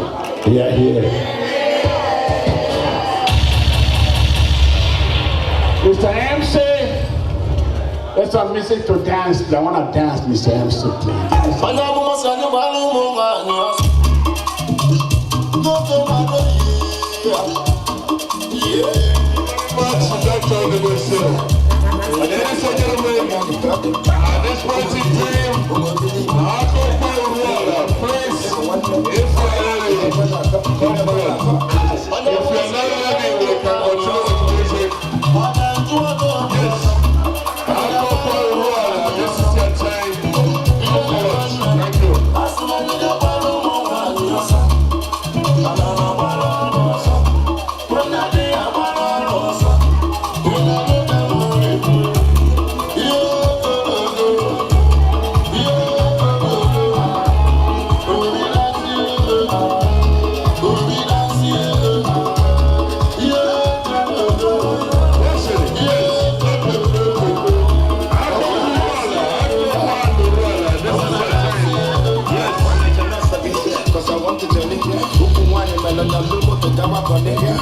Here. Mr. MC, let's have music to dance. I want to dance, Mr. MC, please. Ladies and gentlemen, this party team, please, if you're ready, come forward. If you're not ready, we can control the music. Yes. This is your time. Come forward. Thank you.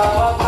Baba